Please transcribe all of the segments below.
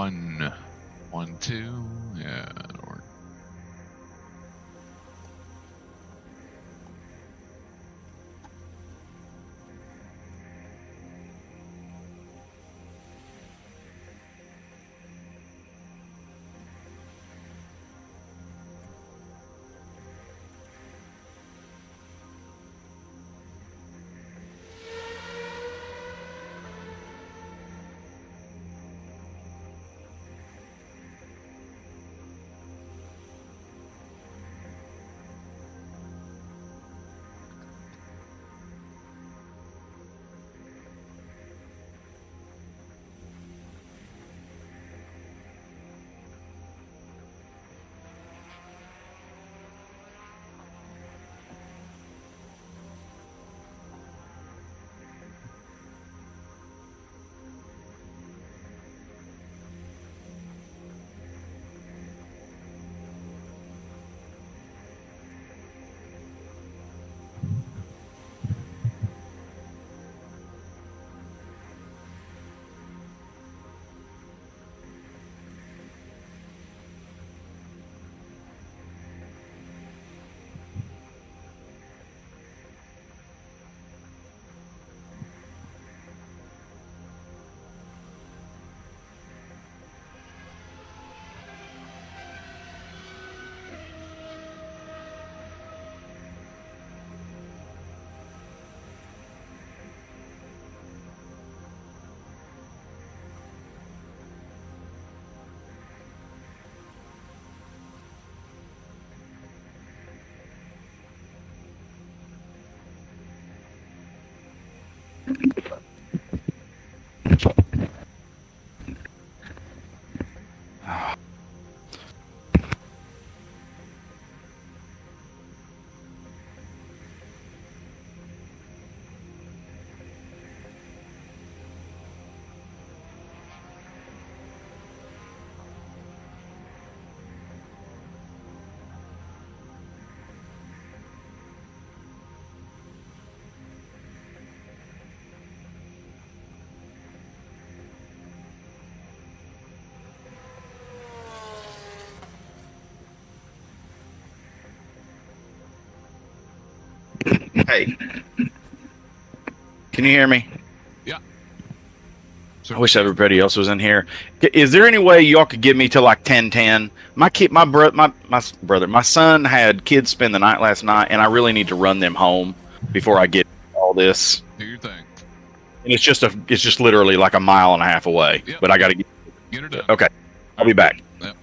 1, 1, 2. Yeah, that'll work. Hey, can you hear me? Yeah. I wish everybody else was in here. Is there any way y'all could get me to like 10:10? My son had kids spend the night last night, and I really need to run them home before I get all this. Do your thing. And it's just literally like a mile and a half away. Yep. But I got to get her done. Okay, I'll be back. Yep.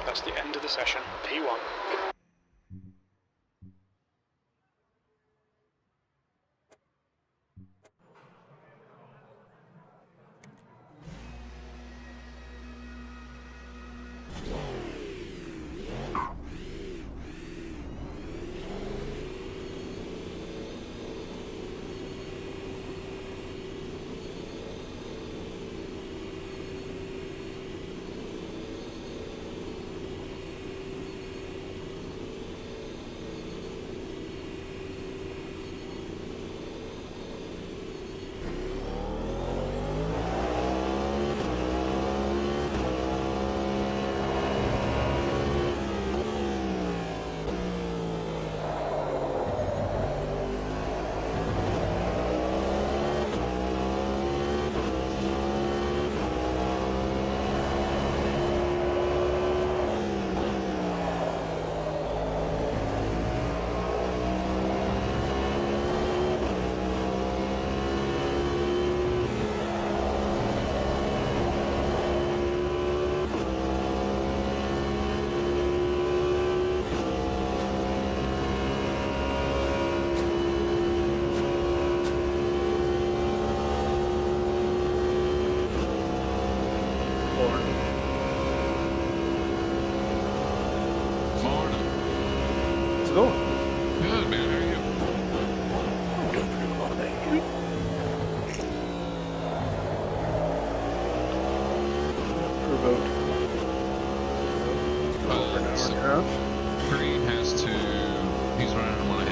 That's the end of the session. P1.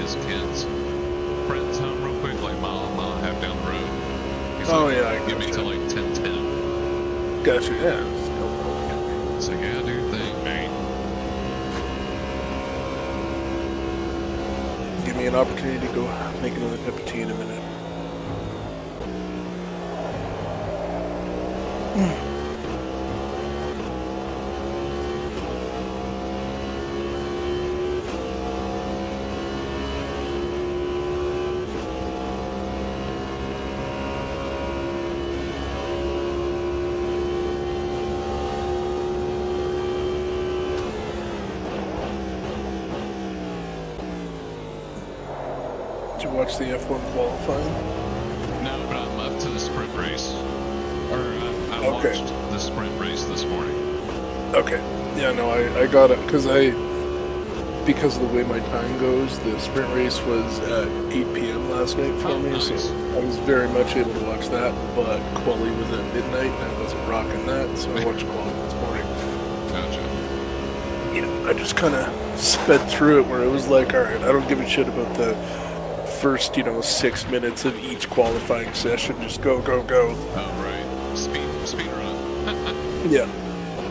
his kids' friends home real quick, like mile and a half down the road. He's Oh, like, yeah, I give me gotcha. till like 10:10. Gotcha, yeah. It's no problem. It's like, yeah, do your thing, mate. Give me an opportunity to go make another cup of tea in a minute. Did you watch the F1 qualifying? No, but I'm up to the sprint race. Or I Okay. watched the sprint race this morning. Okay. Yeah, no, I got it because of the way my time goes, the sprint race was at 8 p.m. last night for Oh, me, nice. so I was very much able to watch that, but quali was at midnight and I wasn't rocking that, so I watched quali this morning. Gotcha. Yeah, I just kind of sped through it where it was like, all right, I don't give a shit about the first, 6 minutes of each qualifying session. Just go, go, go. Oh, right. Speed run. Yeah.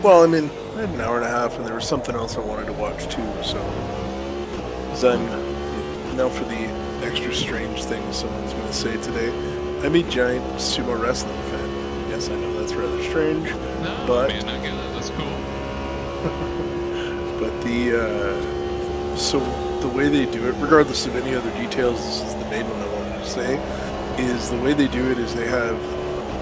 Well, I mean, I had an hour and a half, and there was something else I wanted to watch too. So, because I'm now for the extra strange thing someone's going to say today. I'm a giant sumo wrestling fan. Yes, I know that's rather strange, No, but man, I get it. That's cool. but so the way they do it, regardless of any other details, this is the main one I wanted to say. Is the way they do it is they have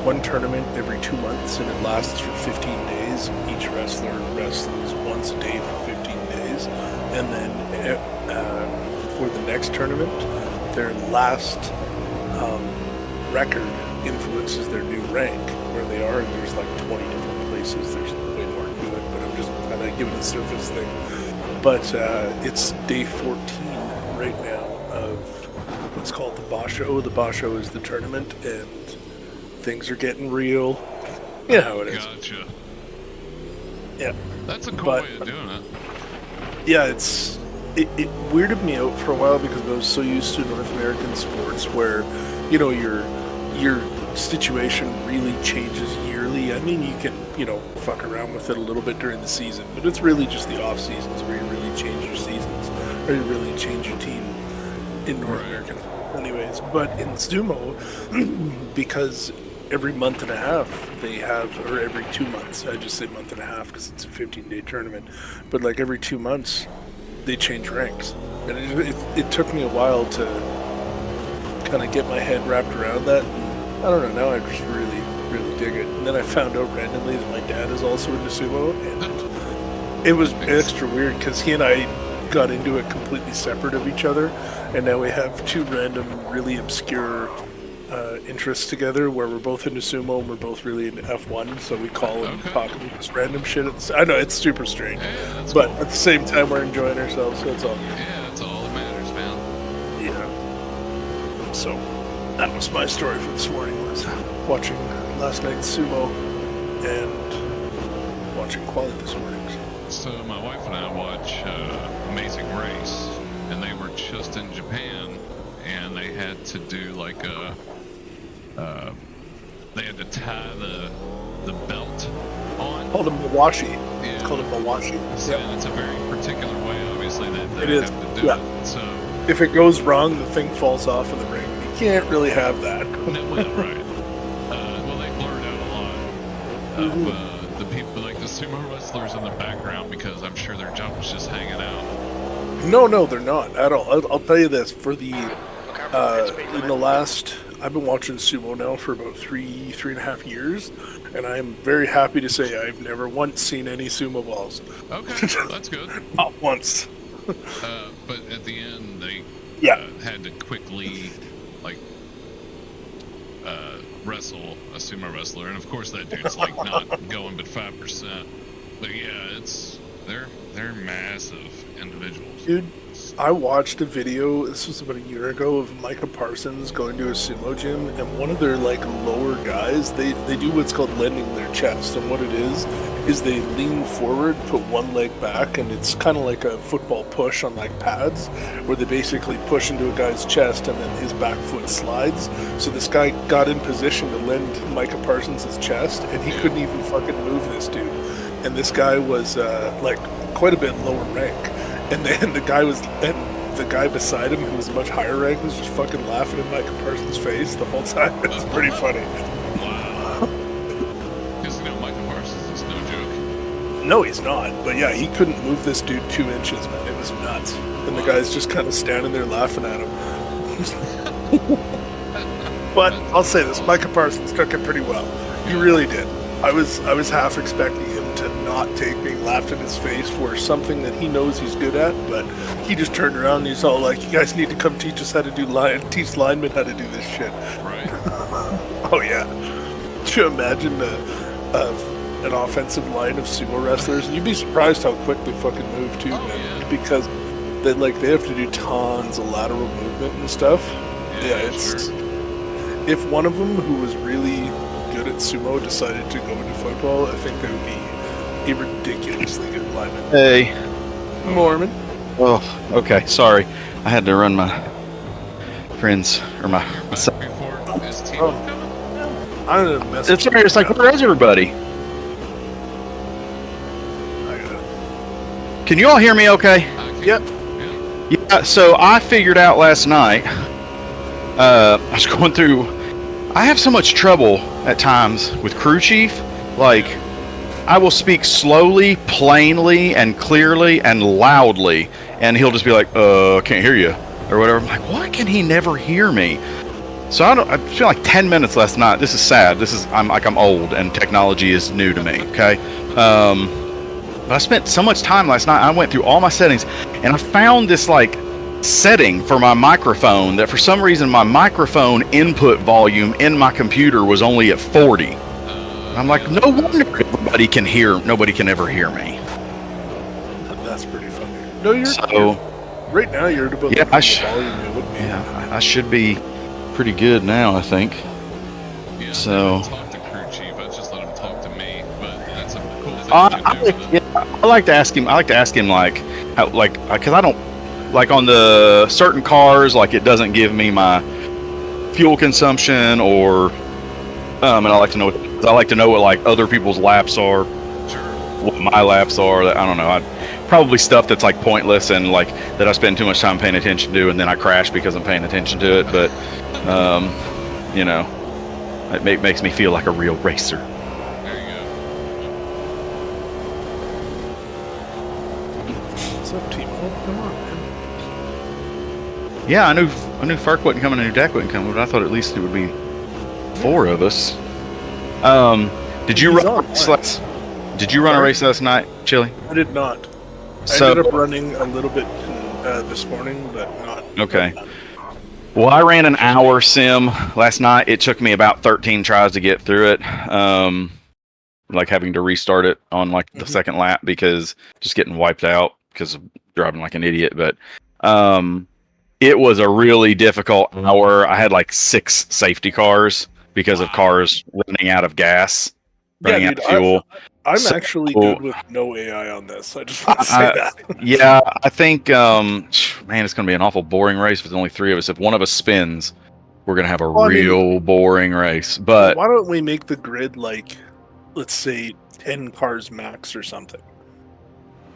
one tournament every 2 months, and it lasts for 15 days. Each wrestler wrestles once a day for 15 days, and then for the next tournament, their last record influences their new rank where they are. And there's like 20 different places. There's way more to it, but I'm just kind of giving a surface thing. But it's day 14 right now of what's called the Basho. The Basho is the tournament, and things are getting real. You know how it is. Gotcha. Yeah. That's a cool But- way of doing it. Yeah, it weirded me out for a while because I was so used to North American sports where, your situation really changes yearly. I mean, you can, fuck around with it a little bit during the season, but it's really just the off seasons where you really change your seasons or you really change your team in North Right. American. Anyways, but in sumo, because every month and a half they have, or every 2 months, I just say month and a half because it's a 15-day tournament, but like every 2 months they change ranks, and it took me a while to kind of get my head wrapped around that. And I don't know, now I just really dig it. And then I found out randomly that my dad is also into sumo, and it was extra weird because he and I got into it completely separate of each other, and now we have two random really obscure interests together where we're both into sumo and we're both really into F1, so we call and Okay. talk about this random shit. I know, it's super strange, Yeah, that's but cool. at the same time we're enjoying ourselves, so it's all good. Yeah, that's all that matters, man. Yeah. So that was my story for this morning, was watching last night's sumo and watching quali this morning. So my wife and I watch Amazing Race, and they were just in Japan, and they had to do like they had to tie the belt on. Called a mawashi. Yeah. It's called a mawashi. So, Yep. and it's a very particular way, obviously, that they It is, have to do yeah. it. So, If it goes wrong, the thing falls off in the ring. You can't really have that. no, well, right. Well, they blurred out a lot of the people, like the sumo wrestlers in the background, because I'm sure their job was just hanging out. No, they're not at all. I'll tell you this, for the in the last, I've been watching sumo now for about three and a half years, and I am very happy to say I've never once seen any sumo balls. Okay, that's good. Not once. But at the end, they Yeah. had to quickly, like, wrestle a sumo wrestler, and of course that dude's like not going but 5%. But yeah, it's they're massive individuals. Dude, I watched a video, this was about a year ago, of Micah Parsons going to a sumo gym, and one of their like lower guys, they do what's called lending their chest, and what it is they lean forward, put one leg back, and it's kind of like a football push on like pads, where they basically push into a guy's chest and then his back foot slides. So this guy got in position to lend Micah Parsons his chest, and he couldn't even fucking move this dude. And this guy was like quite a bit lower rank. And then the guy beside him, who was much higher rank, was just fucking laughing in Micah Parsons' face the whole time. It's pretty funny. Wow. Because Michael Parsons is no joke. No, he's not. But yeah, he couldn't move this dude 2 inches, man. It was nuts. And the guy's just kind of standing there laughing at him. But I'll say this, Micah Parsons took it pretty well. He really did. I was half expecting him to not take being laughed in his face for something that he knows he's good at, but he just turned around and he's all like, "You guys need to come teach us how to teach linemen how to do this shit." Right. Oh yeah. Could you imagine an offensive line of sumo wrestlers? You'd be surprised how quick they fucking move too, man. Yeah. Because they have to do tons of lateral movement and stuff. Yeah, it's sure. If one of them who was really good at sumo decided to go into football, I think they would be a ridiculously good lineman. Hey. Mormon. Oh, okay. Sorry. I had to run my friends or my son. Before his team Oh. coming? I don't know. It's weird. It's like, where is everybody? I got it. Can you all hear me okay? Yep. Yeah. Yeah, so I figured out last night, I was going through, I have so much trouble at times with crew chief. Like, I will speak slowly, plainly, and clearly, and loudly, and he'll just be like, can't hear you, or whatever. I'm like, why can he never hear me? So I feel like 10 minutes last night. This is sad. I'm old, and technology is new to me, okay? But I spent so much time last night. I went through all my settings, and I found this like setting for my microphone that for some reason my microphone input volume in my computer was only at 40. And I'm like, no wonder nobody can ever hear me. That's pretty funny. No, So right now you're at about yeah, the volume it would be. yeah, I should be pretty good now, I think. Yeah, So- I didn't talk to crew chief. I just let him talk to me. But that's a cool thing to do. With it. I like to ask him like how, like, because I don't like on the certain cars, like it doesn't give me my fuel consumption or and I like to know what like other people's laps are, Sure. what my laps are. That I don't know. Probably stuff that's like pointless and like that I spend too much time paying attention to, and then I crash because I'm paying attention to it. But it makes me feel like a real racer. There you go. What's up, Timo? Come on, man. Yeah, I knew Fark wasn't coming, and Dak wasn't coming, but I thought at least it would be 4 of us. Did you He's run? on, right? Did you run a race last night, Chili? I did not. I So ended up running a little bit this morning, but not. okay. Well, I ran an hour sim last night. It took me about 13 tries to get through it. Like having to restart it on like the second lap because just getting wiped out because of driving like an idiot. But it was a really difficult hour. I had like 6 safety cars because of cars running out of gas, running out of fuel. I'm So- actually good with no AI on this. I just want to say that. Yeah, I think, man, it's going to be an awful boring race if there's only 3 of us. If one of us spins, we're going to have a real boring race. But Why don't we make the grid like, let's say, 10 cars max or something?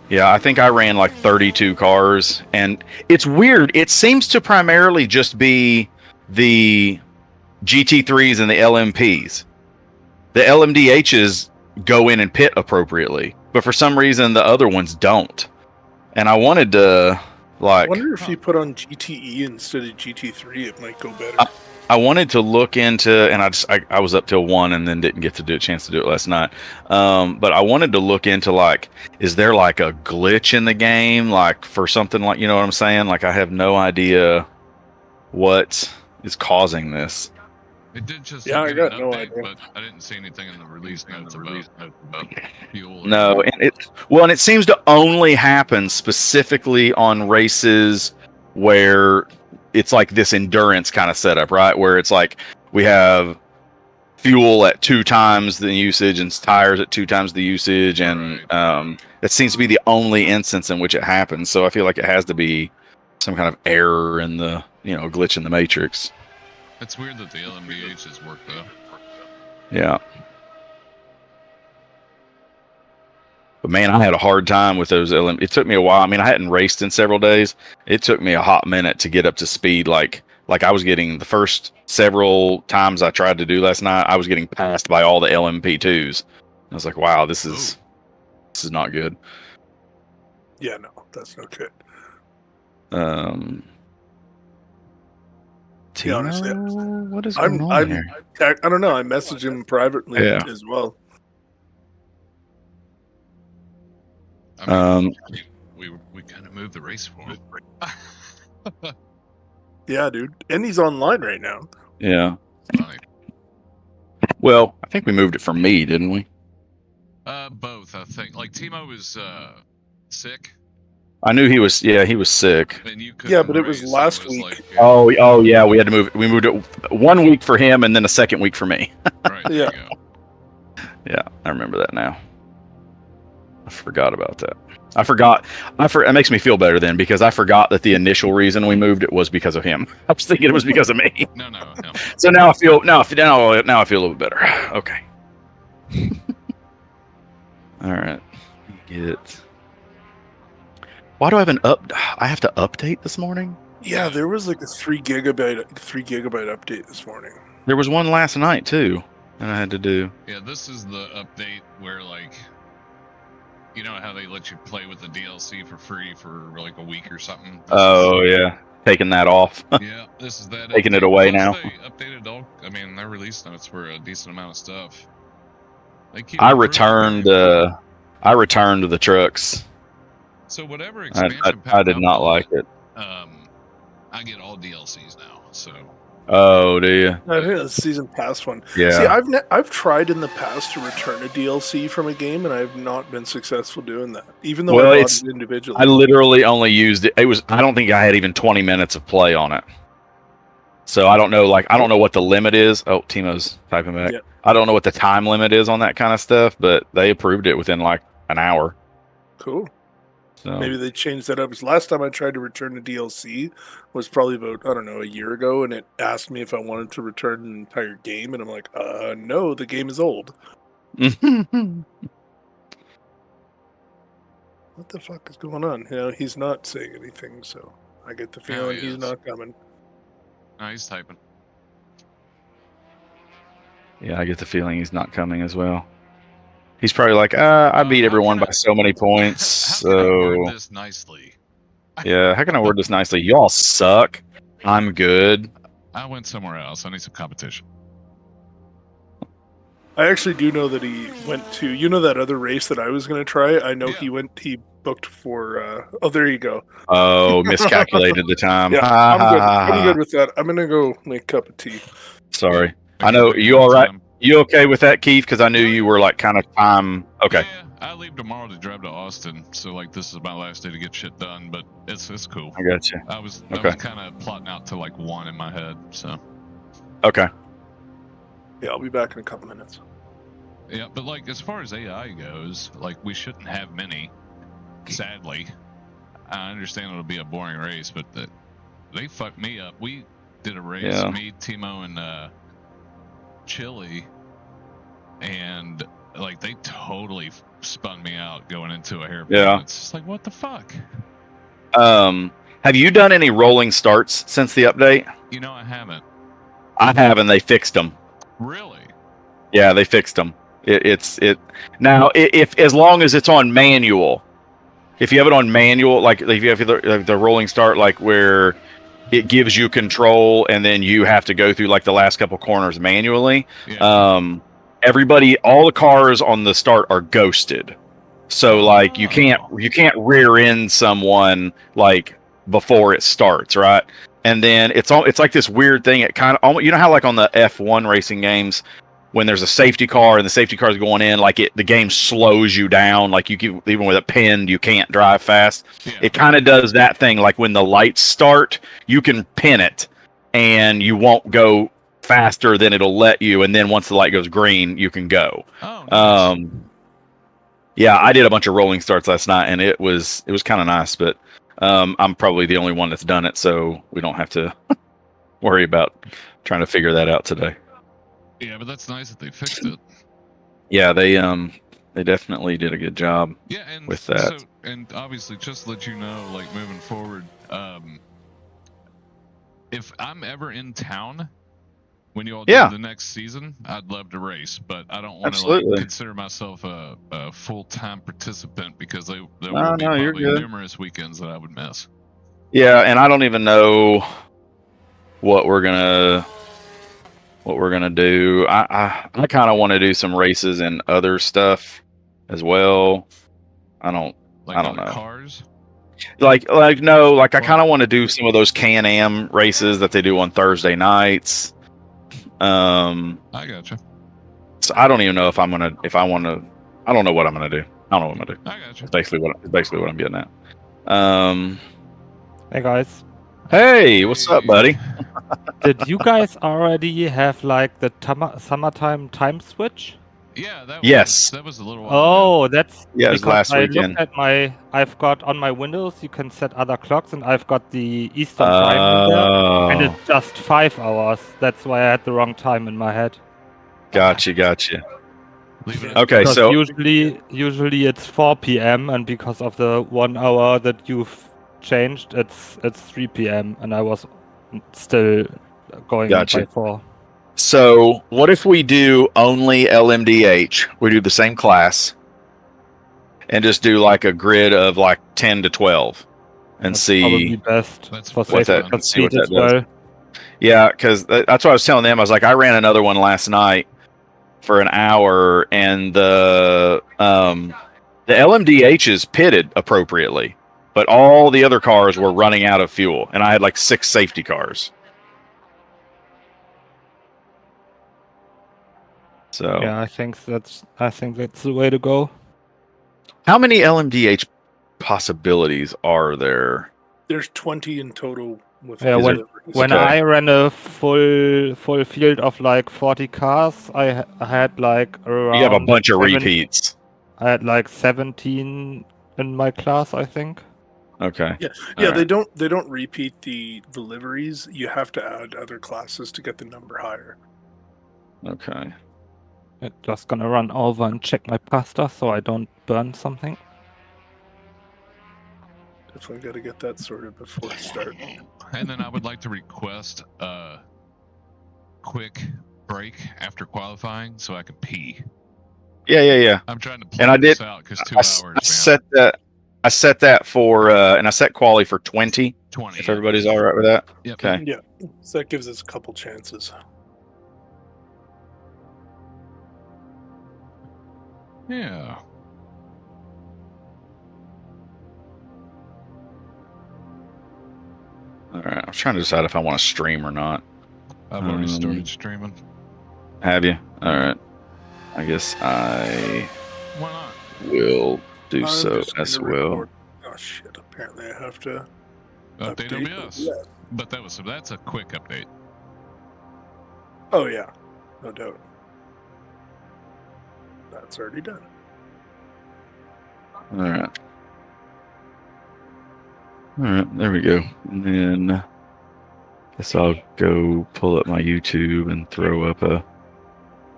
yeah, I think I ran like 32 cars, and it's weird. It seems to primarily just be the GT3s and the LMPs. The LMDHs go in and pit appropriately, but for some reason the other ones don't. And I wanted to I like wonder if you put on GTE instead of GT3, it might go better. I wanted to look into, and I was up till 1 and then didn't get to do a chance to do it last night. But I wanted to look into like, is there like a glitch in the game, like for something like, you know what I'm saying? Like I have no idea what is causing this. It did just Yeah, I get got an no update, idea. but I didn't see anything in the release notes about fuel. No, and it seems to only happen specifically on races where it's like this endurance kind of setup, right? Where it's like we have fuel at 2 times the usage and tires at 2 times the usage, and that seems to be the only instance in which it happens. So I feel like it has to be some kind of error in the glitch in the matrix. It's weird that the LMVHs work though. Yeah. But man, I had a hard time with those LM. It took me a while. I mean, I hadn't raced in several days. It took me a hot minute to get up to speed. Like I was getting the first several times I tried to do last night, I was getting passed by all the LMP2s. I was like, wow, this is not good. Yeah, no, that's no good. Timo, honestly, what is going on here? I don't know. I messaged him privately as well. I mean, we kind of moved the race forward. Yeah, dude, and he's online right now. Yeah. Funny. Well, I think we moved it for me, didn't we? Both, I think. Like Timo was sick. I knew he was. Yeah, he was sick. And you yeah, but it was last week. Like, Oh, yeah. We had to move. We moved it 1 week for him, and then a second week for me. Right. There Yeah. you go. Yeah, I remember that now. I forgot about that. It makes me feel better then, because I forgot that the initial reason we moved it was because of him. I was thinking it was because of me. No. So now I feel a little bit better. Okay. All right. Why do I have I have to update this morning? Yeah, there was like a 3 gigabyte update this morning. There was one last night too, and I had to do. Yeah, this is the update where, like, you know how they let you play with the DLC for free for like a week or something? Yeah, taking that off. Yeah, this is that. Taking it away now. They updated all. I mean, their release notes were a decent amount of stuff. I returned the trucks. So whatever expansion pack I did not like it. I get all DLCs now. So. Oh, do you? I think the season pass one. Yeah. See, I've tried in the past to return a DLC from a game, and I have not been successful doing that. Even though I bought it individually. I literally only used it. I don't think I had even 20 minutes of play on it. So I don't know. I don't know what the limit is. Oh, Timo's typing back. Yeah. I don't know what the time limit is on that kind of stuff, but they approved it within like an hour. Cool. So maybe they changed that up. Because last time I tried to return a DLC was probably about, I don't know, a year ago, and it asked me if I wanted to return an entire game, and I'm like, no, the game is old. What the fuck is going on? He's not saying anything, so I get the feeling he's not coming. No, he's typing. Yeah, I get the feeling he's not coming as well. He's probably like, I beat everyone by so many points. How can I word this nicely? Yeah, how can I word this nicely? Y'all suck. I'm good. I went somewhere else. I need some competition. I actually do know that he went to, that other race that I was going to try? I know he booked for, there you go. Oh, miscalculated the time. Yeah, I'm good with that. I'm going to go make a cup of tea. Sorry. I know, you all right? You okay with that, Keith? Because I knew you were like kind of time. Okay. Yeah, I leave tomorrow to drive to Austin, so like this is my last day to get shit done. But it's cool. I got you. I was kind of plotting out to like 1 in my head. So. Okay. Yeah, I'll be back in a couple minutes. Yeah, but like as far as AI goes, like we shouldn't have many. Sadly, I understand it'll be a boring race, but they fucked me up. We did a race, me, Timo, and Chili, and like they totally spun me out going into a hairpin. Yeah, it's just like, what the fuck. Have you done any rolling starts since the update? I haven't. I have, and they fixed them. Really? Yeah, they fixed them. Now if as long as it's on manual. If you have it on manual, like if you have the rolling start, like where it gives you control, and then you have to go through like the last couple corners manually. Yeah. All the cars on the start are ghosted, so like you can't rear end someone like before it starts, right? and then it's like this weird thing. It kind of, you know how like on the F1 racing games, when there's a safety car and the safety car is going in, like the game slows you down. Like even with it pinned, you can't drive fast. Yeah. It kind of does that thing. Like when the lights start, you can pin it, and you won't go faster than it'll let you. And then once the light goes green, you can go. Oh, nice. Yeah, I did a bunch of rolling starts last night, and it was kind of nice. But I'm probably the only one that's done it, so we don't have to worry about trying to figure that out today. Yeah, but that's nice that they fixed it. Yeah, they definitely did a good job. Yeah, and with that. So, and obviously, just to let you know, like moving forward, if I'm ever in town when you all do the next season, I'd love to race, but I don't want to like consider myself a full-time participant because there will be probably numerous weekends that I would miss. Yeah, and I don't even know what we're gonna do. I kind of want to do some races and other stuff as well. I don't know. Cars? Like no, like I kind of want to do some of those Can-Am races that they do on Thursday nights. I gotcha. So I don't even know if I want to. I don't know what I'm gonna do. I don't know what I'm gonna do. I gotcha. It's basically what I'm getting at. Hey guys. Hey, what's up, buddy? Did you guys already have like the summertime time switch? Yeah, that was a little while ago. it was last weekend. Looked at I've got on my Windows, you can set other clocks, and I've got the Eastern time in there, and it's just 5 hours. That's why I had the wrong time in my head. Gotcha. Okay, because so usually it's 4 p.m. and because of the 1 hour that you've changed, it's 3 p.m. and I was still going by 4. So what if we do only LMDH? We do the same class and just do like a grid of like 10 to 12 and that's see probably best for what that, see what that does. Well. Yeah, because that's what I was telling them. I was like, I ran another one last night for an hour, and the LMDH is pitted appropriately, but all the other cars were running out of fuel, and I had like 6 safety cars. So yeah, I think that's the way to go. How many LMDH possibilities are there? There's 20 in total. When I ran a full field of like 40 cars, I had like around. You have a bunch of repeats. I had like 17 in my class, I think. Okay. Yeah. They don't repeat the liveries. You have to add other classes to get the number higher. Okay. I'm just gonna run over and check my pasta so I don't burn something. Definitely got to get that sorted before start. And then I would like to request a quick break after qualifying so I can pee. Yeah. I'm trying to plan this out because 2 hours. I set that for and I set quali for 20. If everybody's all right with that. Yep. Okay. Yeah. So that gives us a couple chances. Yeah. All right. I'm trying to decide if I want to stream or not. I've already started streaming. Have you? All right. I guess I Why not? will do so as well. Oh shit! Apparently I have to update OBS. Yeah. But that's a quick update. Oh yeah, no doubt. That's already done. All right. There we go. And then guess I'll go pull up my YouTube and throw up a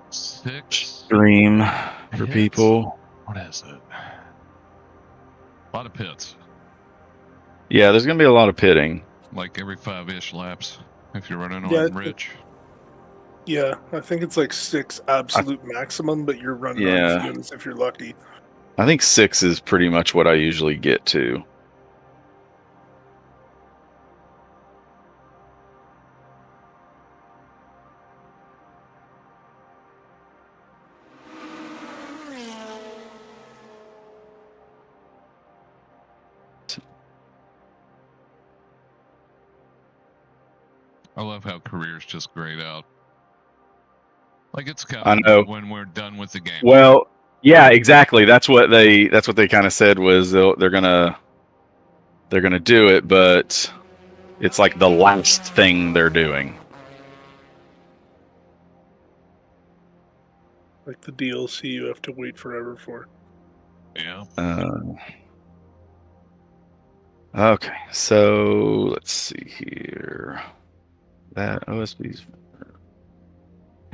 6 stream for people. What is it? A lot of pits. Yeah, there's gonna be a lot of pitting. Like every 5-ish laps if you're running on rich. Yeah, I think it's like 6 absolute maximum, but you're running on fumes if you're lucky. I think 6 is pretty much what I usually get to. I love how careers just grayed out. Like it's I coming know. when we're done with the game. Well, yeah, exactly. That's what they kind of said was they're gonna do it, but it's like the last thing they're doing. Like the DLC you have to wait forever for. Yeah. Okay, so let's see here. That OSB's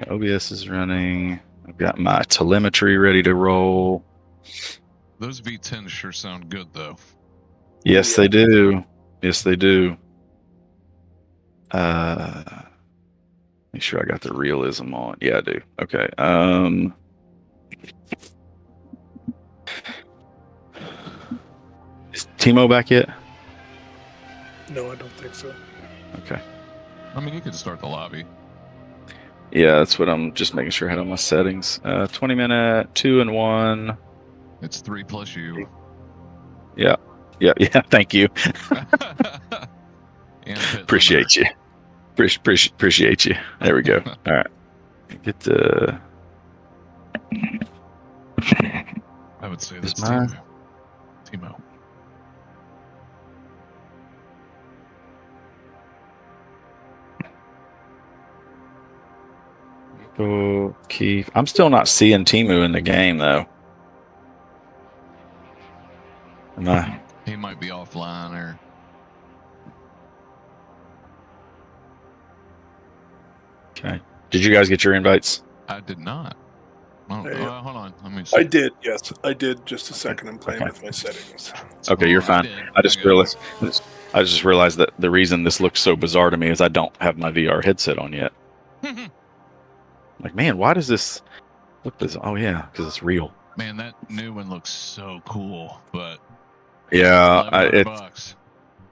OBS is running. I've got my telemetry ready to roll. Those V10s sure sound good, though. Yes, they do. Yes, they do. Make sure I got the realism on. Yeah, I do. Okay. Is Timo back yet? No, I don't think so. Okay. I mean, you could start the lobby. Yeah, that's what I'm just making sure I had on my settings. 20-minute, 2 and 1. It's 3 plus you. Yeah. Thank you. Appreciate you. Appreciate you. There we go. All right. Get the. I would say that's Timo. Oh, Keith. I'm still not seeing Timo in the game though. Am I? He might be offline or. Okay. Did you guys get your invites? I did not. Oh, hold on. Let me see. I did, yes. I did. Just a second. I'm playing with my settings. Okay, you're fine. I just realized that the reason this looks so bizarre to me is I don't have my VR headset on yet. Like, man, why does this look bizarre? Oh, yeah, because it's real. Man, that new one looks so cool, but yeah, $11.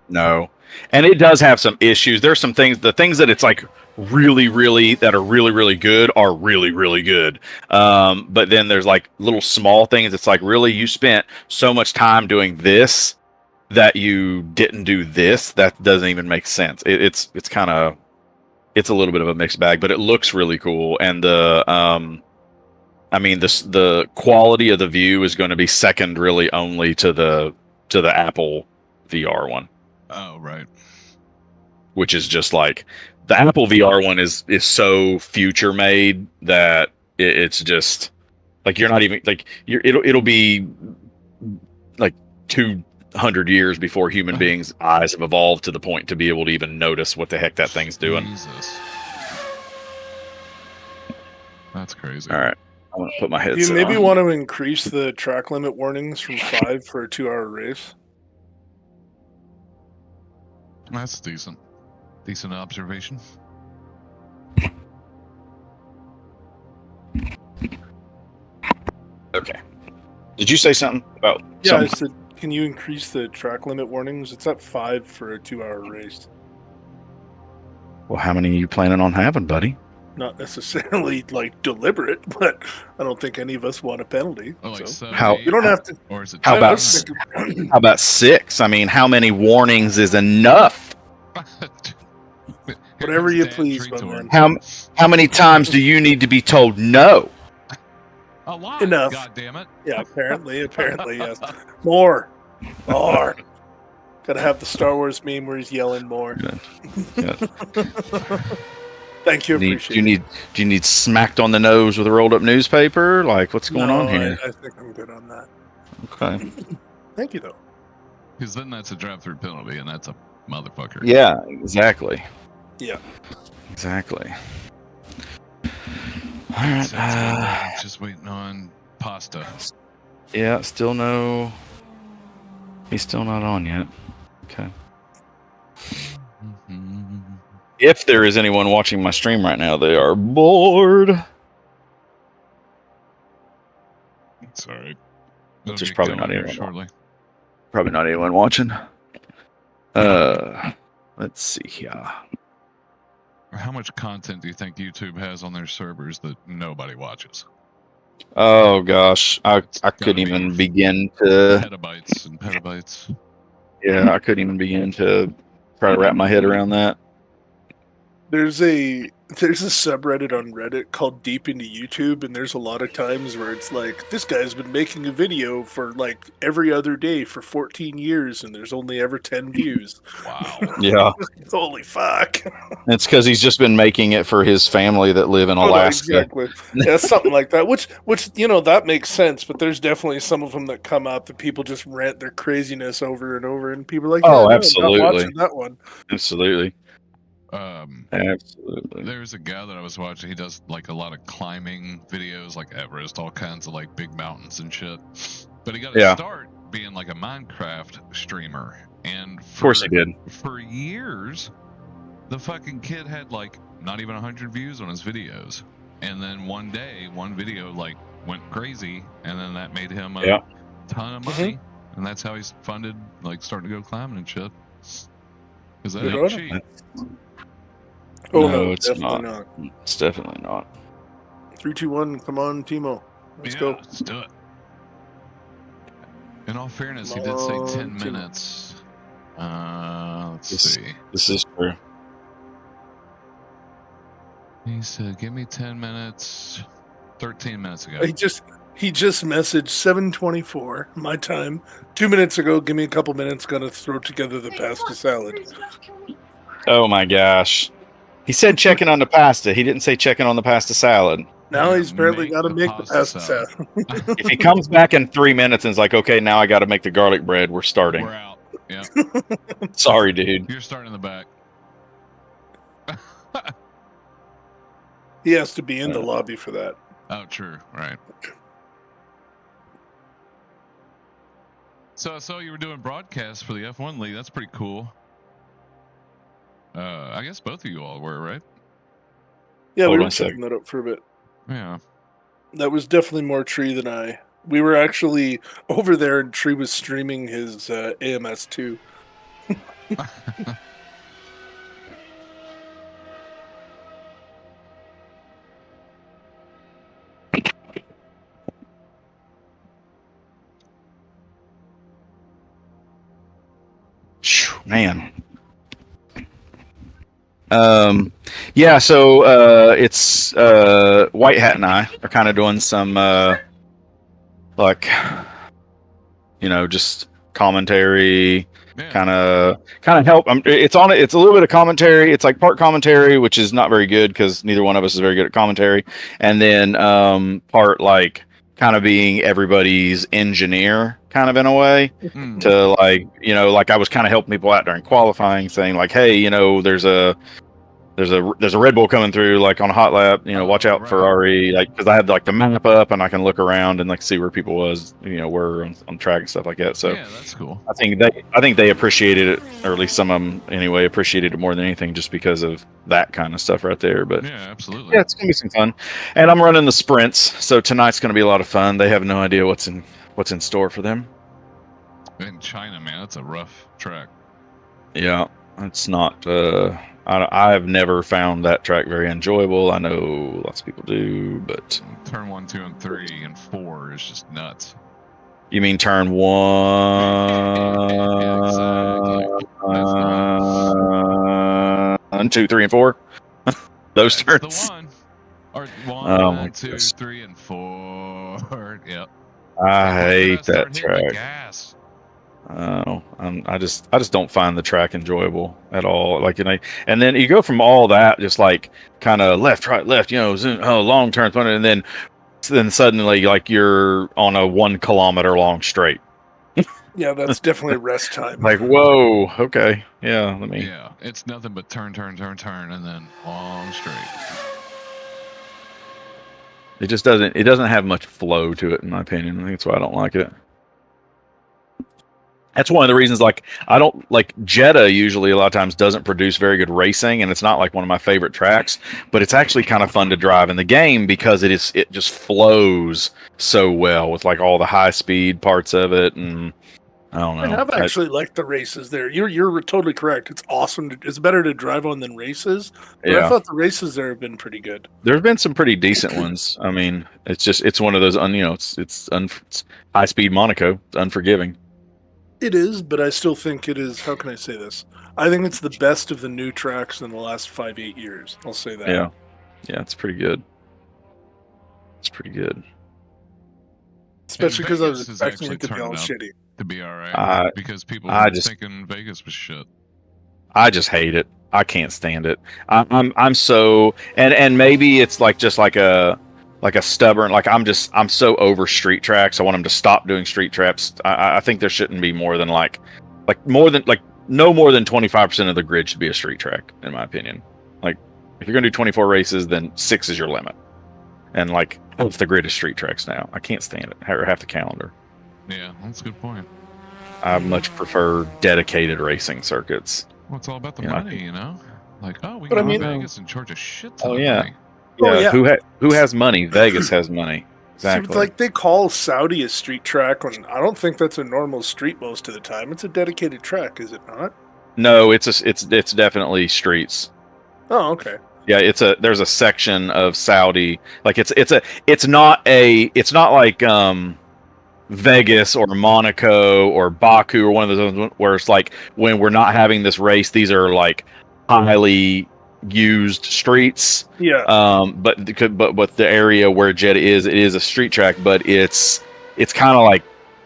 No, and it does have some issues. There's some things. The things that it's like really good are really good. But then there's like little small things. It's like, really, you spent so much time doing this that you didn't do this. That doesn't even make sense. It's kind of, it's a little bit of a mixed bag, but it looks really cool. And the quality of the view is going to be second really only to the Apple VR one. Oh, right. Which is just like the Apple VR one is so future made that it's just like you're not even like it'll be like 200 years before human beings' eyes have evolved to the point to be able to even notice what the heck that thing's doing. Jesus. That's crazy. All right. I'm going to put my headset You maybe on. want to increase the track limit warnings from 5 for a 2-hour race. That's decent. Decent observation. Okay. Did you say something about I said, can you increase the track limit warnings? It's at 5 for a 2-hour race. Well, how many are you planning on having, buddy? Not necessarily like deliberate, but I don't think any of us want a penalty. Oh, like so. How you don't have to. Or is it how about 6? I mean, how many warnings is enough? Whatever you please, my man. How many times do you need to be told no? A lot. Enough. God damn it. Yeah, apparently, yes. More. Gotta have the Star Wars meme where he's yelling more. Yeah. Thank you. Do you need smacked on the nose with a rolled up newspaper? Like, what's going on here? I think I'm good on that. Okay. Thank you, though. Because then that's a drive-through penalty, and that's a motherfucker. Yeah, exactly. Yeah. Exactly. All right. Just waiting on pasta. Yeah, still no. He's still not on yet. Okay. If there is anyone watching my stream right now, they are bored. Sorry. Which is probably not anyone. Shortly. Probably not anyone watching. Let's see here. How much content do you think YouTube has on their servers that nobody watches? Oh gosh, I couldn't even begin to. Petabytes and petabytes. Yeah, I couldn't even begin to try to wrap my head around that. There's a subreddit on Reddit called Deep Into YouTube, and there's a lot of times where it's like, this guy's been making a video for like every other day for 14 years, and there's only ever 10 views. Wow. Yeah. Holy fuck. It's because he's just been making it for his family that live in Alaska. No, exactly. Yeah, something like that. Which that makes sense. But there's definitely some of them that come up that people just rant their craziness over and over, and people are like, oh, no, absolutely, I'm not watching that one. Absolutely. Absolutely. There's a guy that I was watching. He does like a lot of climbing videos, like Everest, all kinds of like big mountains and shit. But he got to start being like a Minecraft streamer, and of course he did. For years, the fucking kid had like not even 100 views on his videos, and then one day, one video like went crazy, and then that made him a ton of money, and that's how he's funded like starting to go climbing and shit. Because that ain't cheap. Oh no, it's not. It's definitely not. 3, 2, 1. Come on, Timo. Let's go. Let's do it. In all fairness, he did say 10 minutes. Let's see. This is true. He said, "Give me 10 minutes." 13 minutes ago. He just messaged 7:24 my time. 2 minutes ago. Give me a couple minutes. Gonna throw together the pasta salad. Oh my gosh. He said checking on the pasta. He didn't say checking on the pasta salad. Now he's barely got to make the pasta salad. If he comes back in 3 minutes and is like, okay, now I got to make the garlic bread, we're starting. We're out. Yeah. Sorry, dude. You're starting in the back. He has to be in the lobby for that. Oh, true. Right. So I saw you were doing broadcasts for the F1 League. That's pretty cool. I guess both of you all were, right? Yeah, we were checking that up for a bit. Yeah. That was definitely more Tree than I. We were actually over there, and Tree was streaming his AMS2. Man. Yeah, so it's White Hat and I are kind of doing some like, you know, just commentary, kind of help. It's a little bit of commentary. It's like part commentary, which is not very good because neither one of us is very good at commentary, and then part like kind of being everybody's engineer, kind of in a way, to like, you know, like I was kind of helping people out during qualifying, saying like, hey, you know, there's a Red Bull coming through, like on a hot lap, you know, watch out Ferrari, like, because I have like the map up and I can look around and like see where people were on track and stuff like that. So yeah, that's cool. I think they appreciated it, or at least some of them anyway appreciated it more than anything, just because of that kind of stuff right there. But yeah, absolutely. Yeah, it's gonna be some fun. And I'm running the sprints, so tonight's gonna be a lot of fun. They have no idea what's in store for them. In China, man, that's a rough track. Yeah, it's not. I have never found that track very enjoyable. I know lots of people do, but turn 1, 2, and 3, and 4 is just nuts. You mean turn 1, yeah, exactly. and 2, 3, and 4? Those That's turns. The one. Or 1, 2, 3, and 4. Yep. I hate that track. Gas. I just don't find the track enjoyable at all. Like, and then you go from all that, just like kind of left, right, left, you know, zoom, long turns, and then suddenly like you're on a 1 kilometer long straight. Yeah, that's definitely rest time. Like, whoa, okay, yeah, Yeah, it's nothing but turn, and then long straight. It just doesn't. It doesn't have much flow to it, in my opinion. I think that's why I don't like it. That's one of the reasons, like, I don't like Jeddah usually a lot of times doesn't produce very good racing, and it's not like one of my favorite tracks, but it's actually kind of fun to drive in the game because it just flows so well with like all the high speed parts of it, and I don't know. I have actually liked the races there. You're totally correct. It's awesome. It's better to drive on than races. But yeah. I thought the races there have been pretty good. There's been some pretty decent ones. I mean, it's one of those it's high speed Monaco. It's unforgiving. It is, but I still think it is. How can I say this? I think it's the best of the new tracks in the last 5-8 years. I'll say that. Yeah, it's pretty good. It's pretty good. Especially because I was Vegas is expecting actually it to be all turning out shitty. to be all right because people I were just- thinking Vegas was shit. I just hate it. I can't stand it. I'm so and maybe it's like just like a stubborn, like I'm so over street tracks. I want them to stop doing street tracks. I think there shouldn't be more than no more than 25% of the grid should be a street track, in my opinion. Like if you're gonna do 24 races, then 6 is your limit. And like half the grid is street tracks now. I can't stand it. Or half the calendar. Yeah, that's a good point. I much prefer dedicated racing circuits. Well, it's all about the You know, money, you know? Like, oh, we But can I go to mean- Vegas and charge a shit ton Oh, of yeah. money. Yeah, yeah. who has money? Vegas has money. Exactly. So, like they call Saudi a street track when I don't think that's a normal street most of the time. It's a dedicated track, is it not? No, it's definitely streets. Oh, okay. Yeah, there's a section of Saudi, like it's not like Vegas or Monaco or Baku or one of those where it's like when we're not having this race, these are like highly used streets. Yeah. But the area where Jeddah is, it is a street track, but it's kind of like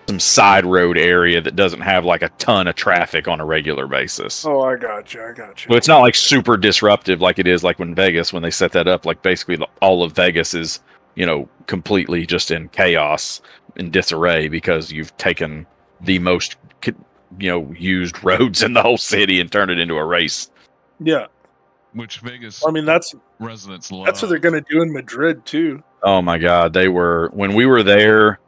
some side road area that doesn't have like a ton of traffic on a regular basis. Oh, I got you. Well, it's not like super disruptive like it is like when they set that up. Like basically all of Vegas is, completely just in chaos and disarray because you've taken the most, used roads in the whole city and turned it into a race. Yeah. Which Vegas I mean, that's residents love. what they're going to do in Madrid too. Oh my God. When we were there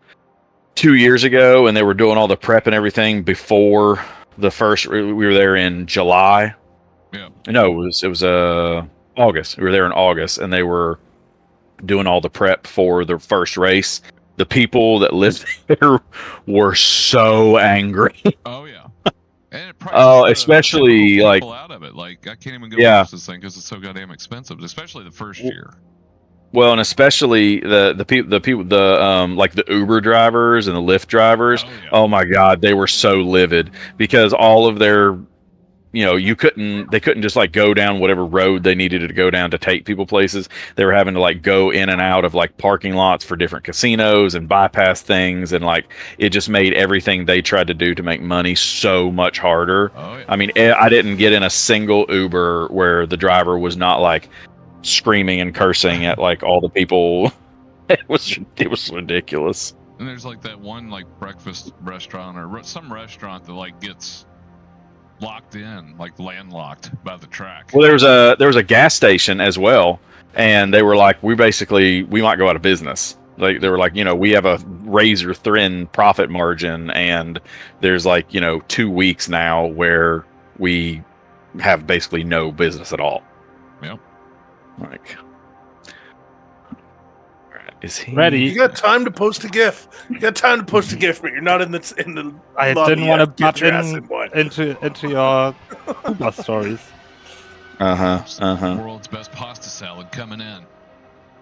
2 years ago and they were doing all the prep and everything before we were there in July. Yeah. No, it was August. We were there in August and they were doing all the prep for the first race. The people that lived there were so angry. Oh yeah. And it probably especially like people out of it. Like I can't even go Yeah. watch this thing because it's so goddamn expensive, especially the first year. well, and especially the people like the Uber drivers and the Lyft drivers. Oh, yeah. Oh my God, they were so livid because all of their, they couldn't just like go down whatever road they needed to go down to take people places. They were having to like go in and out of like parking lots for different casinos and bypass things, and like it just made everything they tried to do to make money so much harder. Oh yeah. I mean, I didn't get in a single Uber where the driver was not like screaming and cursing at like all the people. It was ridiculous. And there's like that one like breakfast restaurant or some restaurant that like gets locked in, like landlocked by the track. Well, there was a gas station as well, and they were like, we might go out of business. Like they were like, we have a razor thin profit margin, and there's like 2 weeks now where we have basically no business at all. Yep. Like, is he Ready? You got time to post a GIF. But you're not in the. I lobby didn't want to yet. Get butt your ass in one. into your Uber stories. World's best pasta salad coming in.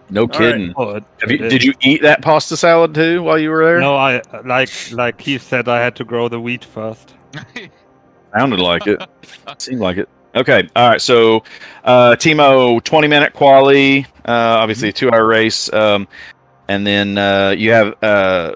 No kidding. Oh, Did you eat that pasta salad too while you were there? No, I like Keith said, I had to grow the wheat first. Sounded like it. Seemed like it. Okay. All right. So, Timo, 20-minute quali, obviously a 2-hour race. And then you have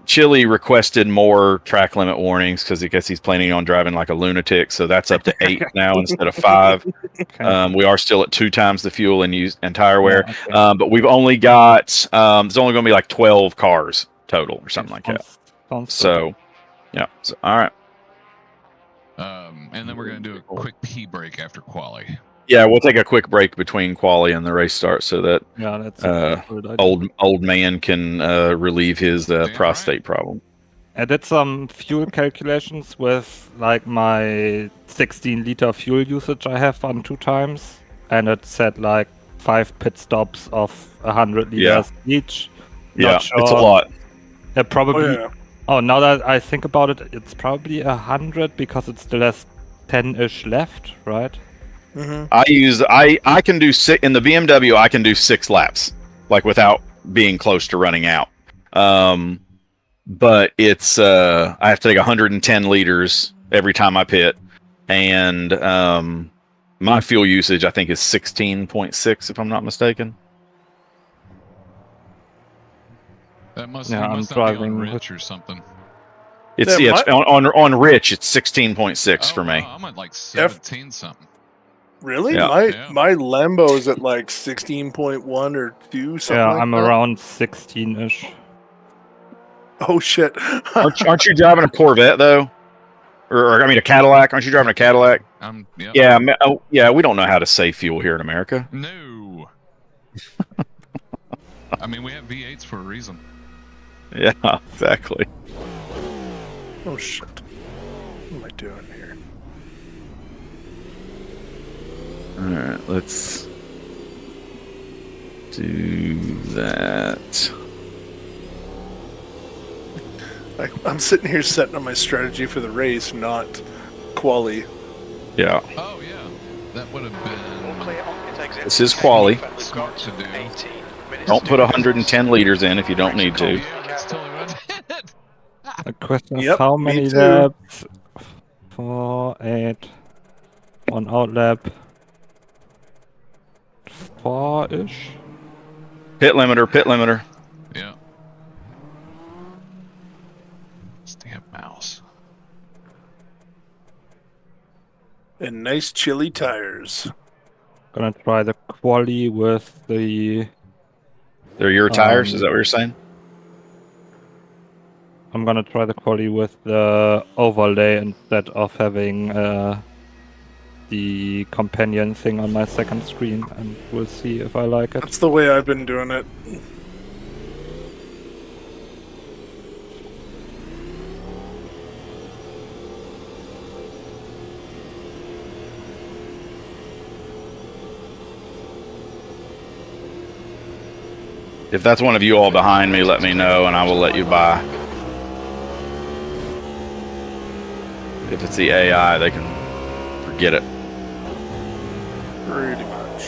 Chili requested more track limit warnings because I guess he's planning on driving like a lunatic. So that's up to 8 now instead of 5. Okay. We are still at 2 times the fuel and tire wear. Yeah, okay. But we've only got, there's only going to be like 12 cars total or something like that. Sounds So, yeah. So, all right. And then we're going to do a quick pee break after quali. Yeah, we'll take a quick break between quali and the race start so that good. Yeah, that's a good idea. old man can relieve his prostate problem. I did some fuel calculations with like my 16-liter fuel usage I have on 2 times, and it said like 5 pit stops of 100 liters each. Yeah, Not sure. it's a lot. Yeah, probably. Oh, yeah. Oh, now that I think about it, it's probably 100 because it still has 10-ish left, right? Mm-hmm. I can do in the BMW. I can do 6 laps, like without being close to running out. but it's I have to take 110 liters every time I pit, and my fuel usage I think is 16.6 if I'm not mistaken. That must, Yeah, you I'm must not be on driving rich or something. It's Yeah, it's on rich it's 16.6 Oh, for me. wow, I'm at like 17 something. Really? Yeah. My Lambo is at like 16.1 or 2, something Yeah, like I'm that. around 16-ish. Oh shit! Aren't you driving a Corvette though? Or I mean a Cadillac? Aren't you driving a Cadillac? Yep. Yeah. Oh, yeah. We don't know how to save fuel here in America. No. I mean, we have V8s for a reason. Yeah, exactly. Oh shit! What am I doing here? All right, let's do that. I'm sitting here setting up my strategy for the race, not quali. Yeah. Oh, yeah. That would have All been clear on pit exit. This is quali. We've smart got to do. 18 minutes Don't to put do 110 liters in if you don't need to. Yeah, that's totally what I did. The question is Yep, how me many too. laps? 4, 8, 1 out lap. 4-ish? Pit limiter. Yeah. Damn mouse. And nice chilly tires. Gonna try the quali with the... They're your tires, is that what you're saying? I'm gonna try the quali with the overlay instead of having the companion thing on my second screen, and we'll see if I like it. That's the way I've been doing it. If that's one of you all behind me, let me know and I will let you by. If it's the AI, they can forget it. Pretty much.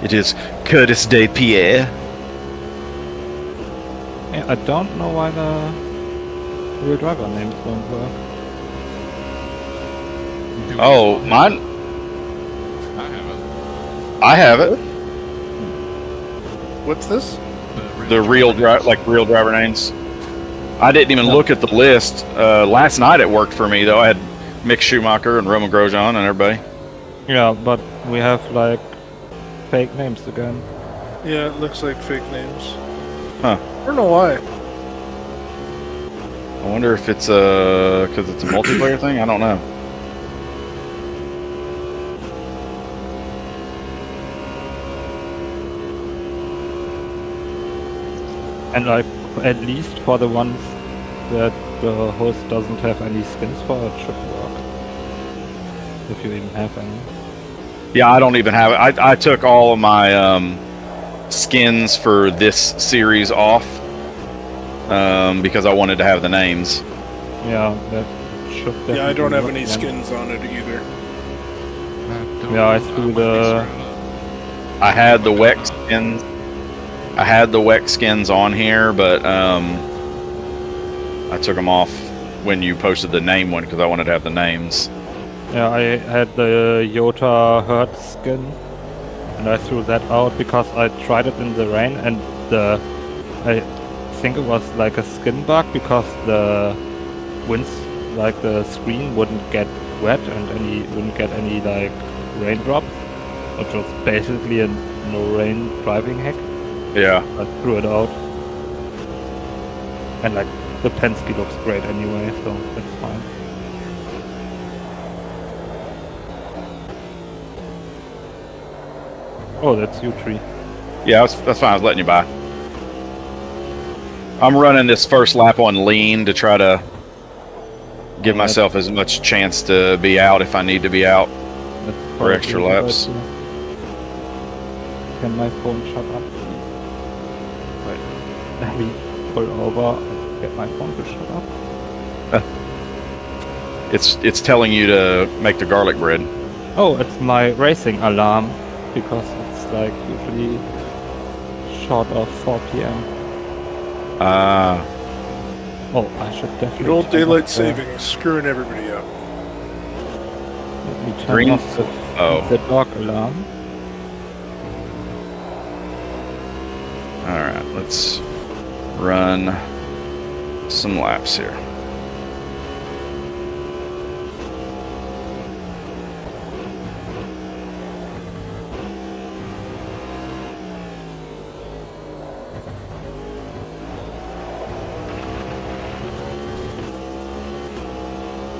It is Curtis de Pierre. Yeah, I don't know why the real driver names won't work. Do we Oh, all have mine. it? I have it. I have it. What's this? The real driver names. I didn't even look at the list. Last night it worked for me though. I had Mick Schumacher and Roman Grosjean and everybody. Yeah, but we have like fake names again. Yeah, it looks like fake names. Huh. I don't know why. I wonder if it's because it's a multiplayer thing. I don't know. And like, at least for the ones that the host doesn't have any skins for, it should work. If you even have any. Yeah, I don't even have it. I took all of my skins for this series off because I wanted to have the names. Yeah, that should definitely Yeah, I don't have work any then. skins on it either. Yeah, I threw the... I had the WEC skins. I had the WEC skins on here, but I took them off when you posted the name one because I wanted to have the names. Yeah, I had the Yota Herd skin, and I threw that out because I tried it in the rain, and I think it was like a skin bug because the winds, like the screen wouldn't get wet and wouldn't get any like raindrops, which was basically a no rain driving hack. Yeah. I threw it out, and like the Penske looks great anyway, so that's fine. Oh, that's you, Tree. Yeah, that's fine. I was letting you by. I'm running this first lap on lean to try to give myself as much chance to be out if I need to be out That's for extra probably a good laps. idea. Can my phone shut up, please? Wait, let me pull over and get my phone to shut up. It's telling you to make the garlic bread. Oh, it's my racing alarm, because it's like usually short of 4 p.m. Ah, Oh, I should definitely Good old turn daylight off the- savings, screwing everybody up. Let me turn Green- off the dog alarm. all right. Let's run some laps here.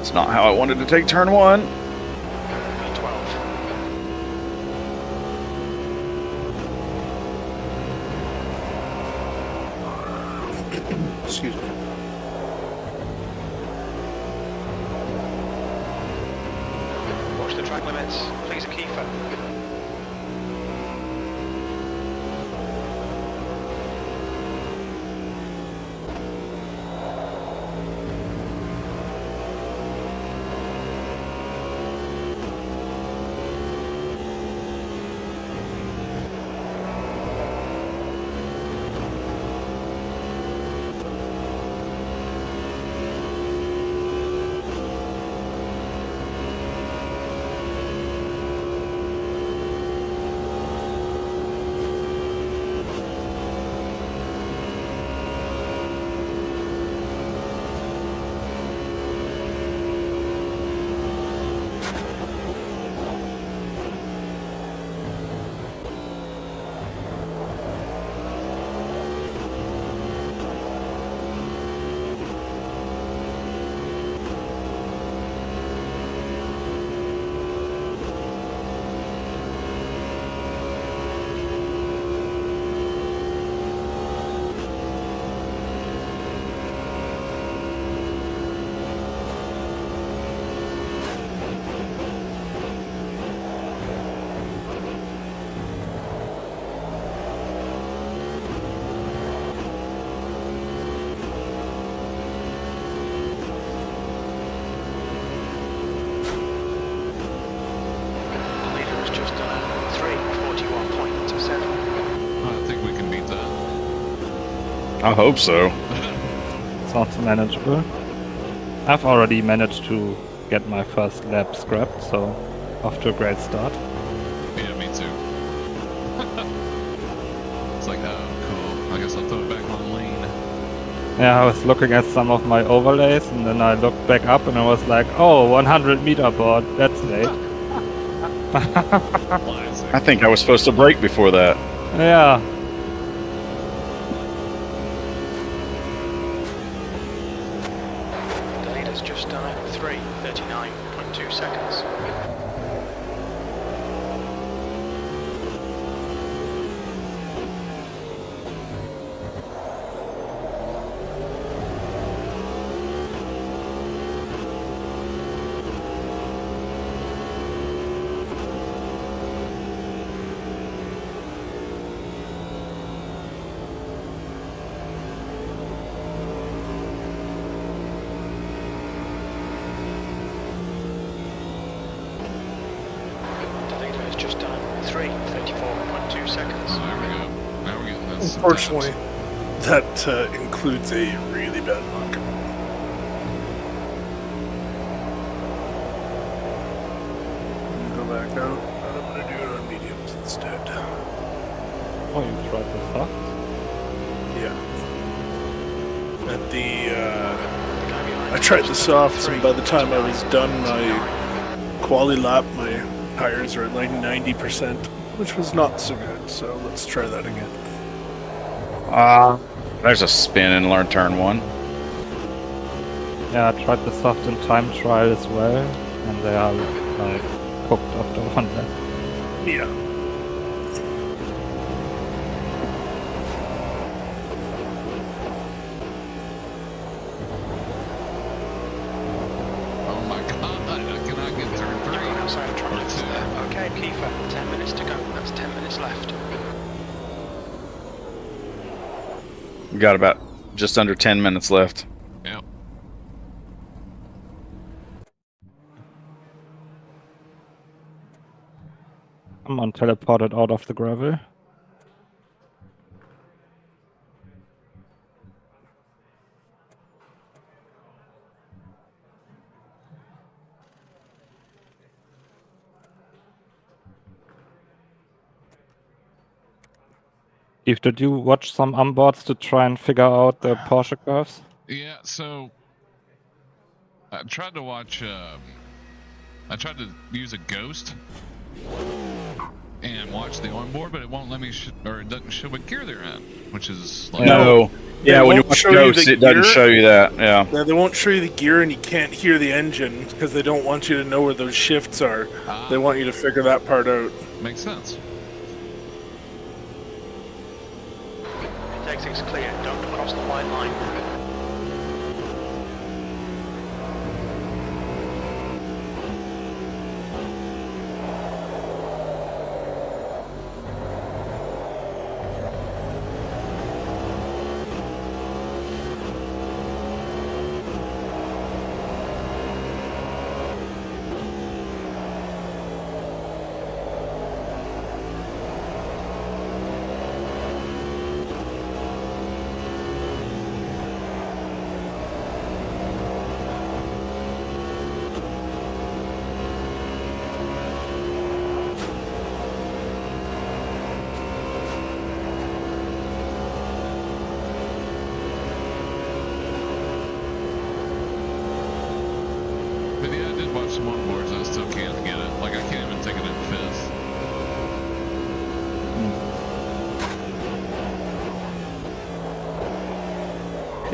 It's not how I wanted to take turn one. V12. Excuse me. Watch the track limits. Please, a Kiefer. The leader has just done a 3:41.7. I think we can beat that. I hope so. Sounds manageable. I've already managed to get my first lap scrapped, so off to a great start. Yeah, me too. It's like, oh, cool. I guess I'll throw it back on lean. Yeah, I was looking at some of my overlays, and then I looked back up and I was like, oh, 100 meter board, that's late. Classic. I think I was supposed to brake before that. Yeah. The leader's just done a 3:39.2 seconds. The leader has just done a 3:34.2 seconds. Oh, there we go. Now we're getting this. Unfortunately, that includes a really bad lock. I'm gonna go back out, and I'm gonna do it on mediums instead. Oh, you tried the soft? Yeah. At the, The guy behind I tried has the just done a softs, and by the time I was done my quali lap, my tires were at like 90%, which was not so good. So let's try that again. There's a spin in learn turn one. Yeah, I tried the soft in time trial as well, and they are like cooked after one lap. Yeah. Oh my god, I cannot get turn You've gone three. outside of track Or limits two. there. Okay, Kiefer, 10 minutes to go. That's 10 minutes left. We got about just under 10 minutes left. Yeah. I'm on teleported out of the gravel. Steve, did you watch some onboards to try and figure out the Porsche curves? Yeah, so I tried to watch. I tried to use a ghost and watch the onboard, but it won't let me, or it doesn't show what gear they're in, which is like. No. Yeah, when you won't watch show you Ghost, the it doesn't gear. show you that. Yeah. Yeah, they won't show you the gear, and you can't hear the engine because they don't want you to know where those shifts are. They want you to figure that part out. Makes sense. Exit's clear. Don't cross the white line. But yeah, I did watch some onboards. I still can't get it. Like I can't even take it in fifth.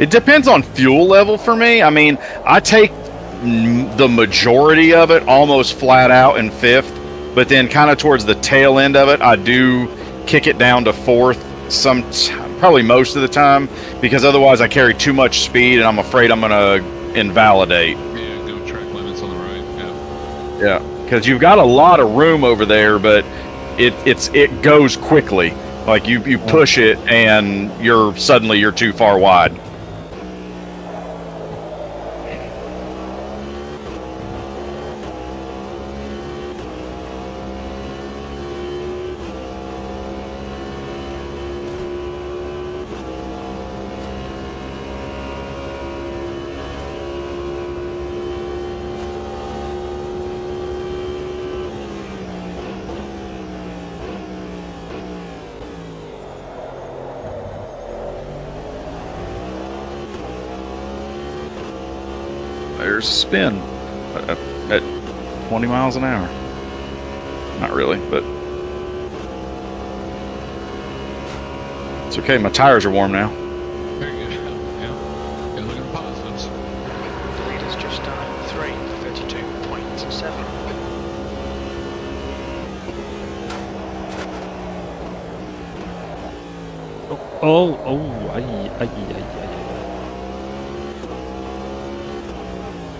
It depends on fuel level for me. I mean, I take the majority of it almost flat out in fifth, but then kind of towards the tail end of it, I do kick it down to fourth probably most of the time, because otherwise I carry too much speed and I'm afraid I'm going to invalidate. Yeah, go track limits on the right. Yeah. Yeah, because you've got a lot of room over there, but it goes quickly. Like you push it and you're too far wide. There's a spin at 20 miles an hour. Not really, but it's okay. My tires are warm now. There you go. Yeah. Look at the positives. The leader's just done 3:32.7.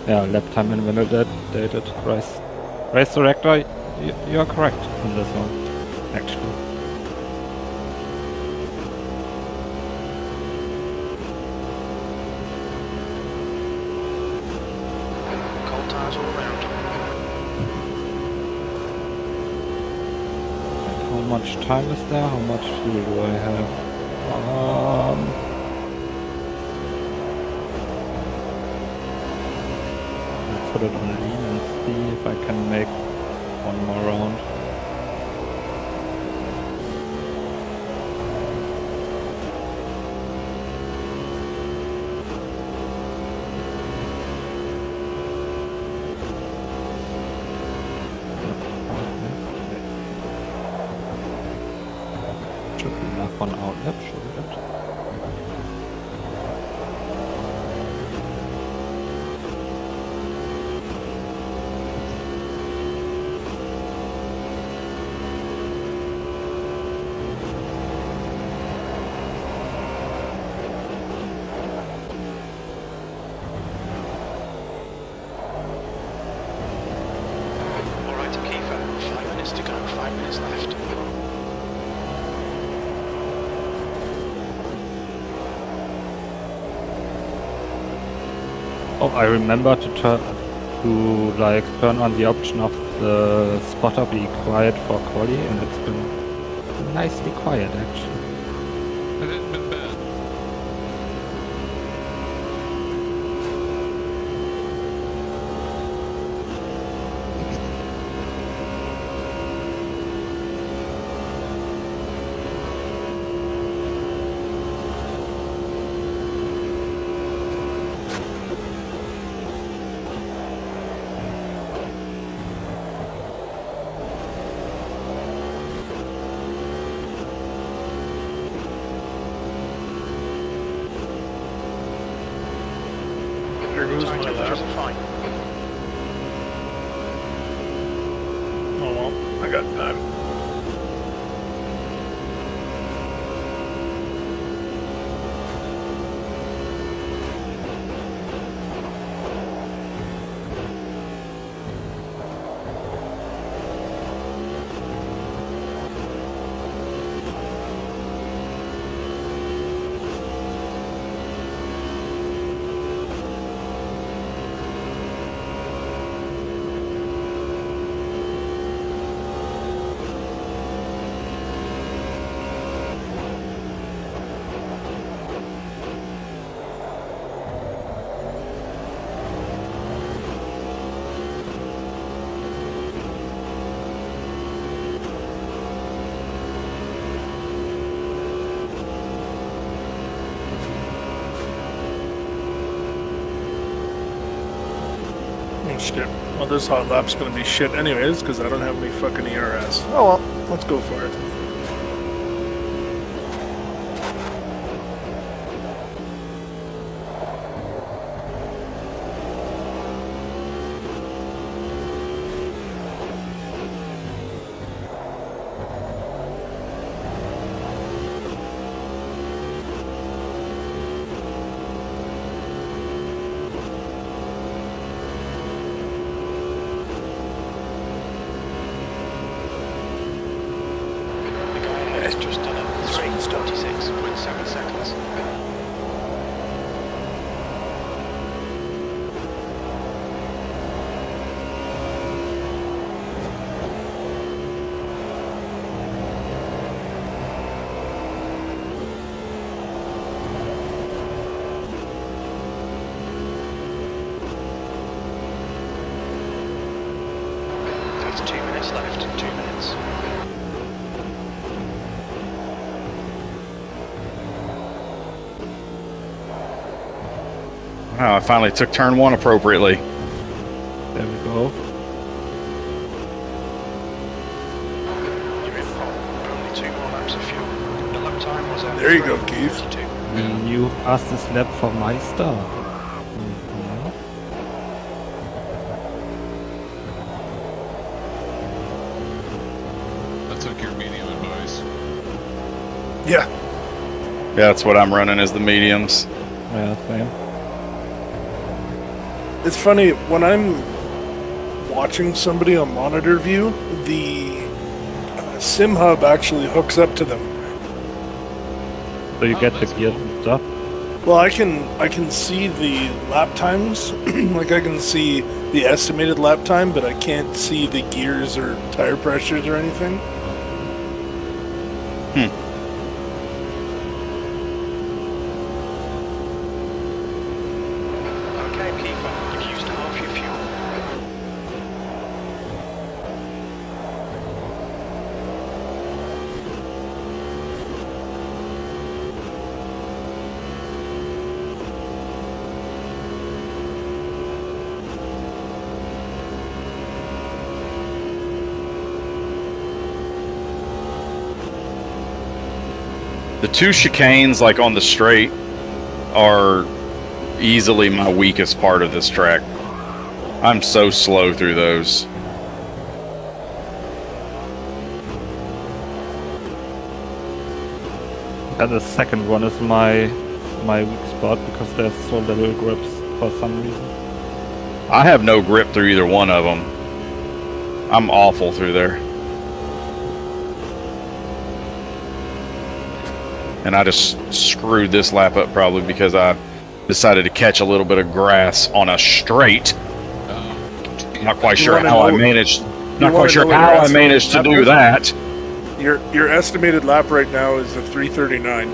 Yeah, lap time invalidated. Race director, you're correct on this one, actually. Cold tires all around. How much time is there? How much fuel do I have? I'll put it on lean and see if I can make one more round. Should be enough on outlap, shouldn't it? Alright, Kiefer. 5 minutes to go. 5 minutes left. Oh, I remember to turn on the option of the spotter be quiet for quali, and it's been nicely quiet actually. It hasn't been bad. There goes Tire my temperatures lap. are fine. Oh well, I got time. Oh shit. Well, this hot lap's gonna be shit anyways, because I don't have any fucking ERS. Oh well, let's go for it. The guy ahead has just done a 3:46.7 seconds. That's 2 minutes left. 2 minutes. Wow, I finally took turn one appropriately. There we go. You're in pole. Only 2 more laps of fuel. The lap time was at There you go, Keith. 3:32. New fastest lap for Meister. Mhm. I took your medium advice. Yeah. Yeah, that's what I'm running as the mediums. Yeah, same. It's funny, when I'm watching somebody on monitor view, the sim hub actually hooks up to them. So you Oh, get the that's gear cool. stuff. Well, I can see the lap times, like I can see the estimated lap time, but I can't see the gears or tire pressures or anything. Okay, keeper. You've used half your fuel. The two chicanes, like on the straight, are easily my weakest part of this track. I'm so slow through those. And the second one is my weak spot because there's so little grips for some reason. I have no grip through either one of them. I'm awful through there. And I just screwed this lap up probably because I decided to catch a little bit of grass on a straight. Not quite You sure wanna how I know- managed. you Not wanna quite sure know what how your I managed to estimated do lap that. Your estimated lap right now is a 3:39.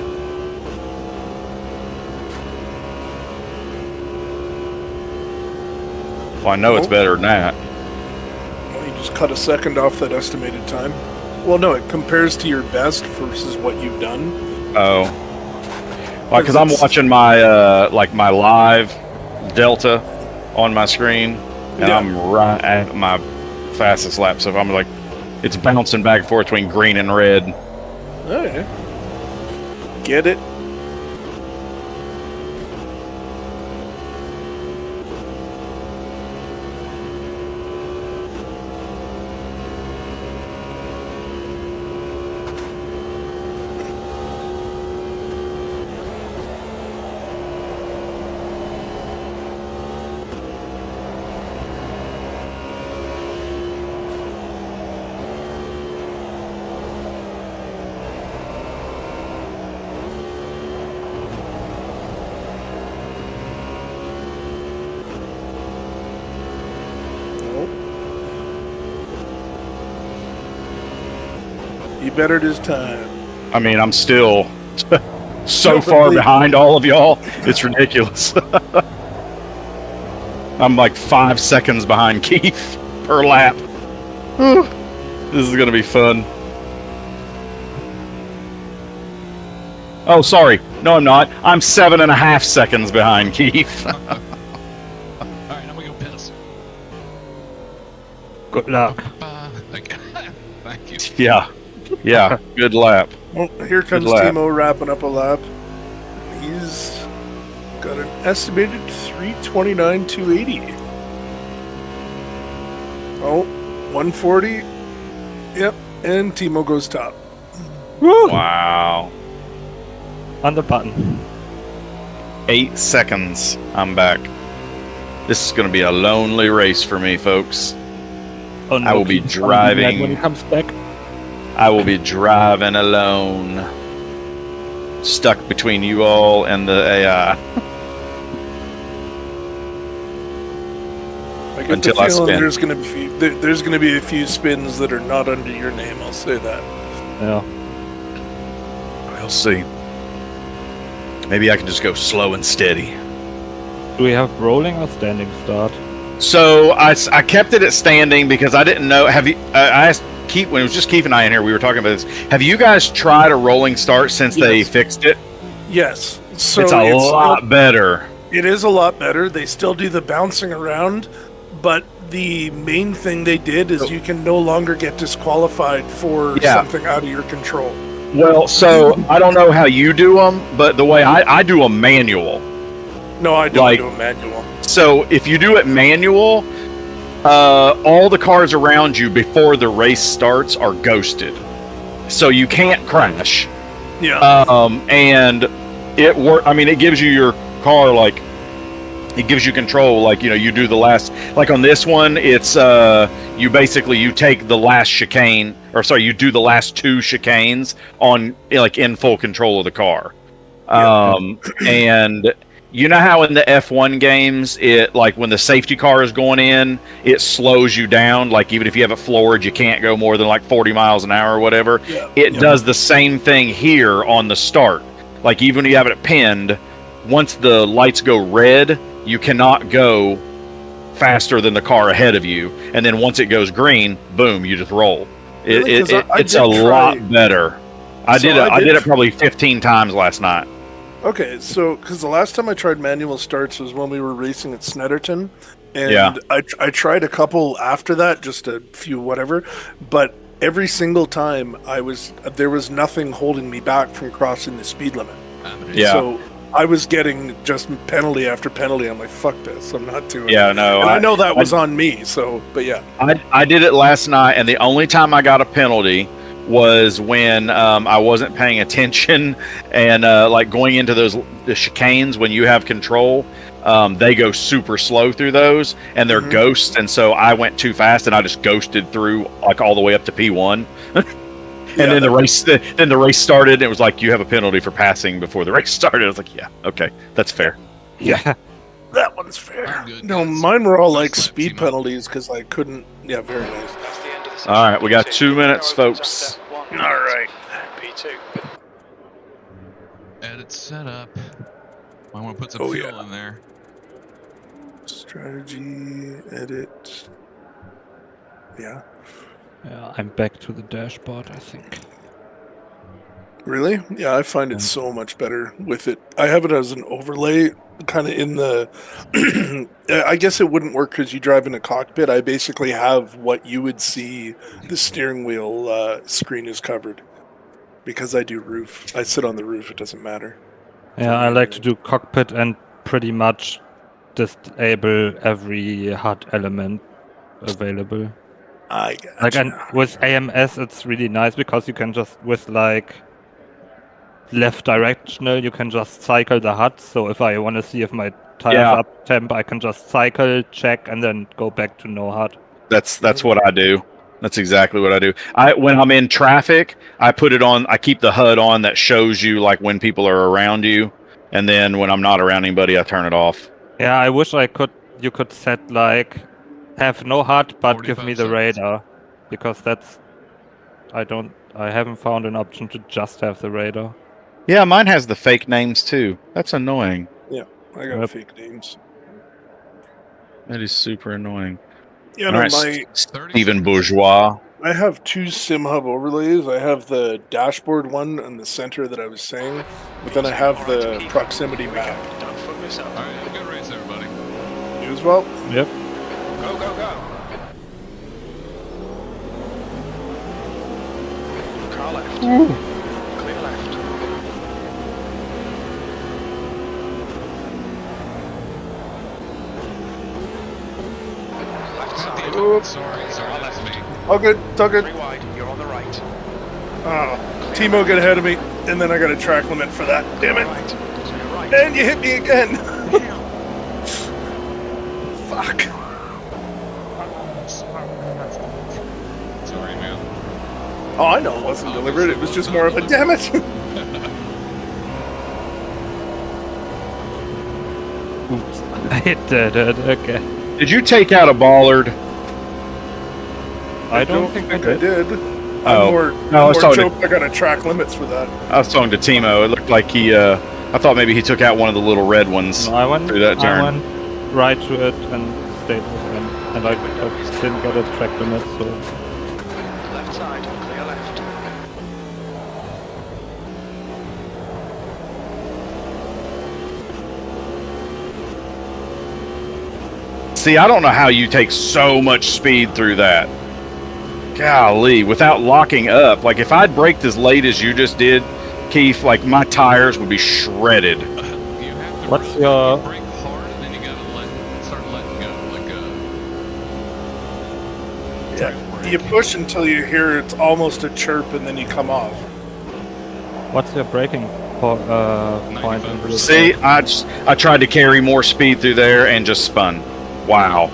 Well, I know it's Oh. better than that. Well, you just cut a second off that estimated time. Well, no, it compares to your best versus what you've done. Oh, because I'm it's- watching my my live Delta on my screen, and Yeah. I'm right at my fastest lap. So if I'm like, it's bouncing back and forth between green and red. Oh, yeah. Get it? Nope. You bettered his time. I mean, I'm still so No, but far they- behind all of y'all. It's ridiculous. I'm like 5 seconds behind Keith per lap. Whew. This is gonna be fun. Oh, sorry. No, I'm not. I'm 7.5 seconds behind Keith. All right, I'm gonna go piss. Good luck. Okay. Thank you. Yeah. Yeah. Good lap. Well, here comes lap. Timo wrapping up a lap. He's got an estimated 3:29.280. Oh, 140. Yep, and Timo goes top. Woo! Wow. On the button. 8 seconds. I'm back. This is going to be a lonely race for me, folks. Oh, no, I will be Keith's gonna mad driving. when he comes back. I will be driving alone. Stuck between you all and the AI. I get Until the I feeling spin. there's gonna be a few spins that are not under your name. I'll say that. Yeah. We'll see. Maybe I can just go slow and steady. Do we have rolling or standing start? So I kept it at standing because I didn't know. Have you? I asked Keith when it was just Keith and I in here. We were talking about this. Have you guys tried a rolling start since they Yes. fixed it? Yes. So It's a lot better. It is a lot better. They still do the bouncing around, but the main thing they did is you can no longer get disqualified for Yeah. something out of your control. Well, so I don't know how you do them, but the way I do them manual. No, I don't Like- do a manual. So if you do it manual, all the cars around you before the race starts are ghosted, so you can't crash. Yeah. And it work. I mean, it gives you your car like it gives you control. Like you do the last. Like on this one, it's you take the last chicane, or sorry, you do the last 2 chicanes on like in full control of the car. And you know how in the F1 games, it like when the safety car is going in, it slows you down. Like even if you have it floored, you can't go more than like 40 miles an hour or whatever. Yeah. It does the same thing here on the start. Like even when you have it pinned, once the lights go red, you cannot go faster than the car ahead of you. And then once it goes green, boom, you just roll. Really? 'Cause I It's did a try- lot better. I So did I did it probably 15 times last night. Okay, so because the last time I tried manual starts was when we were racing at Snetterton, and Yeah. I tried a couple after that, just a few whatever, but every single time there was nothing holding me back from crossing the speed limit. Yeah. So I was getting just penalty after penalty. I'm like, fuck this, I'm not doing it. Yeah, no. And I know that was on me, so, but yeah. I did it last night, and the only time I got a penalty was when I wasn't paying attention, and like going into the chicanes when you have control, they go super slow through those, and they're ghosts, and so I went too fast, and I just ghosted through like all the way up to P1. And then the race started. And it was like, you have a penalty for passing before the race started. I was like, yeah, okay, that's fair. Yeah. That one's fair. I'm good, No, guys. mine were all Nice like lap, speed Timo. penalties because I couldn't. Yeah, very nice. That's the end of the session. All right, we got P2. 2 minutes, Power votes folks. after 1 All minute. right. P2. Edit setup. I want to put some Oh, fuel yeah. in there. Strategy, edit. Yeah. Yeah, I'm back to the dashboard, I think. Really? Yeah, I find it so much better with it. I have it as an overlay, kind of in the. I guess it wouldn't work because you drive in a cockpit. I basically have what you would see the steering wheel screen is covered. Because I do roof. I sit on the roof, it doesn't matter. Yeah, I like to do cockpit and pretty much disable every HUD element available. I gotcha. Like, and with AMS, it's really nice because you can just, with like left directional, you can just cycle the HUD. So if I want to see if my tire's Yeah. up temp, I can just cycle, check, and then go back to no HUD. That's what I do. That's exactly what I do. When I'm in traffic, I put it on. I keep the HUD on that shows you like when people are around you, and then when I'm not around anybody, I turn it off. Yeah, I wish you could set like have no HUD but give 45 me the seconds. radar, because I haven't found an option to just have the radar. Yeah, mine has the fake names too. That's annoying. I got Yep. fake names. That is super annoying. Yeah, All no, right, 30 Stephen seconds. Bourgeois. I have 2 SimHub overlays. I have the dashboard one in the center that I was saying, but then I have the proximity map. Don't fuck this up. All right, good race, everybody. You as well? Yep. Go, go, go. Car left. Clear left. Left side. Oop. Sorry, that's me. All good. It's all good. 3 wide. You're on the right. Oh, Timo got ahead of me, and then I got a track limit for that. Damn it. Right. To your right. And you hit me again. Fuck. Sorry, man. Oh, I know it wasn't deliberate. It was just more of a damn it. Oops. I did it again. Did you take out a bollard? I don't think I I did. did. Oh. I'm more, No, I was more talking to- choked. I got a track limits for that. I was talking to Timo. It looked like he. I thought maybe he took out one of the little red ones. No, I went through that turn. I went right to it and stayed with him. And I didn't get a track limit, so Left side. Clear left. See, I don't know how you take so much speed through that. Golly, without locking up. Like, if I'd braked as late as you just did, Keith, like, my tires would be shredded. You have to What's really your- brake hard, and then you gotta start letting go, like a. Yeah. You push until you hear it's almost a chirp, and then you come off. what's your braking point? in this? See, I tried to carry more speed through there and just spun. Wow.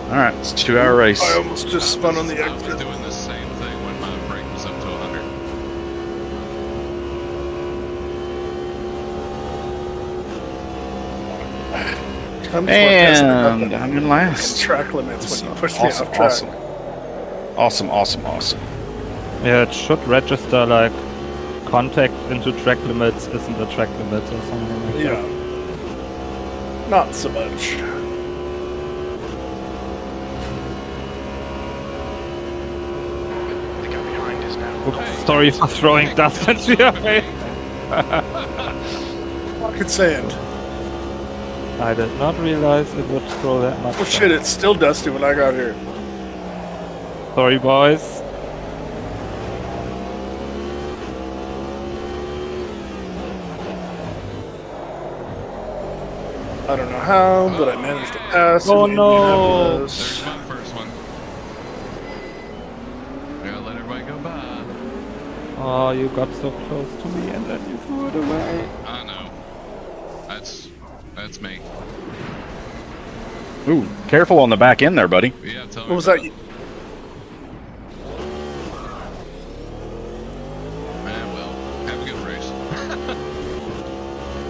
All right, it's a 2-hour race. I almost just spun on the I was exit. doing the same thing when my brake was up to 100. I'm just testing out And the I'm in last. track limits when you push me Awesome, off track. awesome. Yeah, it should register like contact into track limits isn't a track limit or something like that. Yeah. Not so much. The guy behind is now. Oops, sorry for throwing dust into your face. Pocket sand. I did not realize it would throw that much. Oh shit, it's still dusty when I got here. Sorry, boys. I don't know how, but I managed to pass. Oh, in no. Indianapolis. There's my first one. Gotta let everybody go by. Oh, you got so close to me and then you threw it away. I know. That's me. Ooh, careful on the back end there, buddy. Yeah, tell me. What was about that? it. Man, well, have a good race.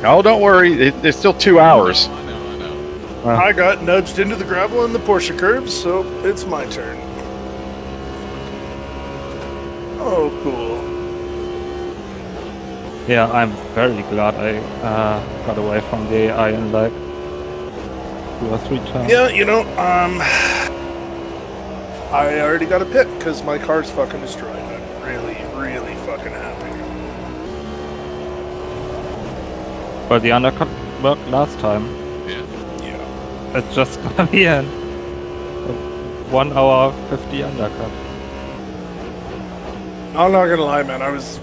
Oh, don't worry. It's still 2 hours. I know. I got nudged into the gravel in the Porsche curves, so it's my turn. Oh, cool. Yeah, I'm very glad I got away from the AI in like 2 or 3 times. Yeah, I already got a pit because my car's fucking destroyed. I'm really, really fucking happy. But the undercut worked last time. Yeah. Yeah. It's just gonna be a 1 hour 50 undercut. I'm not gonna lie, man. I was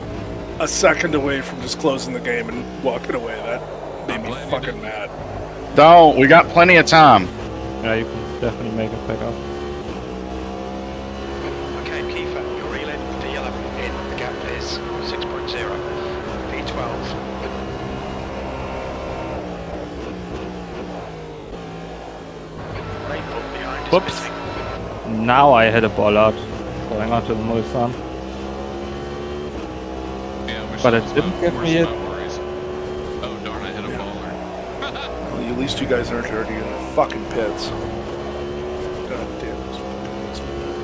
a second away from just closing the game and walking away. That made me fucking mad. Don't. We got plenty of time. Yeah, you can definitely make it back up. Okay, Kiefer, you're reeling V11 in. The gap is 6.0. V12. Rain book behind is Whoops. missing. Now I hit a bollard going onto the Mulsanne. Yeah, I wish But that it was didn't my give worst me of it. my worries. Oh darn! I hit a baller. Well, at least you guys aren't already in the fucking pits. God damn this fucking makes me mad.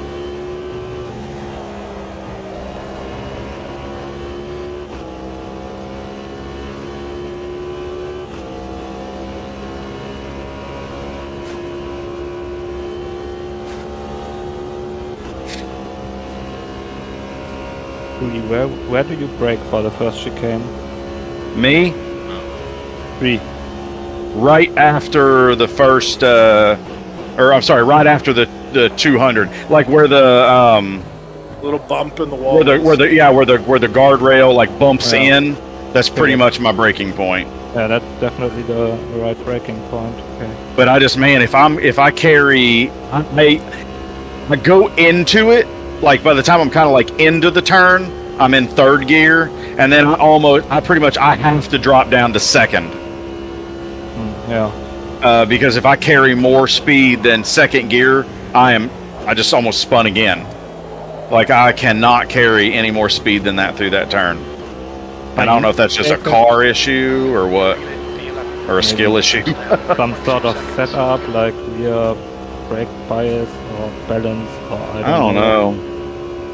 Really, where do you brake for the first chicane? Me? 3. Right after the first, or I'm sorry, right after the 200, like where the Little bump in the wall. where the guardrail like bumps Yeah. in. That's pretty Yeah. much my breaking point. Yeah, that's definitely the right braking point. Okay. But I just, man, if I carry, I go into it, like by the time I'm kind of like into the turn, I'm in third gear, and then I have to drop down to second. Yeah. Because if I carry more speed than second gear, I just almost spun again. Like I cannot carry any more speed than that through that turn. And I don't know if that's just a car issue or what, or a skill issue. Some sort of setup like rear brake bias or balance or I don't know.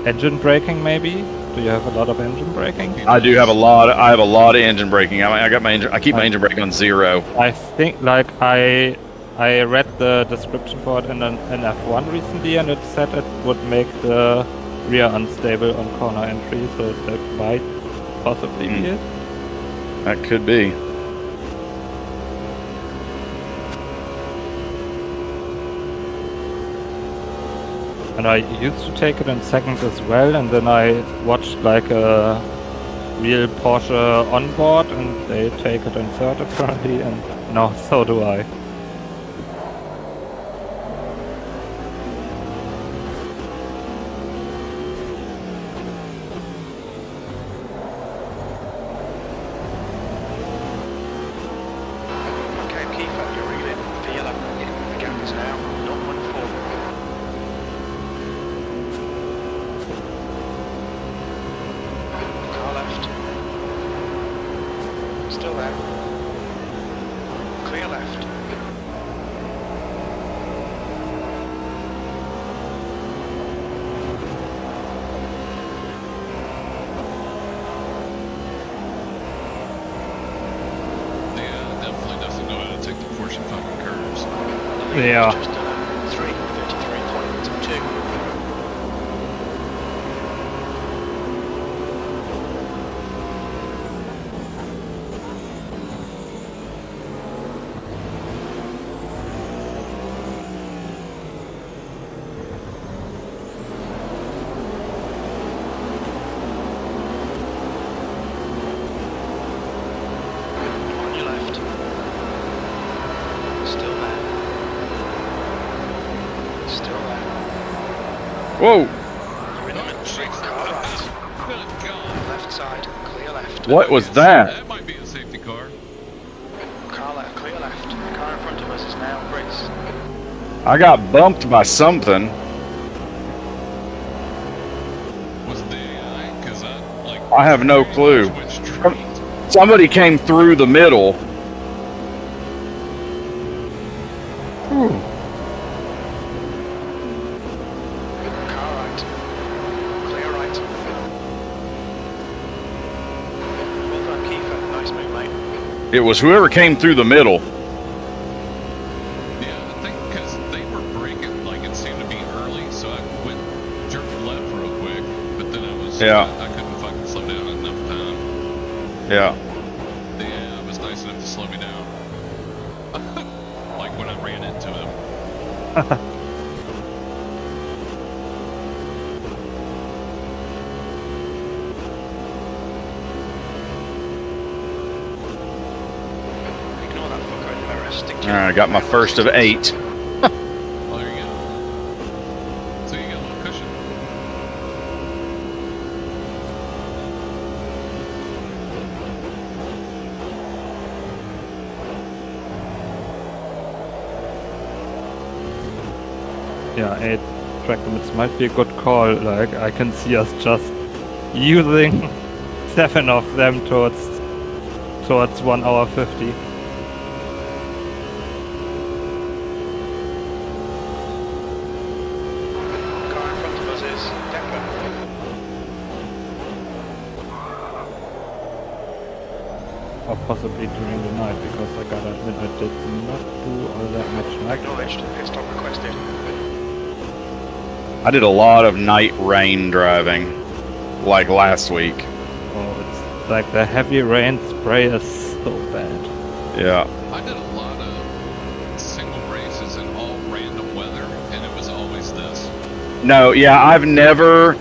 Engine braking maybe? Do you have a lot of engine braking? I do have a lot. I have a lot of engine braking. I got my engine. I keep my engine brake on 0. I think like I read the description for it in an F1 recently, and it said it would make the rear unstable on corner entry, so that might possibly be it. That could be. And I used to take it in second as well, and then I watched like a real Porsche on board, and they take it in third apparently, and now so do I. Okay, Kiefer, you're reeling V11 in. The gap is now 0.4. Car left. Still there. Clear left. Yeah, definitely doesn't know how to take the Porsche fucking curves. Yeah. Just 3:33.2. On your left. Still there. Still there. Whoa! You're in the middle straight. Car right. Good God. Left side. Clear left. What was that? That might be a safety car. Car left. Clear left. The car in front of us is now raced. I got bumped by something. Was it the AI? Because I have no clue. Which train? Somebody came through the middle. Car right. Clear right. Well done, Kiefer. Nice move, mate. It was whoever came through the middle. Yeah, I think because they were braking, like it seemed to be early, so I went jerked left real quick, but then I was, Yeah. I couldn't fucking slow down enough time. Yeah. Yeah, it was nice enough to slow me down. Like when I ran into him. Ignore that fucker in the mirror. Stick to All right, I got my first of 8. Well, there you go. So you got a little cushion. Yeah, 8 track limits might be a good call. Like, I can see us just using 7 of them towards 1 hour 50. car in front of us is Depot. Or possibly during the night, because I gotta admit I did not do all that much night. Acknowledged. Pit stop requested. I did a lot of night rain driving, like last week. Oh, it's like the heavy rain spray is so bad. Yeah. I did a lot of single races in all random weather, and it was always this. No, yeah, I have never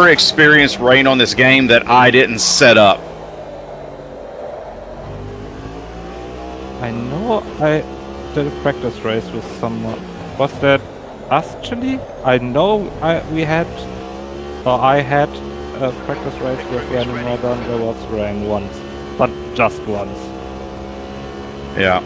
experienced rain on this game that I didn't set up. I know I did a practice race with someone. Was that us, Chili? I know I had a practice race with random weather and there was rain once, but just once. Yeah.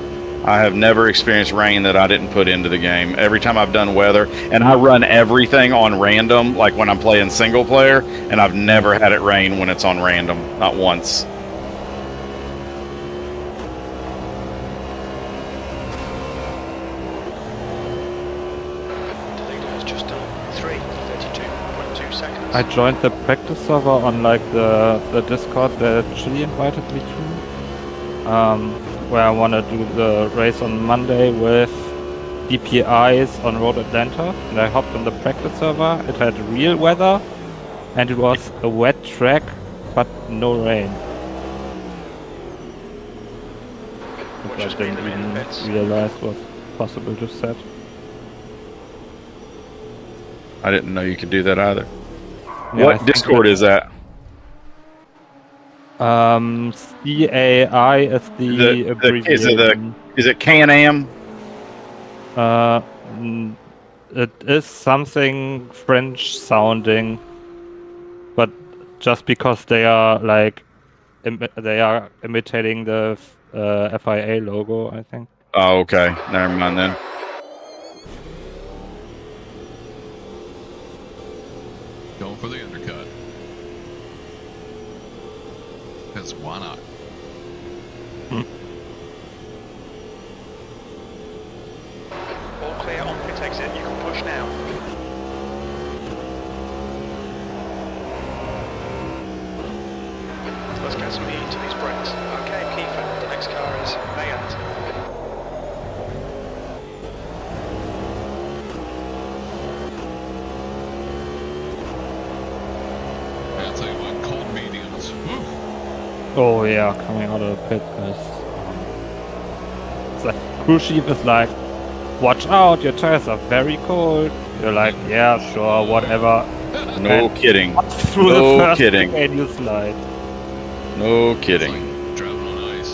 I have never experienced rain that I didn't put into the game. Every time I've done weather, and I run everything on random, like when I'm playing single player, and I've never had it rain when it's on random. Not once. The leader has just done 3:32.2 seconds. I joined the practice server on like the Discord that Chili invited me to, where I want to do the race on Monday with DPIs on Road Atlanta, and I hopped on the practice server. It had real weather, and it was a wet track, but no rain. Watch Which us I be in didn't the even pits. realize was possible to set. I didn't know you could do that either. Yeah, I What think Discord is that? CAI is the abbreviation. Is it Can-Am? It is something French sounding, but just because they are like they are imitating the FIA logo, I think. Oh, okay. Never mind then. Going for the undercut. Because why not? All clear on pit exit. You can push now. Let's get some heat into these brakes. Okay, Kiefer. The next car is Mayat. I'll tell you what, cold mediums. Woo. Oh yeah, coming out of the pit is. It's like crew chief is like, watch out, your tires are very cold. You're like, yeah, sure, whatever. No kidding. Through the No first kidding. chicane you slide. No It's kidding. like driving on ice.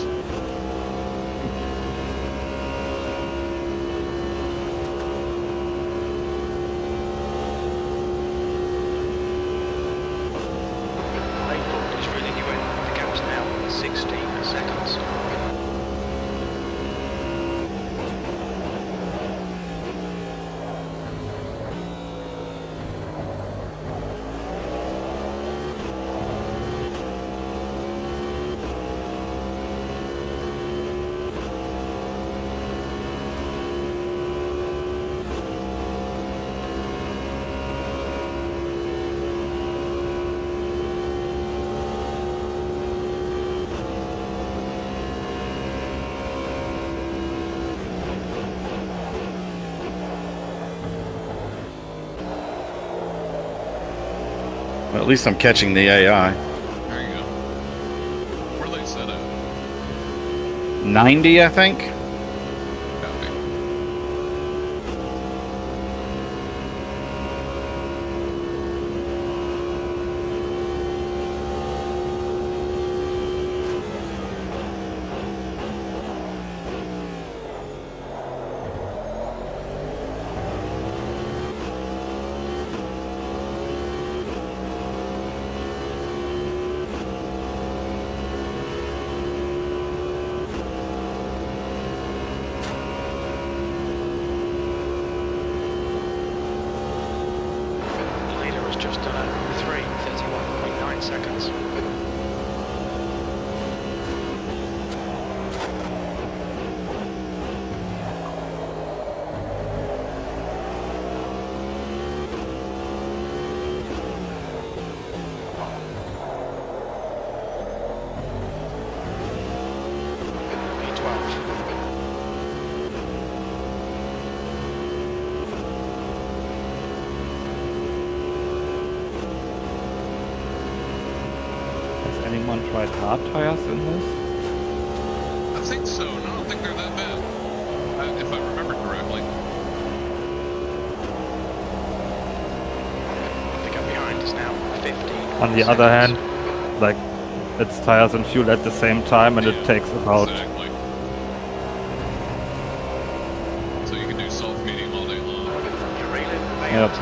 Lane book is reeling you in. The gap's now 16 seconds. Well, at least I'm catching the AI. There you go. Where are they set at? 90, I think. Copy. Leader has just done a 3:31.9 seconds. P12. Has anyone tried hard tires in this? I think so, and I don't think they're that bad. If I remember correctly. The gap behind is now 15. On the other hand, like, it's tires and fuel at the same time, and it Yeah, takes about Exactly. So you can do soft medium all day long. Your reeling Yep. failed.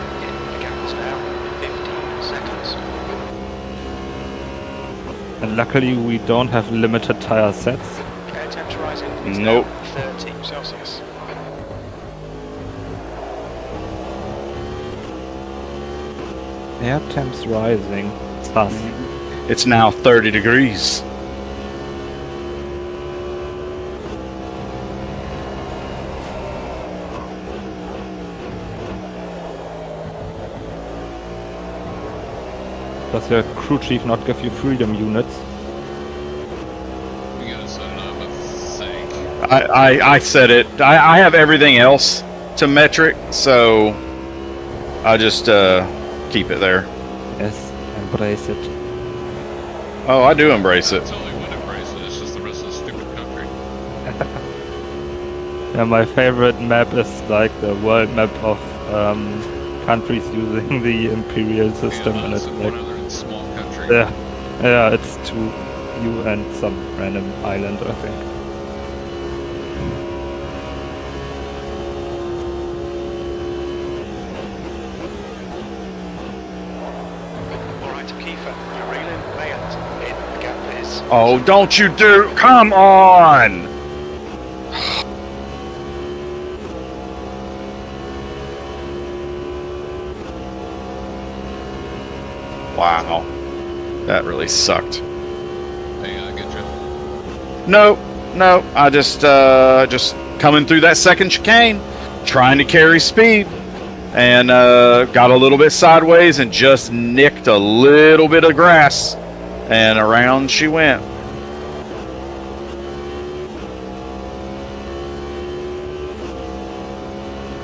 The gap is now 15 seconds. And luckily we don't have limited tire sets. Air temps rising. It's Nope. now 30 Celsius. Air temps rising. Sus. It's now 30 degrees. Does your crew chief not give you freedom units? You gotta set it up, I think. I said it. I have everything else to metric, so I just keep it there. Yes, embrace it. Oh, I do embrace it. That's only one embrace it. It's just the rest of the stupid country. Yeah, my favorite map is like the world map of countries using the imperial system, Yeah, and that's it's one like, other small country. yeah, it's to you and some random island, I think. Alright, Kiefer, your reeling failed. In the gap is. Oh, don't you do? Come on! Wow, that really sucked. Hey, I get you. No, I just coming through that second chicane, trying to carry speed, and got a little bit sideways and just nicked a little bit of grass, and around she went.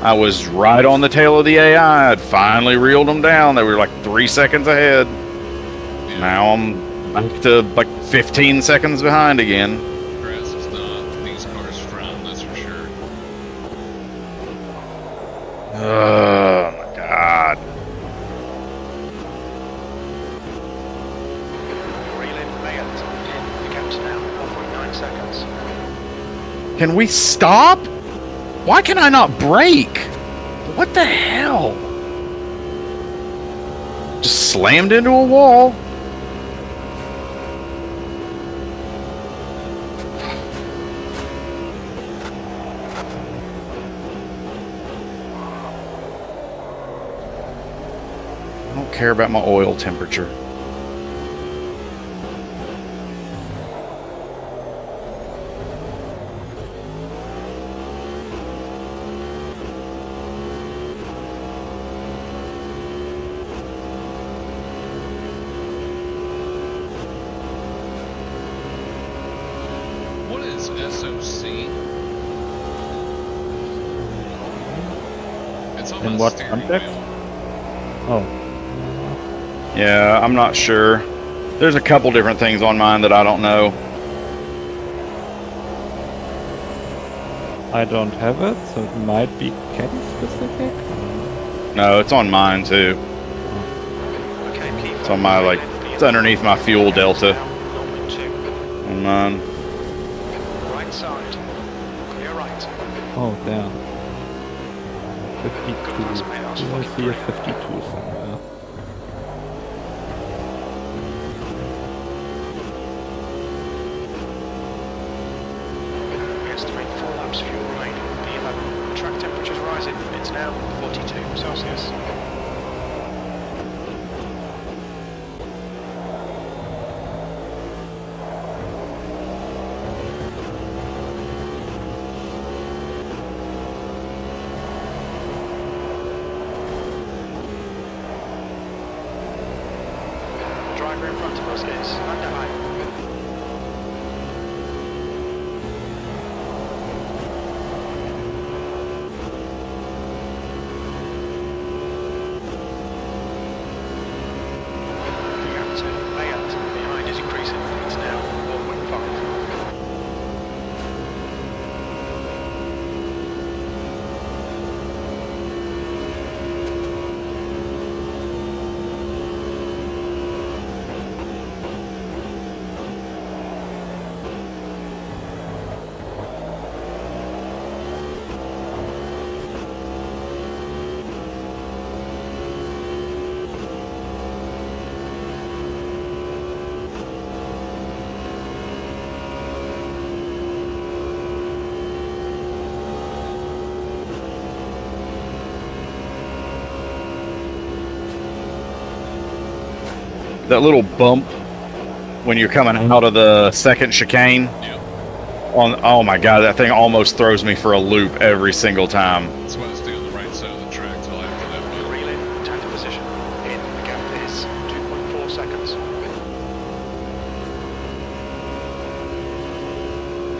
I was right on the tail of the AI. I'd finally reeled them down. They were like 3 seconds ahead. Yeah, Now I'm back to like 15 seconds behind again. grass is not these cars' friend, that's for sure. Oh my god. Your reeling failed. In the gap's now 4.9 seconds. Can we stop? Why can I not brake? What the hell? Just slammed into a wall. I don't care about my oil temperature. What is SOC? It's on In my what steering context? wheel. Oh, Yeah, I'm not sure. There's a couple different things on mine that I don't know. I don't have it, so it might be caddy specific. No, it's on mine too. Okay, keep It's on my, like, it's underneath my fuel delta. 0.2. On mine. Right side. Clear right. Oh, there. 52. Good pass, mate. That was Do I fucking see a brilliant. 52 somewhere? We estimate 4 laps fuel remaining. P11. Track temperature's rising. It's now 42 Celsius. The driver in front of us is under high. The gap to layout behind is increasing. It's now 1.5. That little bump when you're coming out of the second chicane. Yep. Oh my god, that thing almost throws me for a loop every single time. That's why I stay on the right side of the track till after that bump. Reel in, tender position. In, the gap is 2.4 seconds.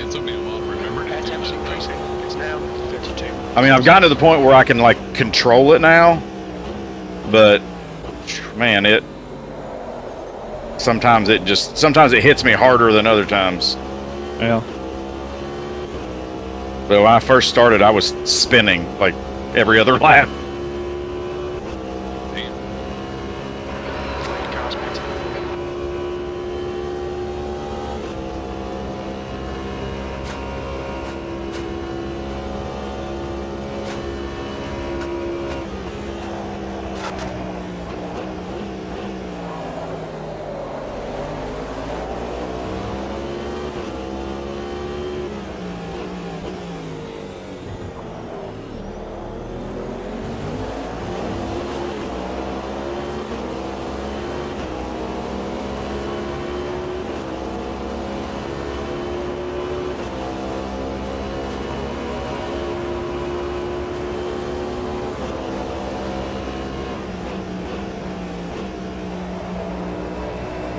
It took me a while to remember to Air do temps that. increasing. It's now 32. I mean, I've gotten to the point where I can, like, control it now, but man, sometimes it hits me harder than other times. Yeah. But when I first started, I was spinning like every other lap. Damn. Flight cars pitting.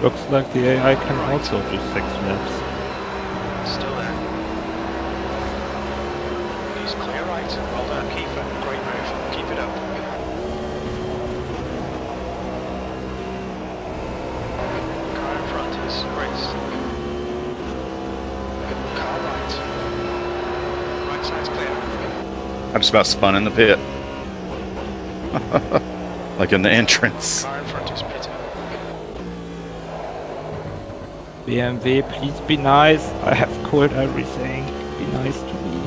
Looks like the AI can also do 6 laps. Still there. He's clear right. Well done, Kiefer. Great move. Keep it up. Car in front is Chris. Car right. Right side's clear. I just about spun in the pit. Like in the entrance. Car in front is Peter. BMW, please be nice. I have called everything. Be nice to me.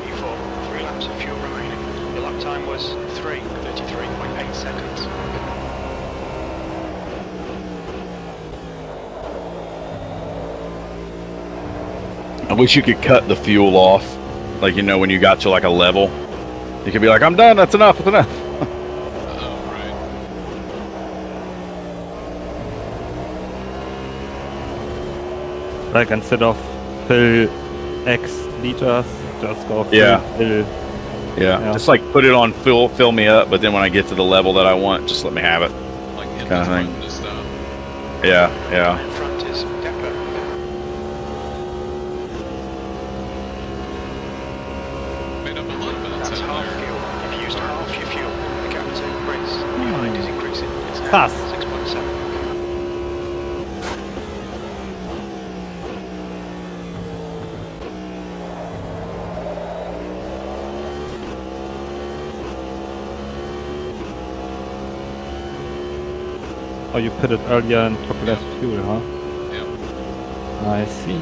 E4, 3 laps of fuel remaining. Your lap time was 33.8 seconds. I wish you could cut the fuel off. Like, you know, when you got to like a level, you could be like, I'm done, that's enough, that's enough. Oh, right. Like instead of fill X liters, just go fill, Yeah. fill. Yeah. Yeah. Just like put it on fill me up, but then when I get to the level that I want, just let me have it. Like hit Kinda this thing. button to stop. Yeah, yeah. In front is Depot. Made up a little bit of That's time half there. fuel. You've used half your fuel. The gap to Chris. Pass. 6.7. Oh, you pitted earlier and took less fuel, huh? Yep. I see.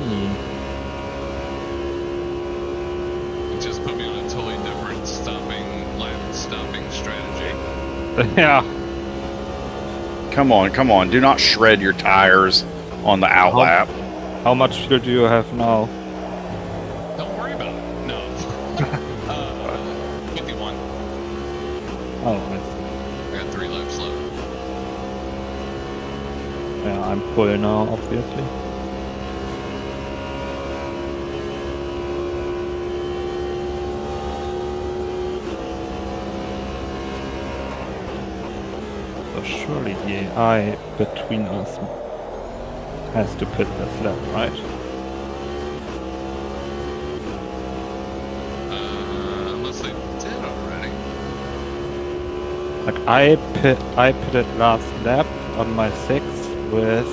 It just put me on a totally different lap stopping strategy. Yeah. Come on. Do not shred your tires on the outlap. How much fuel do you have now? Don't worry about it. No. 51. Oh, I see. I got 3 laps left. Yeah, I'm full now, obviously. So surely the AI between us has to pit this lap, right? Unless they did already. Like I pitted last lap on my 6 with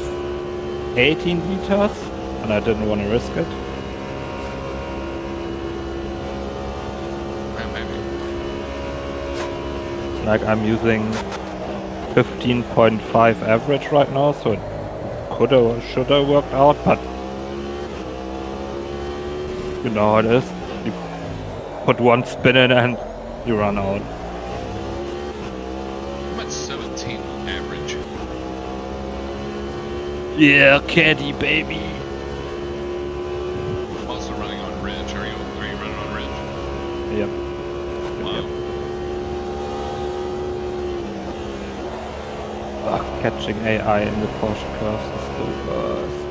18 liters, and I didn't want to risk it. Maybe. Like I'm using 15.5 average right now, so it coulda or shoulda worked out, but you know how it is. You put one spin in and you run out. I'm at 17 average. Yeah, caddy baby. I'm also running on Ridge. Are you running on Ridge? Yep. Wow. Ugh, catching AI in the Porsche curves is the worst.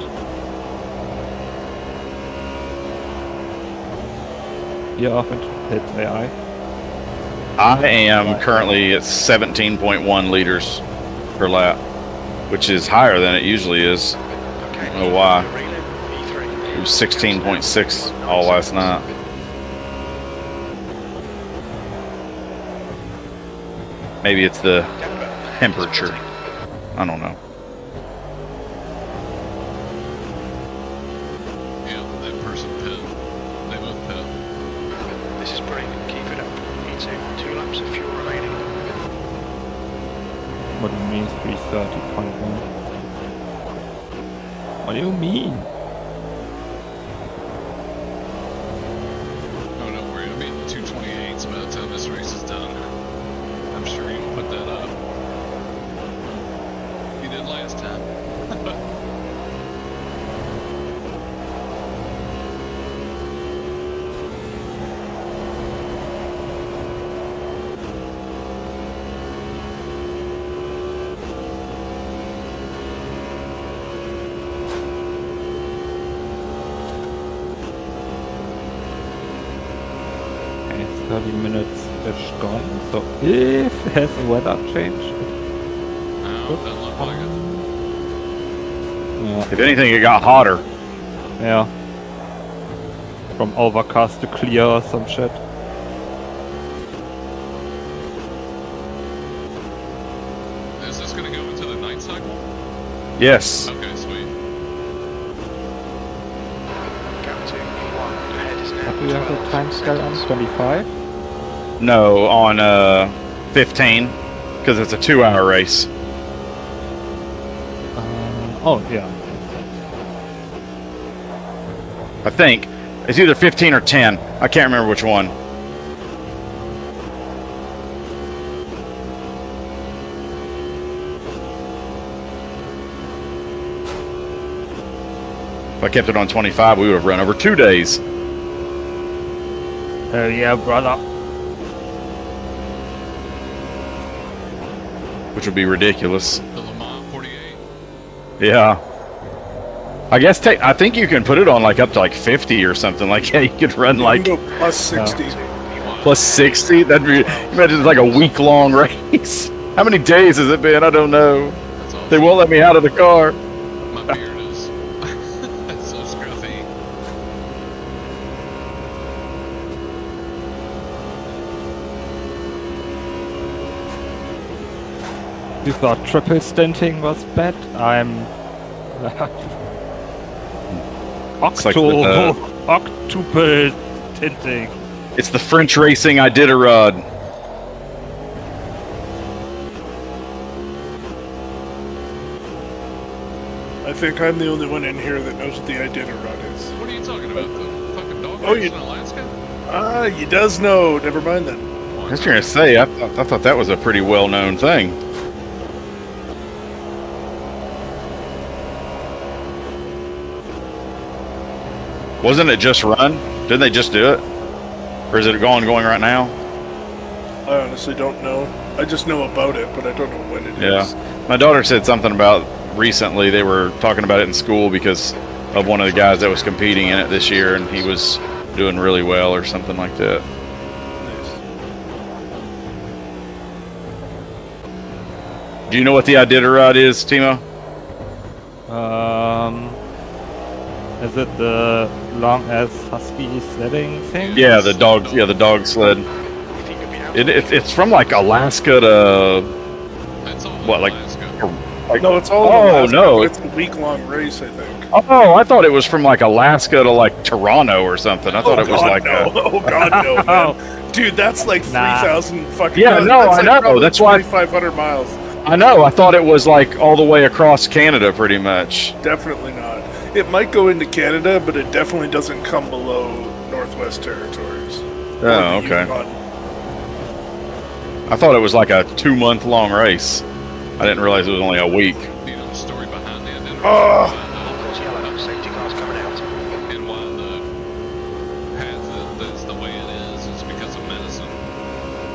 You're off into pits, AI. I am currently at 17.1 liters per lap, which is higher than it usually is. Okay. I don't know why. Relay, E3. It was 16.6 all last night. Maybe it's the temperature. I don't know. Yeah, that person pit. They both pit. This is brilliant. Keep it up. E2. 2 laps of fuel remaining. What do you mean 330.1? What do you mean? Oh, don't worry. I'll be in the 228s by the time this race is done. I'm sure you can put that up. You did last time. Okay, 30 minutes ish gone. So if has the weather changed? No, doesn't look like it. Yeah. If anything, it got hotter. Yeah. From overcast to clear or some shit. Is this going to go into the night cycle? Yes. Okay, sweet. Gap to E1. Ahead is now. What do you have the 12 time scale on? seconds. 25? No, on 15, because it's a 2-hour race. Oh, yeah. I think it's either 15 or 10. I can't remember which one. If I kept it on 25, we would have run over 2 days. Oh, yeah, brother. Which would be ridiculous. The Le Mans 48. Yeah. I guess I think you can put it on like up to like 50 or something. Like, yeah, you could run You like can go plus 60. plus 60. That'd be, imagine it's like a week-long race. How many days has it been? I don't know. That's awesome. They won't let me out of the car. My beard is so scruffy. You thought triple stinting was bad? I'm... It's like the, Octuple tinting. it's the French racing Iditarod. I think I'm the only one in here that knows what the Iditarod is. What are you talking about? The fucking dog Oh, race you- in Alaska? Ah, he does know. Never mind then. I was gonna say, I thought that was a pretty well-known thing. Wasn't it just run? Didn't they just do it? Or is it going right now? I honestly don't know. I just know about it, but I don't know when it is. Yeah. My daughter said something about recently they were talking about it in school because of one of the guys that was competing in it this year, and he was doing really well or something like that. Nice. Do you know what the Iditarod is, Timo? Is it the long-ass husky sledding thing? Yeah, the dog. Yeah, the dog sled. You think you'll be out? It's from like Alaska to That's all what, like? Alaska. No, it's all. Oh, Alaska, no. but it's a week-long race, I think. Oh, I thought it was from like Alaska to like Toronto or something. I thought it was God, like no. Oh God, no, man. Dude, that's like 3,000 fucking. Yeah, no, that's I like know, probably that's why- 2,500 miles. I know. I thought it was like all the way across Canada, pretty much. Definitely not. It might go into Canada, but it definitely doesn't come below Northwest Territories. Or Oh, the okay. Yukon. I thought it was like a 2-month long race. I didn't realize it was only a week. Do you know the story behind the Iditarod? Oh. Of course, yellow. Safety cars coming out. And why the path is the way it is because of medicine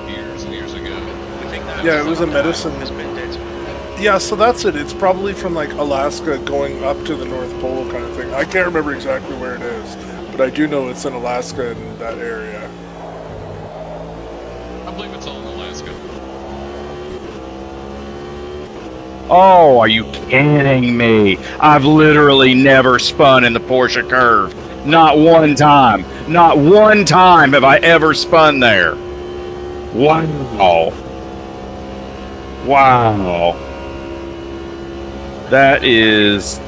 years and years ago. I think that Yeah, it was a medicine. has been dead. Yeah, so that's it. It's probably from like Alaska going up to the North Pole kind of thing. I can't remember exactly where it is, but I do know it's in Alaska in that area. I believe it's all in Alaska. Oh, are you kidding me? I've literally never spun in the Porsche curve. Not one time. Not one time have I ever spun there. Wow. Wow. That is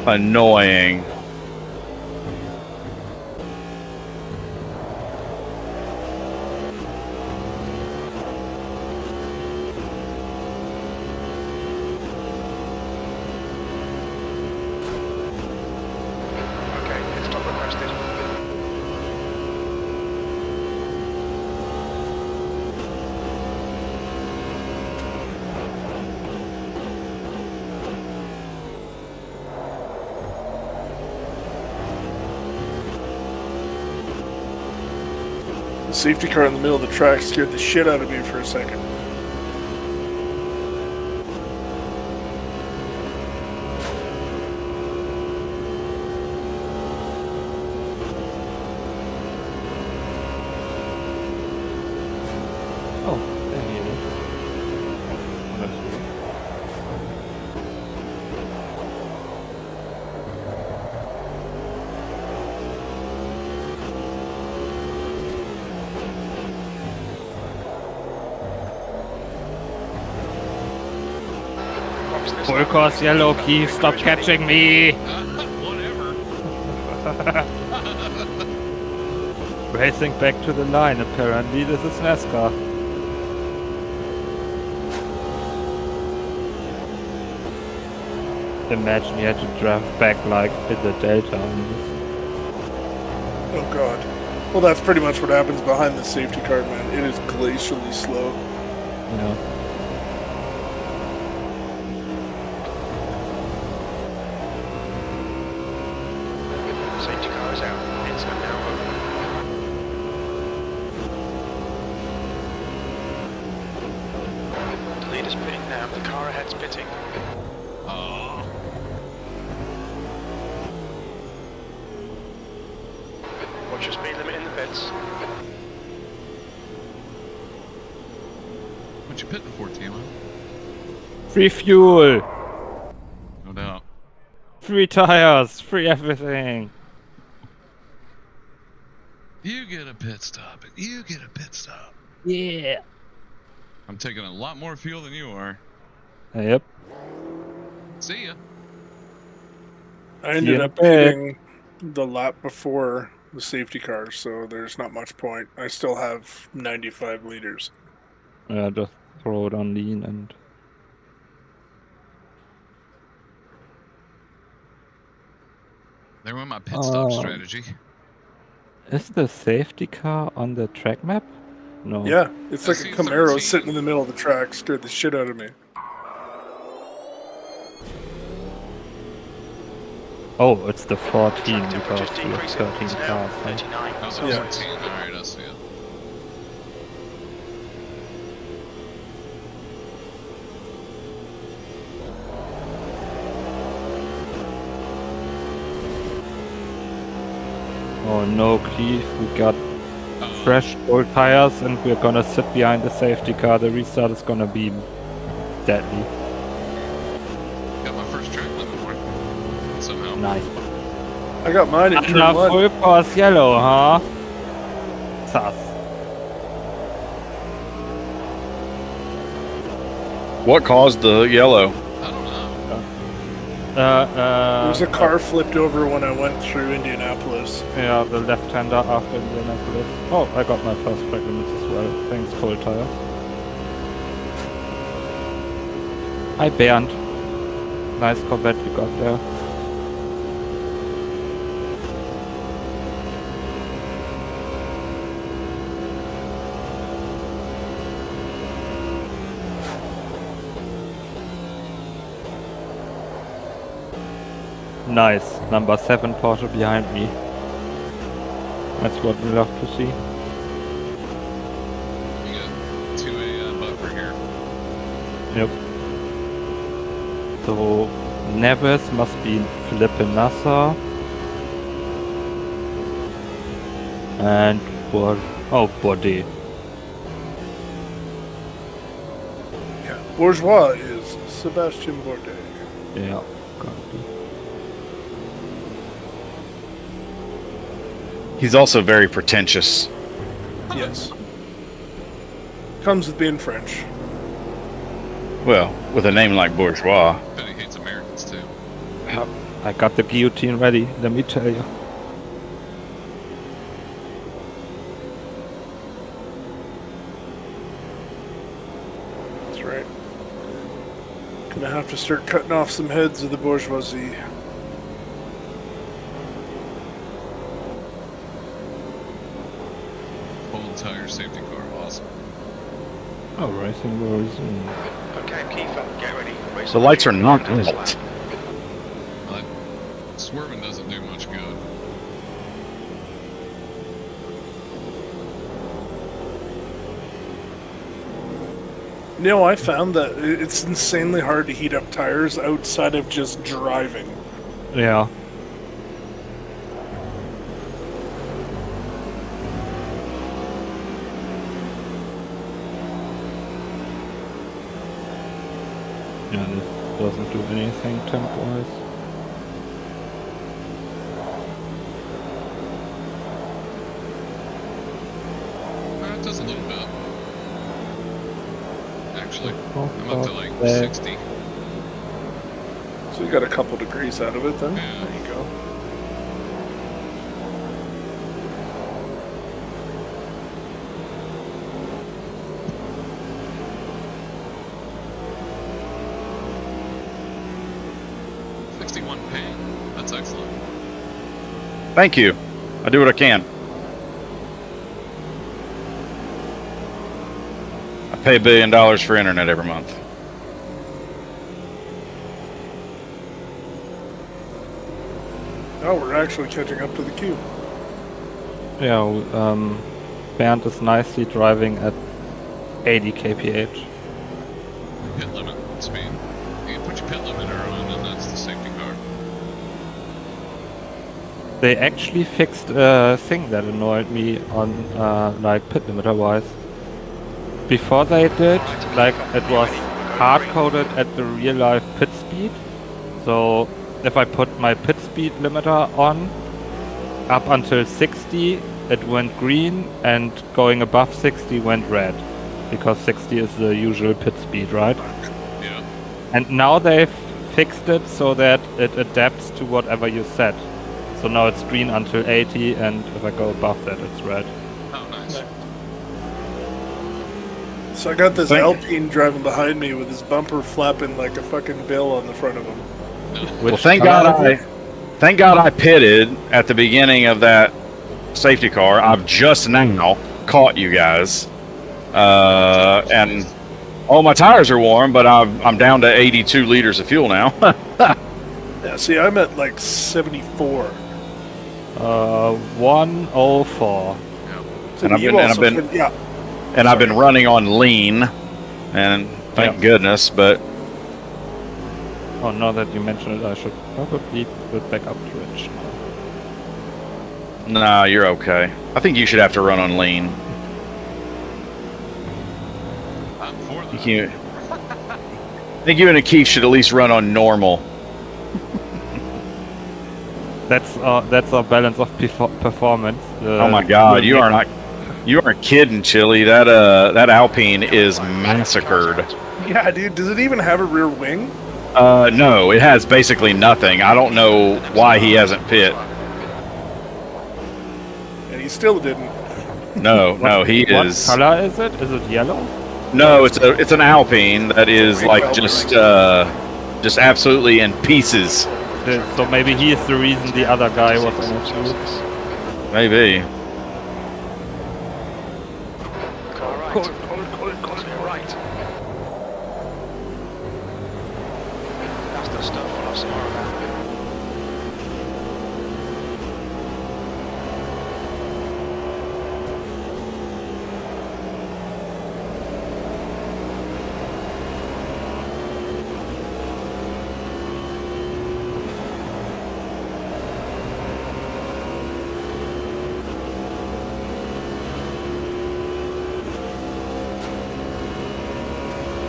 annoying. Okay, let's stop requested. The safety car in the middle of the track scared the shit out of me for a second. Oh, there he is. Box this Full up. course yellow key, stop catching me! Whatever. Racing back to the line, apparently this is NASCAR. Imagine you had to drive back like in the Delta on this. Oh God. Well, that's pretty much what happens behind the safety car, man. It is glacially slow. Yeah. Safety car is out. It's now open. The leader's pitting now. The car ahead's pitting. Oh. Watch your speed limit in the pits. What you pitting for, Timo? Free fuel! No doubt. Free tires! Free everything! You get a pit stop. You get a pit stop. Yeah! I'm taking a lot more fuel than you are. Yep. See ya. I See ended you up in a bit. hitting the lap before the safety car, so there's not much point. I still have 95 liters. Yeah, just throw it on lean and... There went my pit stop strategy. Is the safety car on the track map? No. Yeah, it's like a SC13. Camaro sitting in the middle of the track. Scared the shit out of me. Oh, it's the 14 Track because temperature we have decreasing. 13 It's now cars. Right? 39. Oh, so Yeah. 14. Alright, I see it. Oh no, Keith, we got fresh old tires and we're gonna sit behind the safety car. The restart is gonna be deadly. Got my first track limit working. Somehow. Nice. I got mine in turn Enough one. full course yellow, huh? Sus. What caused the yellow? I don't know. There was a car flipped over when I went through Indianapolis. Yeah, the left-hander after Indianapolis. Oh, I got my first track limits as well. Thanks, cold tires. Hi, Bernd. Nice Corvette you got there. Nice. Number 7 Porsche behind me. That's what we love to see. You got 2A buffer here. Yep. So Neves must be Felipe Nasser. And Bordet. Yeah. Bourgeois is Sebastian Bourdais. Yeah, gotta be. He's also very pretentious. Yes. Comes with being French. Well, with a name like Bourgeois. But he hates Americans too. I got the guillotine ready, let me tell you. That's right. Gonna have to start cutting off some heads of the bourgeoisie. Old tire safety car, awesome. Oh, racing wars. Okay, Kiefer, get ready. Race The lights are on not this lit. lap. But swerving doesn't do much good. You know, I found that it's insanely hard to heat up tires outside of just driving. Yeah. Yeah, this doesn't do anything temp-wise. It does a little bit. Actually, Oh, I'm up to like there. 60. So you got a couple degrees out of it then. Yeah. There you go. £61. That's excellent. Thank you. I do what I can. I pay $1 billion for internet every month. Oh, we're actually catching up to the queue. Yeah, Bernd is nicely driving at 80 kph. Pit limit speed. You can put your pit limiter on, and that's the safety car. They actually fixed a thing that annoyed me on like pit limiter wise. Before they did, like it was hard coded at the real life pit speed. So if I put my pit speed limiter on up until 60, it went green, and going above 60 went red. because 60 is the usual pit speed, right? Yeah. And now they've fixed it so that it adapts to whatever you set. So now it's green until 80, and if I go above that, it's red. Oh, nice. So I got this Thank- Alpine driving behind me with his bumper flapping like a fucking bill on the front of him. Well, thank God I pitted at the beginning of that safety car. I've just now caught you guys, and all my tires are warm, but I'm down to 82 liters of fuel now. Yeah, see, I'm at like 74. 104. So And I've you been- and also I've been- can- yeah. And I've been running on lean, and thank goodness. But Oh, now that you mention it, I should probably put back up to Rich now. nah, you're okay. I think you should have to run on lean. I'm for that. I think you and Keith should at least run on normal. That's our balance of performance. Oh my God, you aren't kidding, Chili. That Alpine is massacred. Yeah, dude, does it even have a rear wing? No, it has basically nothing. I don't know why he hasn't pit. And he still didn't. No, he What is. color is it? Is it yellow? No, it's an Alpine that is like just absolutely in pieces. So maybe he is the reason the other guy was on his roof. Maybe. Car right. Call it right. That's the stuff we'll have some more about.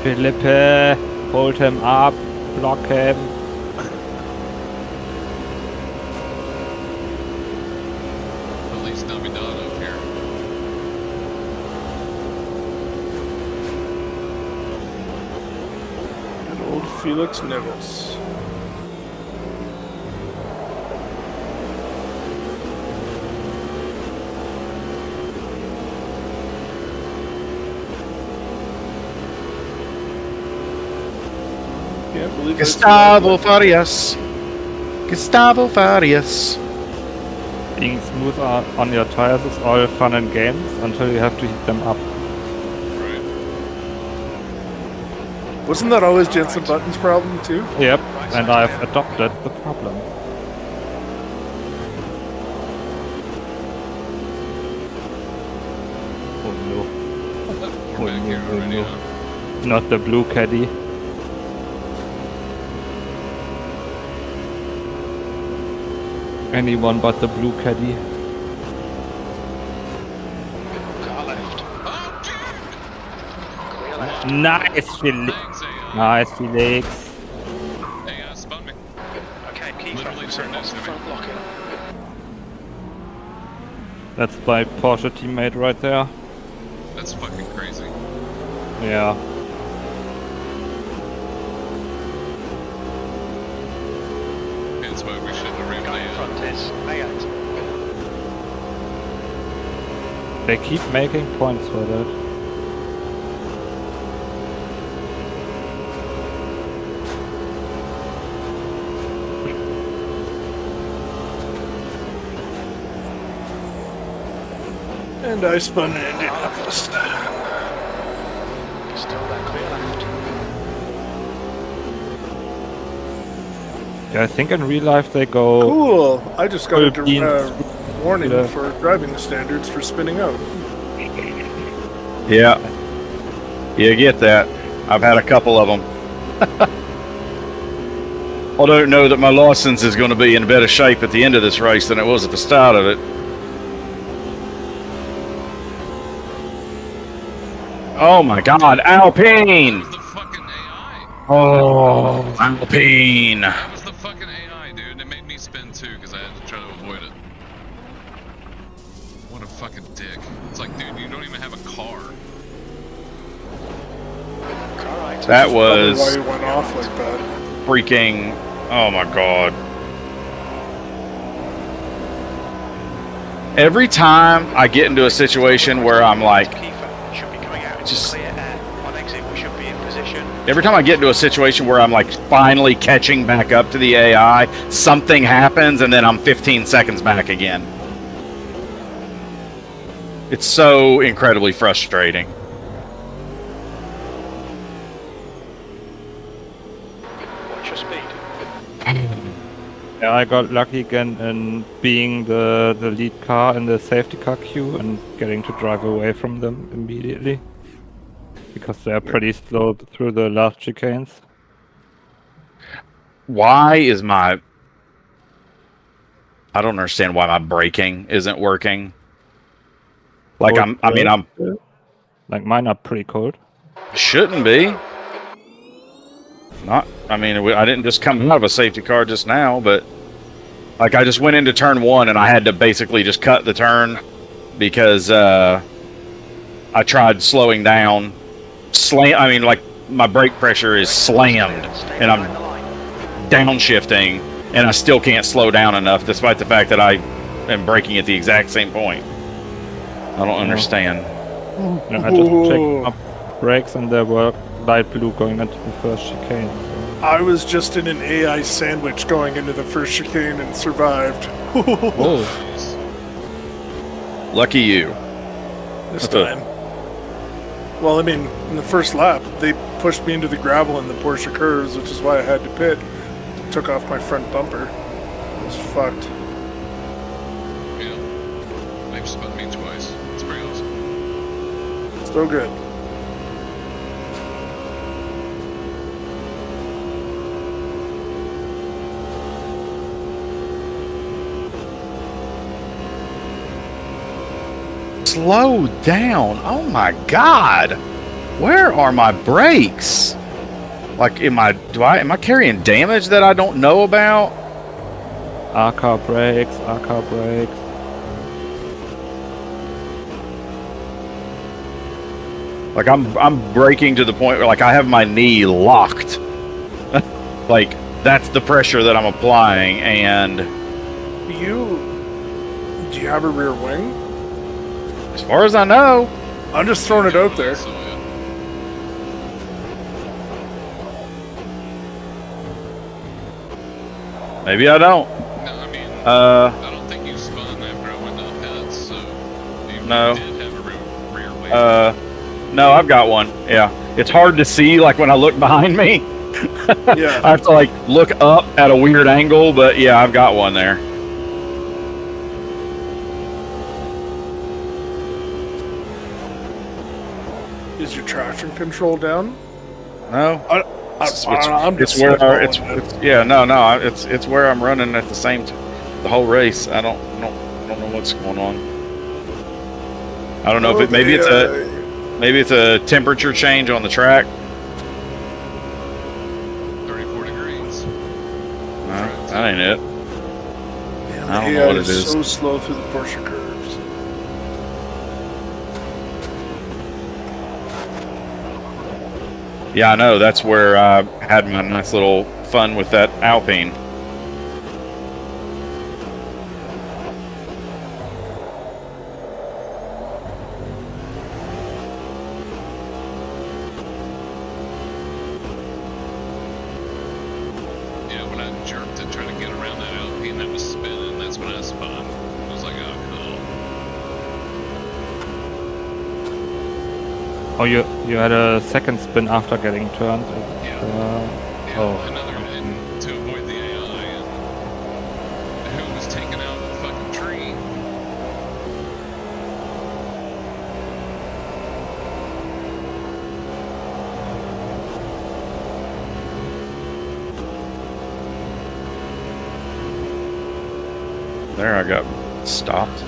Felipe, hold him up, block him. At least dummy dot up here. Good old Felix Nevis. Can't believe that's Gustavo Farias. Gustavo Farias. Being smooth on your tires is all fun and games until you have to heat them up. Right. Wasn't that always Jensen Button's problem too? Yep, and I've adopted the problem. Oh We're back here no, already, no. huh? no. Not the blue caddy. Anyone but the blue caddy. Car left. Oh, Clear left. Nice, Felix. thanks, AI. Nice, Felix. AI spun me. Okay, keep Literally focusing. turned What's the into me. front blocking? That's my Porsche teammate right there. That's fucking crazy. Yeah. That's why we shouldn't have ran Guy in AI. front is layout. They keep making points for that. And I spun in Indianapolis. Still there, clear left. Yeah, I think in real life they go. Cool. I just got a Philippines. warning Yeah. for driving standards for spinning out. Yeah. You get that. I've had a couple of them. I don't know that my license is going to be in better shape at the end of this race than it was at the start of it. Oh my God, Alpine! That was the fucking AI. Oh, Alpine! That was the fucking AI, dude. It made me spin too because I had to try to avoid it. What a fucking dick. It's like, dude, you don't even have a car. That That's probably was why you went off like that. freaking. Oh my god. Every time I get into a situation where I'm like, Should be coming out into just- clear air. On exit, we should be in position. every time I get into a situation where I'm like finally catching back up to the AI, something happens and then I'm 15 seconds back again. It's so incredibly frustrating. What's your speed? Yeah, I got lucky again in being the lead car in the safety car queue and getting to drive away from them immediately. Because they're pretty slow through the last chicanes. Why is my... I don't understand why my braking isn't working. Like, Cold I mean, I'm... Like, mine are pretty cold. Shouldn't be. Not... I mean, I didn't just come out of a safety car just now, but... Like, I just went into turn 1 and I had to basically just cut the turn because, I tried slowing down. I mean, like, my brake pressure is slammed and I'm downshifting and I still can't slow down enough despite the fact that I am braking at the exact same point. I don't understand. No, I just checked my brakes and they were light blue going into the first chicane. So. I was just in an AI sandwich going into the first chicane and survived. Whoa. Lucky you. This time. Well, I mean, in the first lap, they pushed me into the gravel in the Porsche curves, which is why I had to pit. Took off my front bumper. It was fucked. Yeah. They've spun me twice. It's pretty awesome. So good. Slow down. Oh my god. Where are my brakes? Like, am I carrying damage that I don't know about? R-car brakes, R-car brakes. Like, I'm braking to the point where, like, I have my knee locked. Like, that's the pressure that I'm applying, and Do you have a rear wing? as far as I know, I'm just throwing it out there. So, yeah. maybe I don't. No, I mean, Uh, I don't think you spun after I went to the pits, so you No. did have a rear wing. no, I've got one. Yeah. It's hard to see, like, when I look behind me. Yeah. I have to, like, look up at a weird angle, but yeah, I've got one there. Is your traction control down? No. I'm It's just where spitballing it's it. yeah, no, it's where I'm running at the same the whole race. I don't know what's going on. I don't know if it maybe it's a temperature change on the track. 34 degrees. No, that ain't it. Man, I don't the know what AI it is. So slow through the Porsche curves. Yeah, I know. That's where I had my nice little fun with that Alpine. Yeah, when I jerked to try to get around that Alpine that was spinning, that's when I spun. I was like, oh, cool. Oh, you had a second spin after getting turned. Yeah. Yeah, Oh. another and to avoid the AI, and who was taking out the fucking tree? There, I got stopped.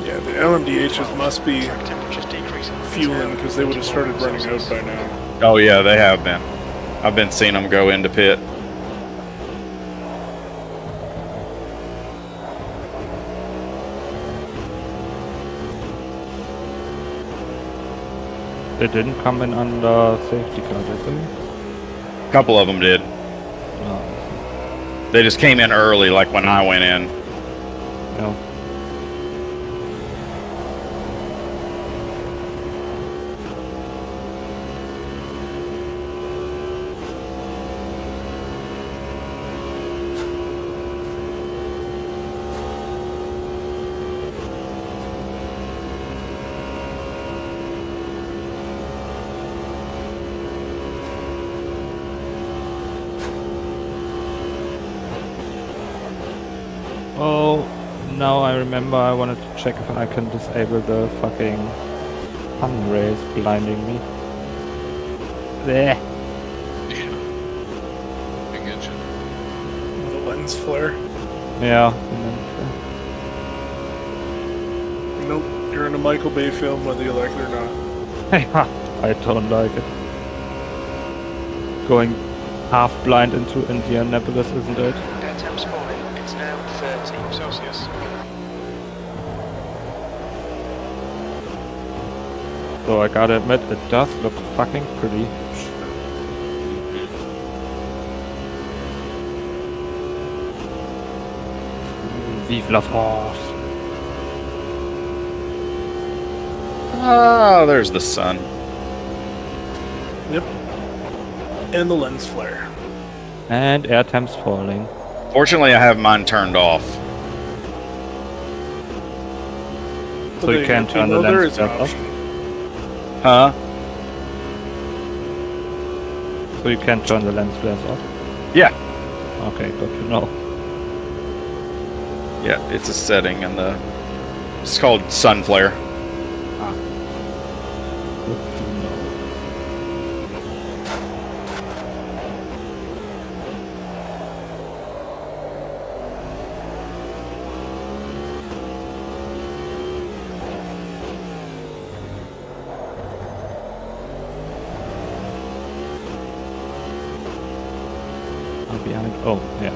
Yeah, the LMDHs must be Track temperature's decreasing. fueling because they would have started running out by now. Oh yeah, they have been. I've been seeing them go into pit. They didn't come in under safety car, did they? A couple of them did. No. They just came in early, like when I went in. No. Oh, now I remember I wanted to check if I can disable the fucking sun rays blinding me. There. Yeah. I get you. The lens flare. Yeah. Nope, you're in a Michael Bay film whether you like it or not. I don't like it. Going half blind into Indianapolis, isn't it? Air temps falling. It's now 30 Celsius. So I gotta admit, it does look fucking pretty. Vive la France! Oh, there's the sun. Yep. And the lens flare. And air temps falling. Fortunately, I have mine turned off. So you can't turn the there lens is an flare off? option. Huh? So you can't turn the lens flares off? Yeah. Okay, good to know. Yeah, it's a setting in the... It's called sun flare. Good to know. I'm behind. Oh, yeah.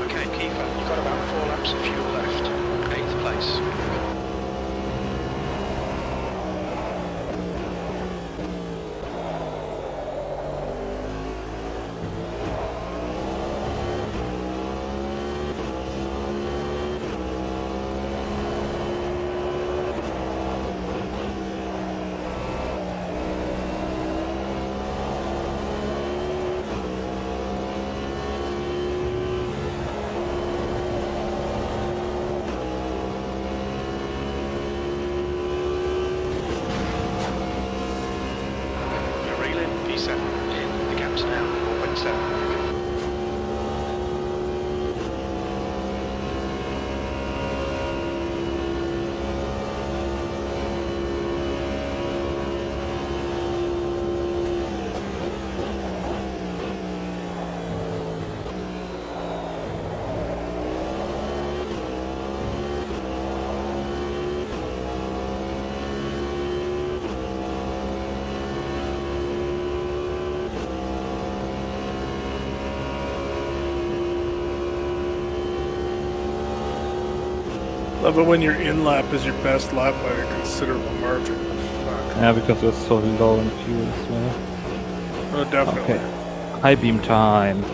Okay, Kiefer, you've got about 4 laps of fuel left. 8th place. You're reeling. P7 in. The gap's now 4.7. Love it when your in lap is your best lap by a considerable margin. Fuck. Yeah, because it's so low in fuel as well. Oh, definitely. Okay. High beam time.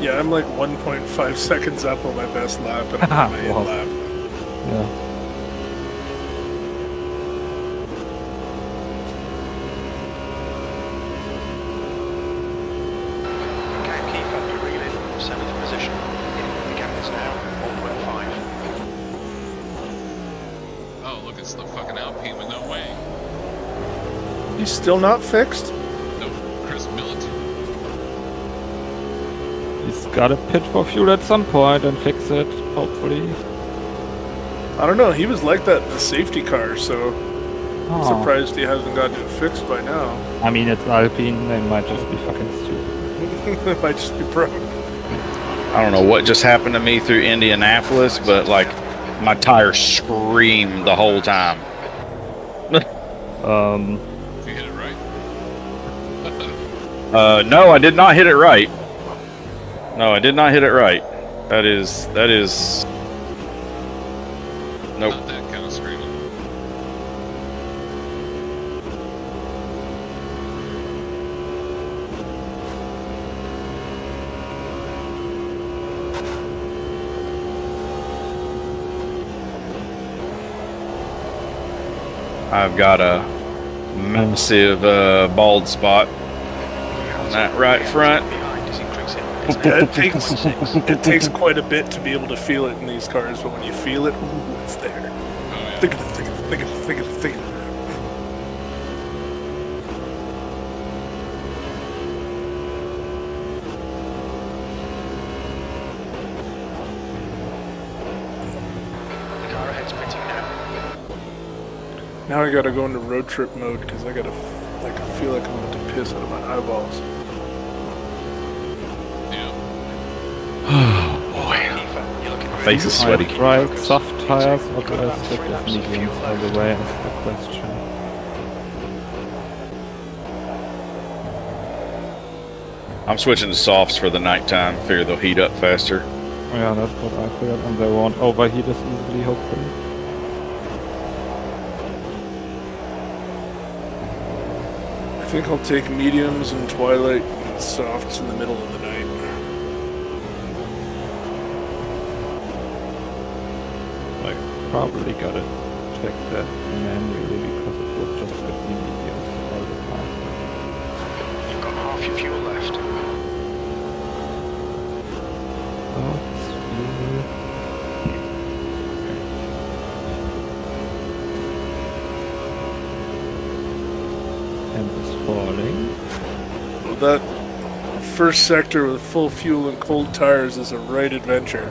Yeah, I'm like 1.5 seconds up on my best lap, and I'm on my Wow. lap. Yeah. Okay, keep up your relay, 7th position. The gap is now 1.5. Oh, look, it's the fucking Alpine with no wing. He's still not fixed? No, Chris Millet. He's gotta pit for fuel at some point and fix it, hopefully. I don't know. He was like that in the safety car, so I'm Oh. surprised he hasn't gotten it fixed by now. I mean, it's Alpine, they might just be fucking stupid. It might just be broke. I don't know what just happened to me through Indianapolis, but like my tires screamed the whole time. If you hit it right. No, I did not hit it right. No, I did not hit it right. That is. Nope. Not that kind of screaming. I've got a massive bald spot on that right front. Behind is increasing. Yeah, it takes quite a bit to be able to feel it in these cars, but when you feel it, ooh, it's there. Oh, yeah. Think of it, think of it, think of it, think of it, think of it. The car ahead's pitting now. Now I gotta go into road trip mode because I gotta, like, I feel like I'm about to piss out of my eyeballs. Yeah. Oh boy. You're looking My face is sweaty. I tried soft tires, or do I stick with mediums all the way, is the question. I'm switching to softs for the nighttime. Figure they'll heat up faster. Yeah, that's what I figured, and they won't overheat as easily, hopefully. I think I'll take mediums and twilight and softs in the middle of the night. Probably gotta check that manually because it would just give me mediums all the time. You've got half your fuel left. Oh, it's really... And it's falling. Well, that first sector with full fuel and cold tires is a right adventure.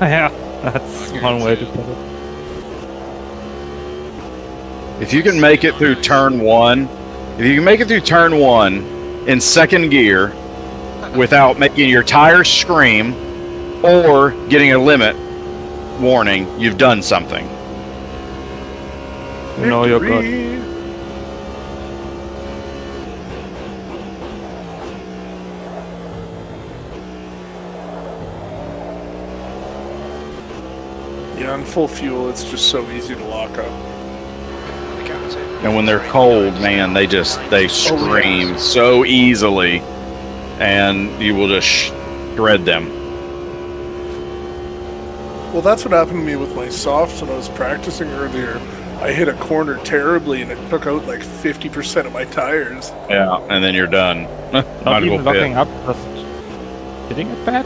Yeah, that's one way to put it. If you can make it through turn one, in second gear without making your tires scream or getting a limit warning, you've done something. You know you're good. Victory! Yeah, on full fuel, it's just so easy to lock up. The gap is in. And when they're cold, man, they scream so easily, and you will just shred them. Well, that's what happened to me with my softs when I was practicing earlier. I hit a corner terribly, and it took out like 50% of my tires. Yeah, and then you're done. Not Might as even well locking pit. up, just hitting it bad.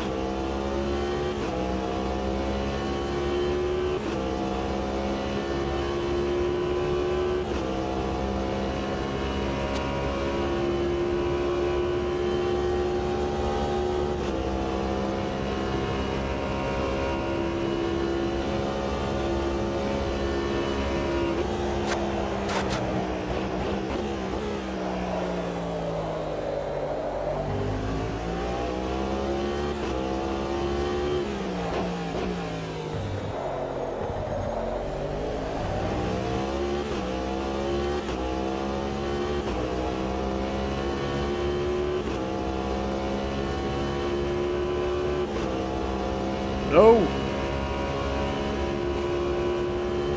No!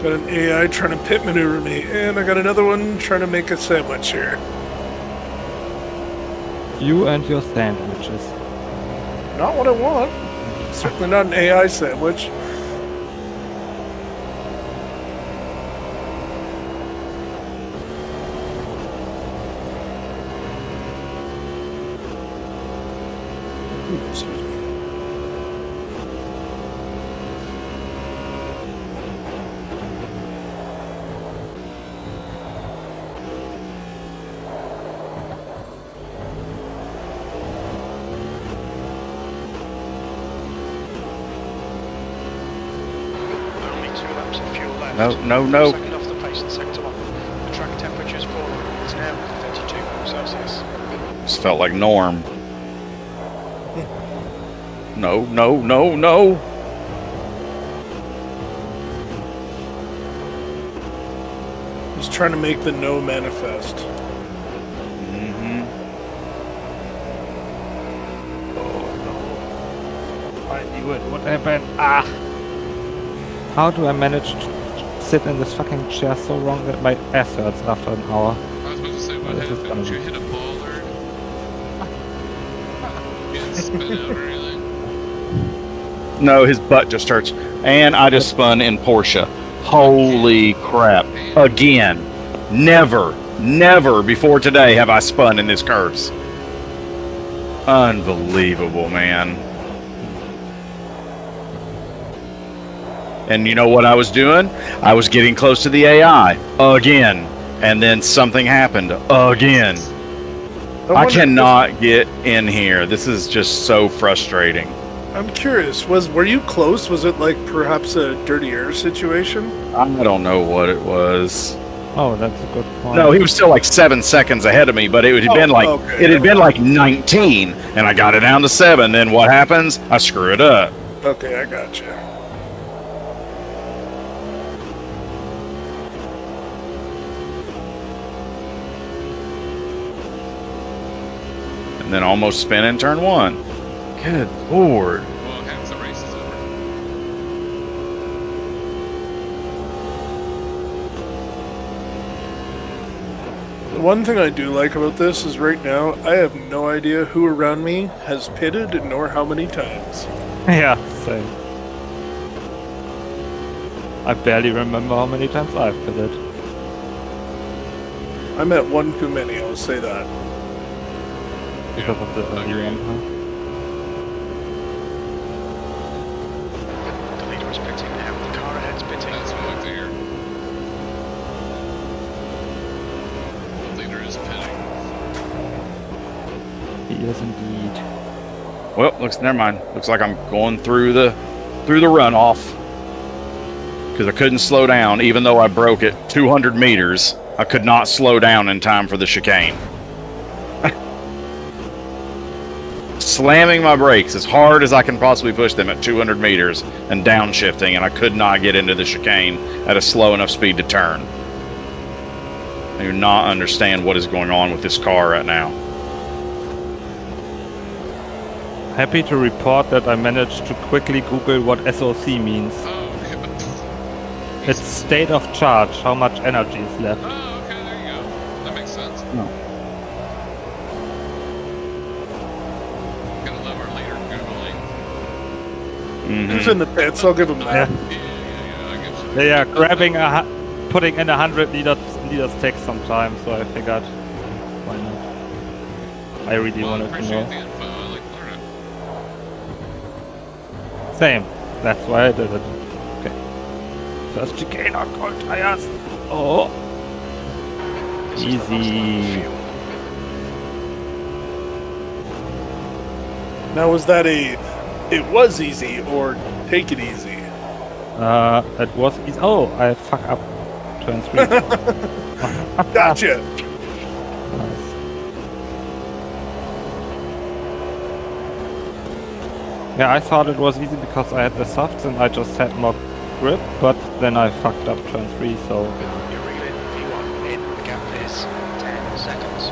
Got an AI trying to pit maneuver me, and I got another one trying to make a sandwich here. You and your sandwiches. Not what I want. Certainly not an AI sandwich. Excuse me. Only 2 laps of fuel left. No. Second off the pace in sector 1. The track temperature's fallen. It's now 32 Celsius. This felt like Norm. No. He's trying to make the no manifest. Mm-hmm. I knew it would happen. Ah! How do I manage to sit in this fucking chair so wrong that my ass hurts after an hour? I was about to say, what This is happened? gonna Did you be- hit a bollard? You didn't spin out or anything? No, his butt just hurts. And I just spun in Porsche. Holy crap. Again. Never before today have I spun in this curves. Unbelievable, man. And you know what I was doing? I was getting close to the AI. Again. And then something happened. Again. I wonder- cannot get in here. This is just so frustrating. I'm curious. Were you close? Was it like perhaps a dirty air situation? I don't know what it was. Oh, that's a good point. No, he was still like 7 seconds ahead of me, but it had been like okay. it had been like 19, and I got it down to 7. Then what happens? I screw it up. Okay, I got you. And then almost spin in turn 1. Good lord. Well, half the race is over. The one thing I do like about this is right now I have no idea who around me has pitted nor how many times. Yeah, same. I barely remember how many times I've pitted. I'm at one too many, I'll say that. Because of the early agreed. one, The leader is pitting now. The car ahead's pitting. That's what I like to hear. The leader is pitting. huh? He is indeed. Well, never mind. Looks like I'm going through the runoff because I couldn't slow down, even though I broke it 200 meters. I could not slow down in time for the chicane. Slamming my brakes as hard as I can possibly push them at 200 meters and downshifting, and I could not get into the chicane at a slow enough speed to turn. I do not understand what is going on with this car right now. Happy to report that I managed to quickly Google what SOC means. Oh, okay. It's state of charge, how much energy is left. Oh, okay, there you go. That makes sense. Gotta love our leader Googling. Mhm. Who's in the pits? I'll give him that. Yeah. Yeah, I guess. Yeah, grabbing putting in 100 liters takes some time, so I figured, why not? I really Well, I wanted to appreciate know. the info. I like learning. Same. That's why I did it. Okay. First chicane on cold tires. Oh, This is the last lap of easy. fuel. Now, was that it was easy or take it easy? It was easy. Oh, I fuck up. Turn 3. Gotcha. Nice. Yeah, I thought it was easy because I had the softs and I just had more grip, but then I fucked up turn 3, so You're reeling V1 in. The gap is 10 seconds.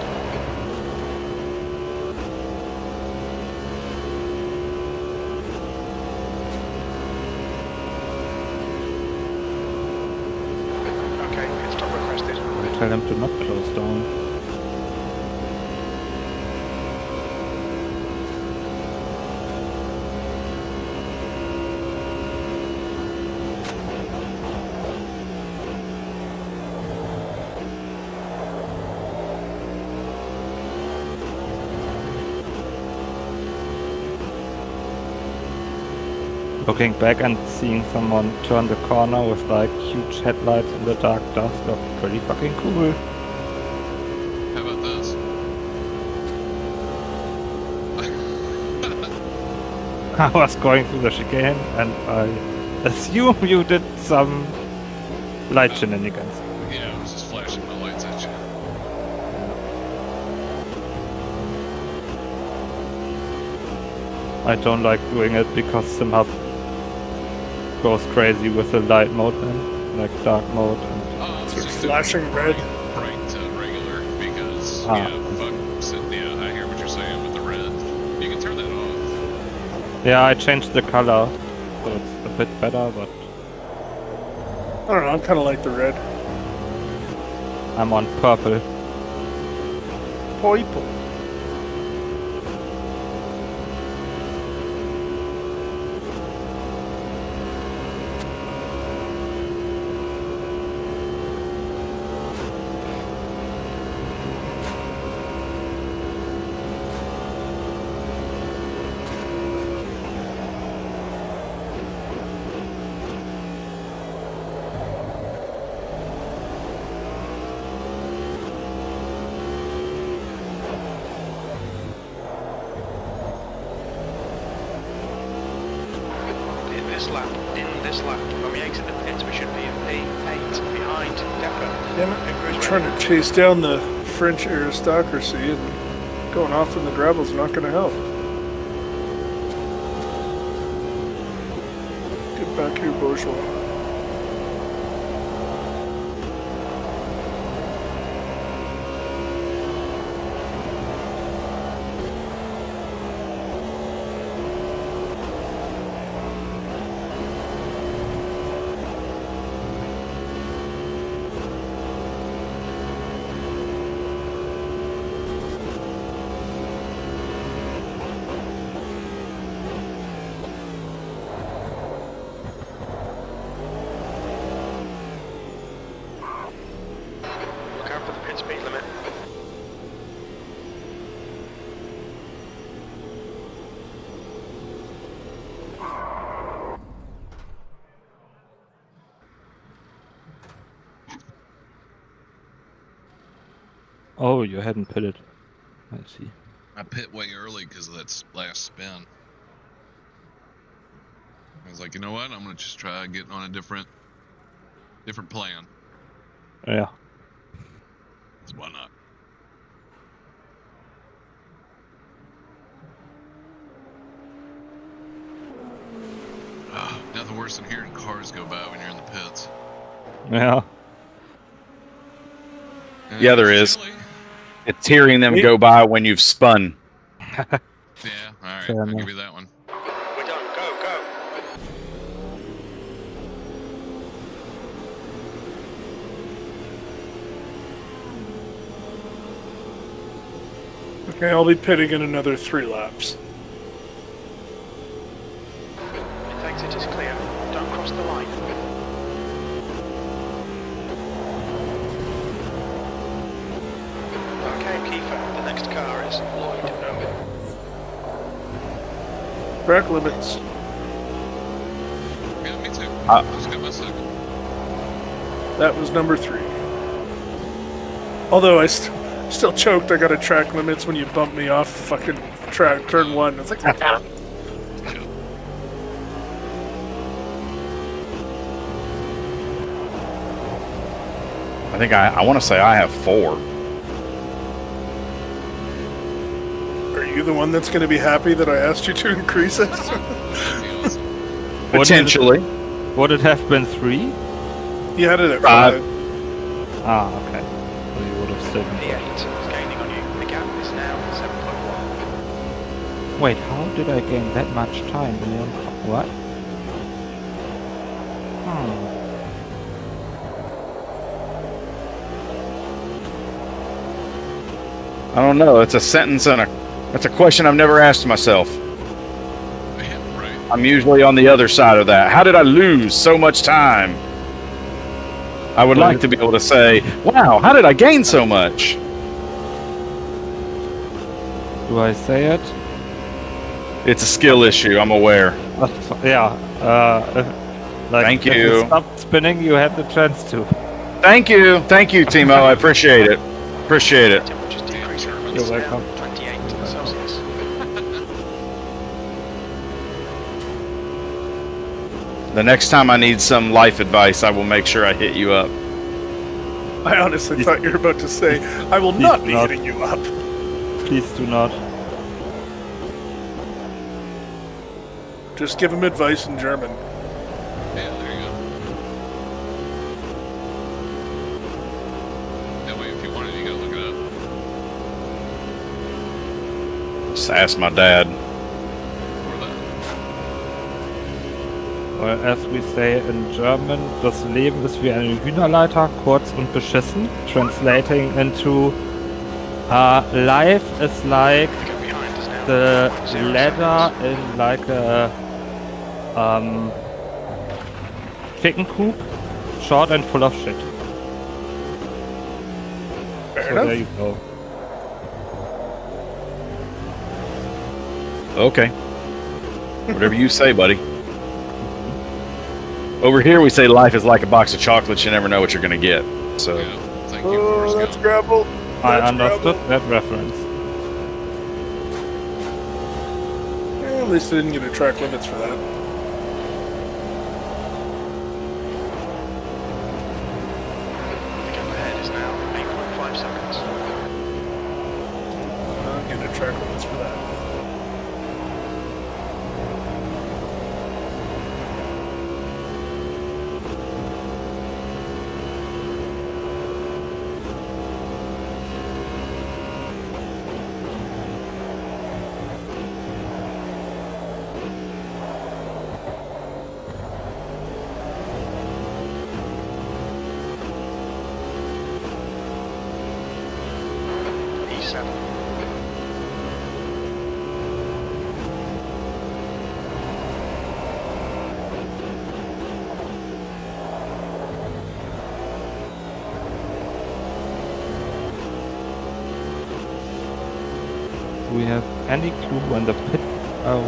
Okay, pit stop requested. tell them to not close down. Looking back and seeing someone turn the corner with like huge headlights in the dark does look pretty fucking cool. How about this? I was going through the chicane and I assume you did some light shenanigans. Yeah, I was just flashing my lights at you. I don't like doing it because SimHub goes crazy with the light mode and like dark mode. And It's flashing red. Bright to regular because Ah. yeah, I hear what you're saying with the red. You can turn that off. yeah, I changed the color, so it's a bit better, but I don't know, I'm kind of like the red. I'm on purple. Purple. In this lap, when we exit the pits, we should be in P8 behind Depot. Damn it. I'm trying to chase down the French aristocracy, and going off in the gravel's not going to help. Get back here, bourgeois. Look out for the pit speed limit. Oh, you hadn't pitted. I see. I pit way early because of that last spin. I was like, you know what? I'm gonna just try getting on a different plan. Yeah. So why not? Nothing worse than hearing cars go by when you're in the pits. Yeah. And Yeah, there it's is. chilly. It's hearing them go by when you've spun. Yeah, alright, Fair I'll enough. give you that one. We're done. Go, go. Okay, I'll be pitting in another 3 laps. Pit exit is clear. Don't cross the line. Okay, Kiefer, the next car is Lloyd. Track limits. Yeah, me too. Uh, Just got my second. That was number 3. Although I still choked, I got a track limits when you bumped me off fucking track turn 1. It's like, I think I want to say I have 4. are you the one that's going to be happy that I asked you to increase it? That'd be awesome. Potentially. Would it have been 3? You had it at 5. 5. Ah, okay. So you would have still been. P8 is gaining on you. The gap is now 7.1. Wait, how did I gain that much time? What? I don't know. It's a sentence and that's a question I've never asked myself. Yeah, right. I'm usually on the other side of that. How did I lose so much time? I would like to be able to say, wow, how did I gain so much? Do I say it? It's a skill issue, I'm aware. Yeah. Thank if you. stopped spinning, you had the chance to. Thank you, Timo. I appreciate it. Appreciate it. Temperature's decreasing. You're It's now welcome. 28 Celsius. The next time I need some life advice, I will make sure I hit you up. I honestly thought you were about to say, I will not be not. hitting you up. Please do not. Just give him advice in German. Yeah, there you go. That way, if you wanted, you gotta look it up. Just ask my dad. Or that. Or as we say in German, das Leben ist wie eine Hühnerleiter, kurz und beschissen. Translating into life is like Go behind us now. the 0 ladder seconds. in like a chicken coop, short and full of shit. Fair So enough. there you go. Okay. Whatever you say, buddy. Over here, we say life is like a box of chocolates. You never know what you're going to get. So, Yeah. Thank you, Oh, Forrest that's Gump. gravel. I That's understood gravel. that reference. At least I didn't get a track limits for that. The gap ahead is now 8.5 seconds. I'll get a track limits for that. E7. Do we have any clue when the pit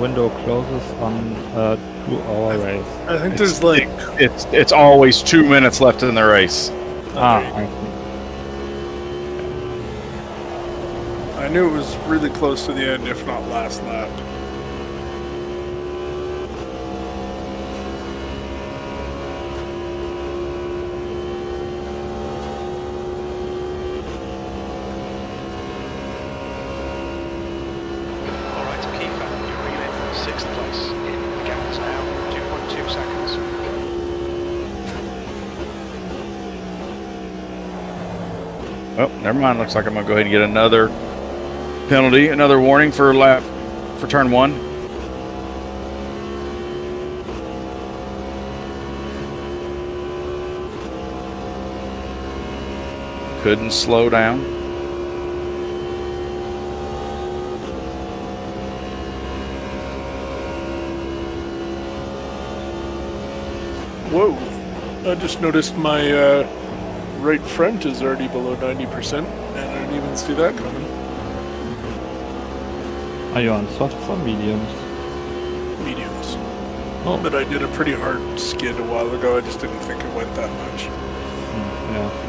window closes on 2-hour race? I think there's like. it's always 2 minutes left in the race. Ah, there you I see. I knew it was really close to the end, if not last lap. Alright, Keeper, you're in 6th place. The gap is now 2.2 seconds. Oh, never mind. Looks like I'm going to go ahead and get another penalty, another warning for turn 1. Couldn't slow down. Whoa. I just noticed my right front is already below 90%, and I didn't even see that coming. Are you on softs or mediums? Mediums. Oh, But I did a pretty hard skid a while ago, I just didn't think it went that much. yeah.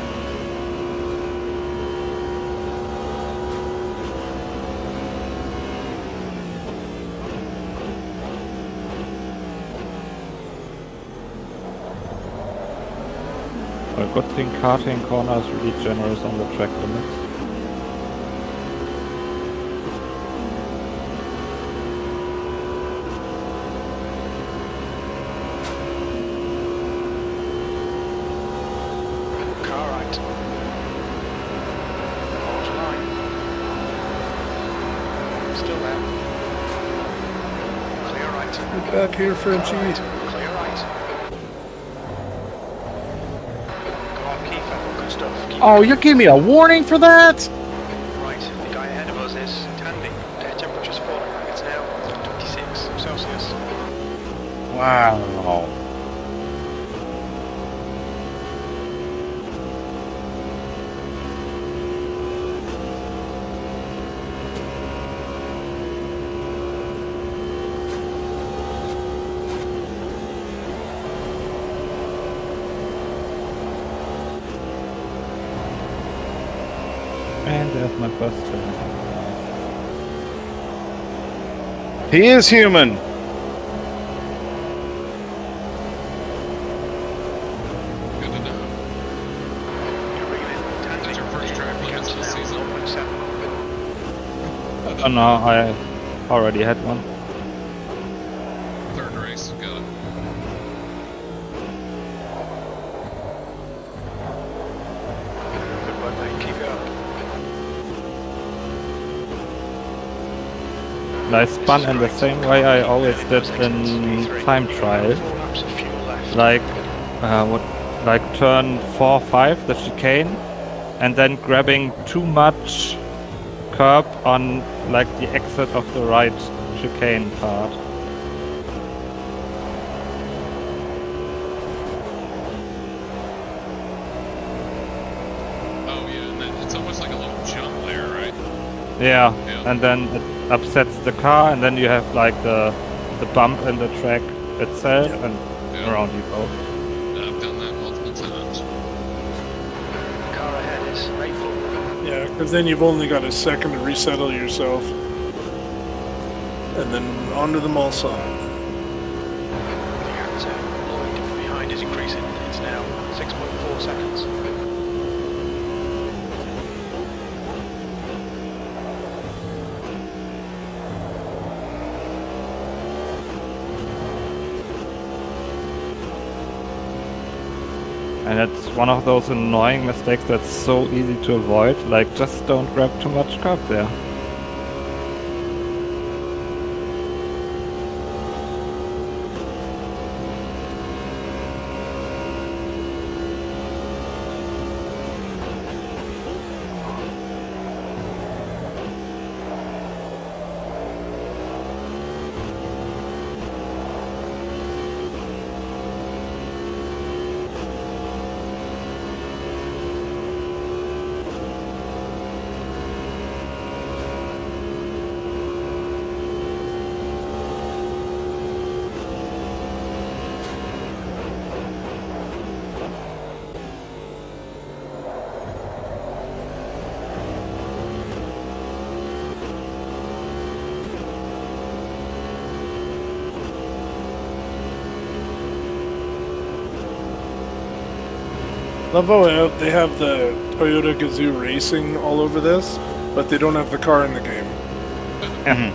Well, good thing karting corner is really generous on the track limits. Car right. Hold your line. Still there. Clear right. Get back here, Frenchie. Clear right. Go on, Keeper. Good stuff. Keep Oh, you give me a warning for that? right. The guy ahead of us is Tandy. Air temperature's falling. It's now 26 Celsius. Wow. And there's my first spin. He is human. Good to know. You're reeling. That's your first track limits Counts this now, season? 0.7. Oh no, I already had one. Third race, got it. Good work, mate. Keep it up. And I spun in the same way I always did in time trial. 4 laps of fuel left. Like, turn 4-5, the chicane, and then grabbing too much curb on like the exit of the right chicane part. Oh yeah, and then it's almost like a little jump there, right? Yeah, Yeah. and then it upsets the car, and then you have like the bump in the track itself, Yeah. and Yeah. around you go. I've done that multiple times. The car ahead is Red Bull. Yeah, because then you've only got a second to resettle yourself. And then onto the mall sign. The gap to Lloyd behind is increasing. It's now 6.4 seconds. And it's one of those annoying mistakes that's so easy to avoid. Like, just don't grab too much curb there. Love how they have the Toyota Gazoo Racing all over this, but they don't have the car in the game. Mhm.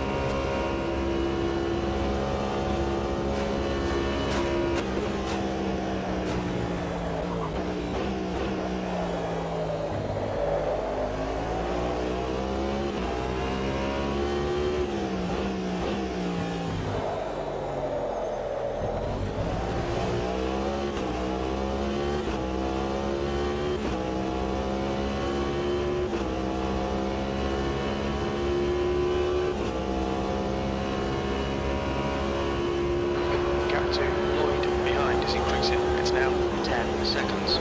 Gap to Lloyd behind is increasing. It's now 10 seconds.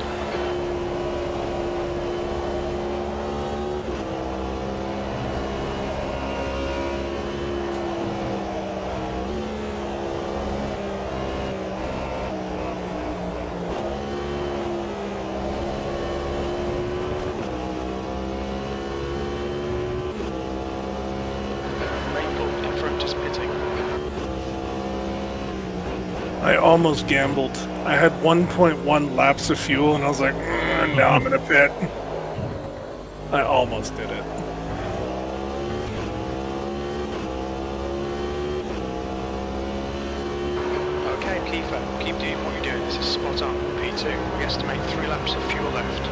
Red Bull in front is pitting. I almost gambled. I had 1.1 laps of fuel, and I was like, now I'm gonna pit. I almost did it. Okay, Kiefer, keep doing what you're doing. This is spot on. P2, we estimate 3 laps of fuel left.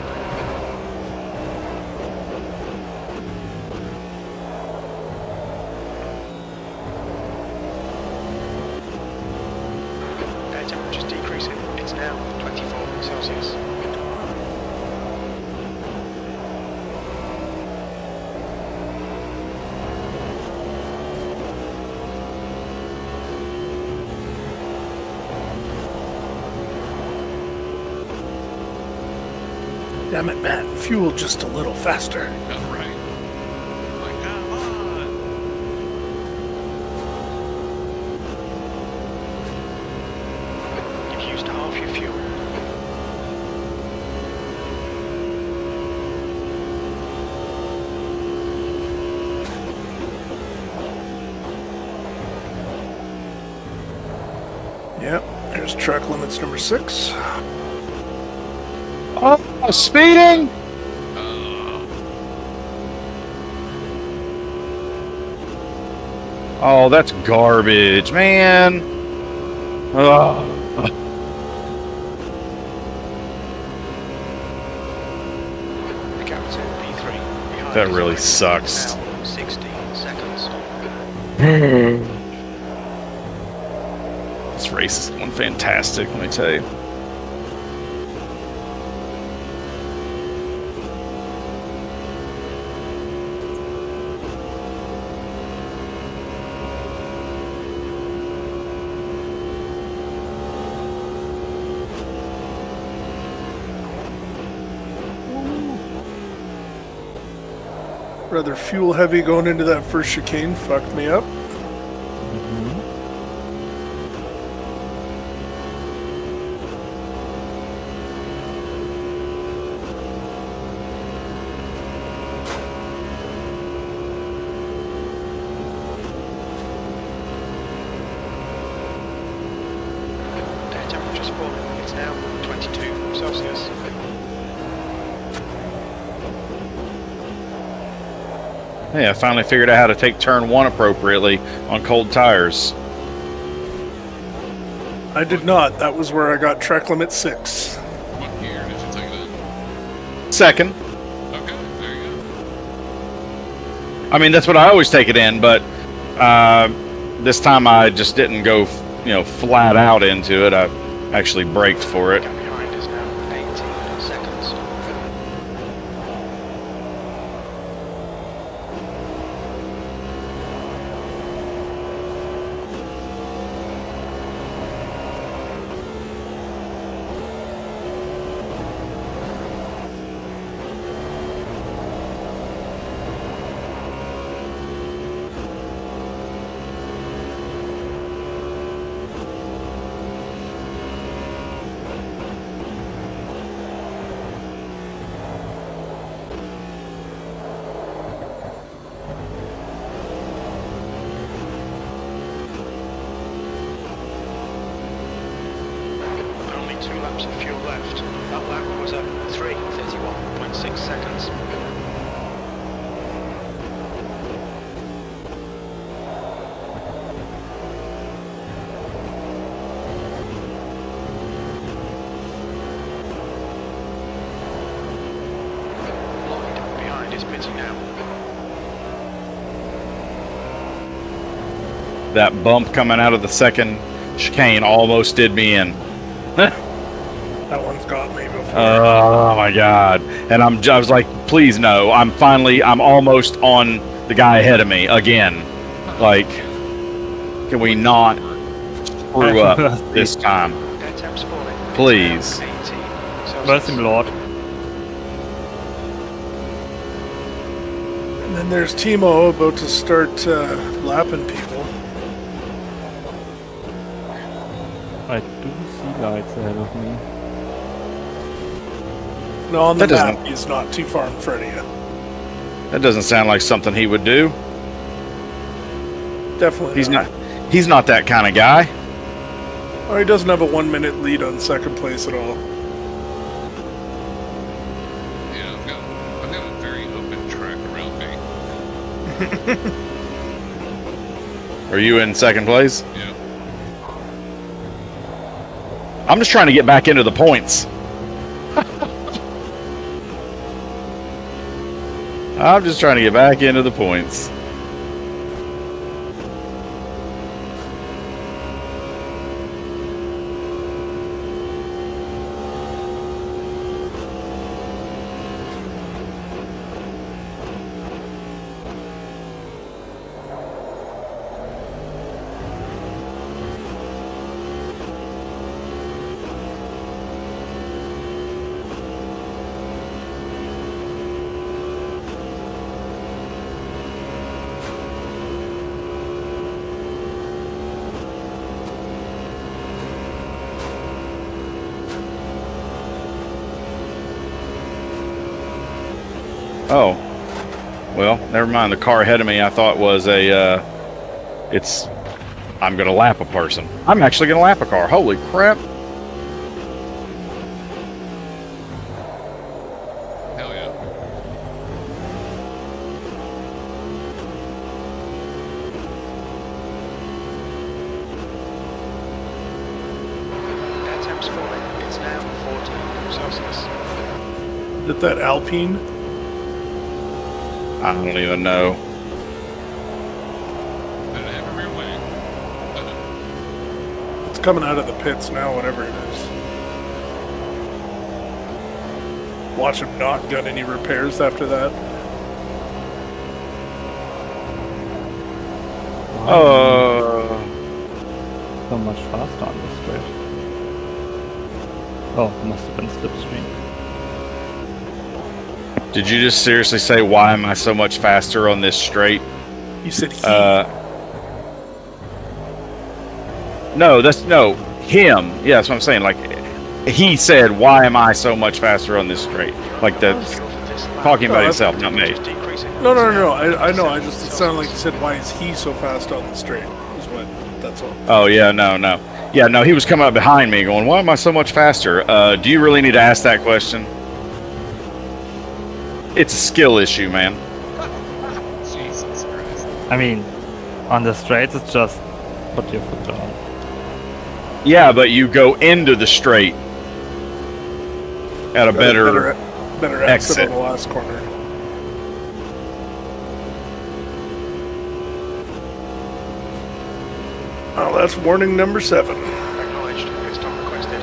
Air temperature's decreasing. It's now 24 Celsius. Damn it, Matt. Fuel just a little faster. Got it right. Like, come on. You've used half your fuel. Yep, there's track limits number 6. Oh, speeding! Oh, that's garbage, man. Oh. The gap to P3. Behind That is really now sucks. 16 seconds. This race is going fantastic, let me tell you. Rather fuel heavy going into that first chicane. Fucked me up. Air temperature's falling. It's now 22 Celsius. Hey, I finally figured out how to take turn 1 appropriately on cold tires. I did not. That was where I got track limit 6. What gear did you take it in? Second. Okay, there you go. I mean, that's what I always take it in, but this time I just didn't go, flat out into it. I actually braked for it. Gap behind is now 18 seconds. Only 2 laps of fuel left. That lap was at 3:31.6 seconds. Lloyd behind is pitting now. That bump coming out of the second chicane almost did me in. That one's got me before. Oh my god! And I was like, please no! I'm almost on the guy ahead of me again. Like, can we not screw up this time, Air temps falling. please? 18 Celsius. Mercy, my lord. And then there's Timo about to start lapping people. I do see lights ahead of me. No, on the That map, doesn't- he's not too far in front of you. That doesn't sound like something he would do. Definitely He's not. He's not that kind of guy. Oh, he doesn't have a 1 minute lead on second place at all. Yeah, I've got a very open track around me. Are you in second place? Yeah. I'm just trying to get back into the points. I'm just trying to get back into the points. Oh, well, never mind. The car ahead of me, I thought was a, it's I'm gonna lap a person. I'm actually gonna lap a car. Holy crap! Hell yeah. Air temp's falling. It's now 14 Celsius. Is that Alpine? I don't even know. Did it have a rear wing? It's coming out of the pits now, whatever it is. Watch him not gun any repairs after that. So much faster on the straight. Oh, must have been slipstream. Did you just seriously say, why am I so much faster on this straight? You said he. No, him. Yeah, that's what I'm saying. Like, he said, why am I so much faster on this straight? Like, talking about himself, not me. No. I know. I just, it sounded like you said, why is he so fast on the straight? Is what, that's all. Oh, yeah, no. Yeah, no, he was coming up behind me going, why am I so much faster? Do you really need to ask that question? It's a skill issue, man. Jesus Christ. I mean, on the straights, it's just put your foot down. Yeah, but you go into the straight at a better exit exit. on the last corner. Oh, that's warning number 7. Acknowledged. Pit stop requested.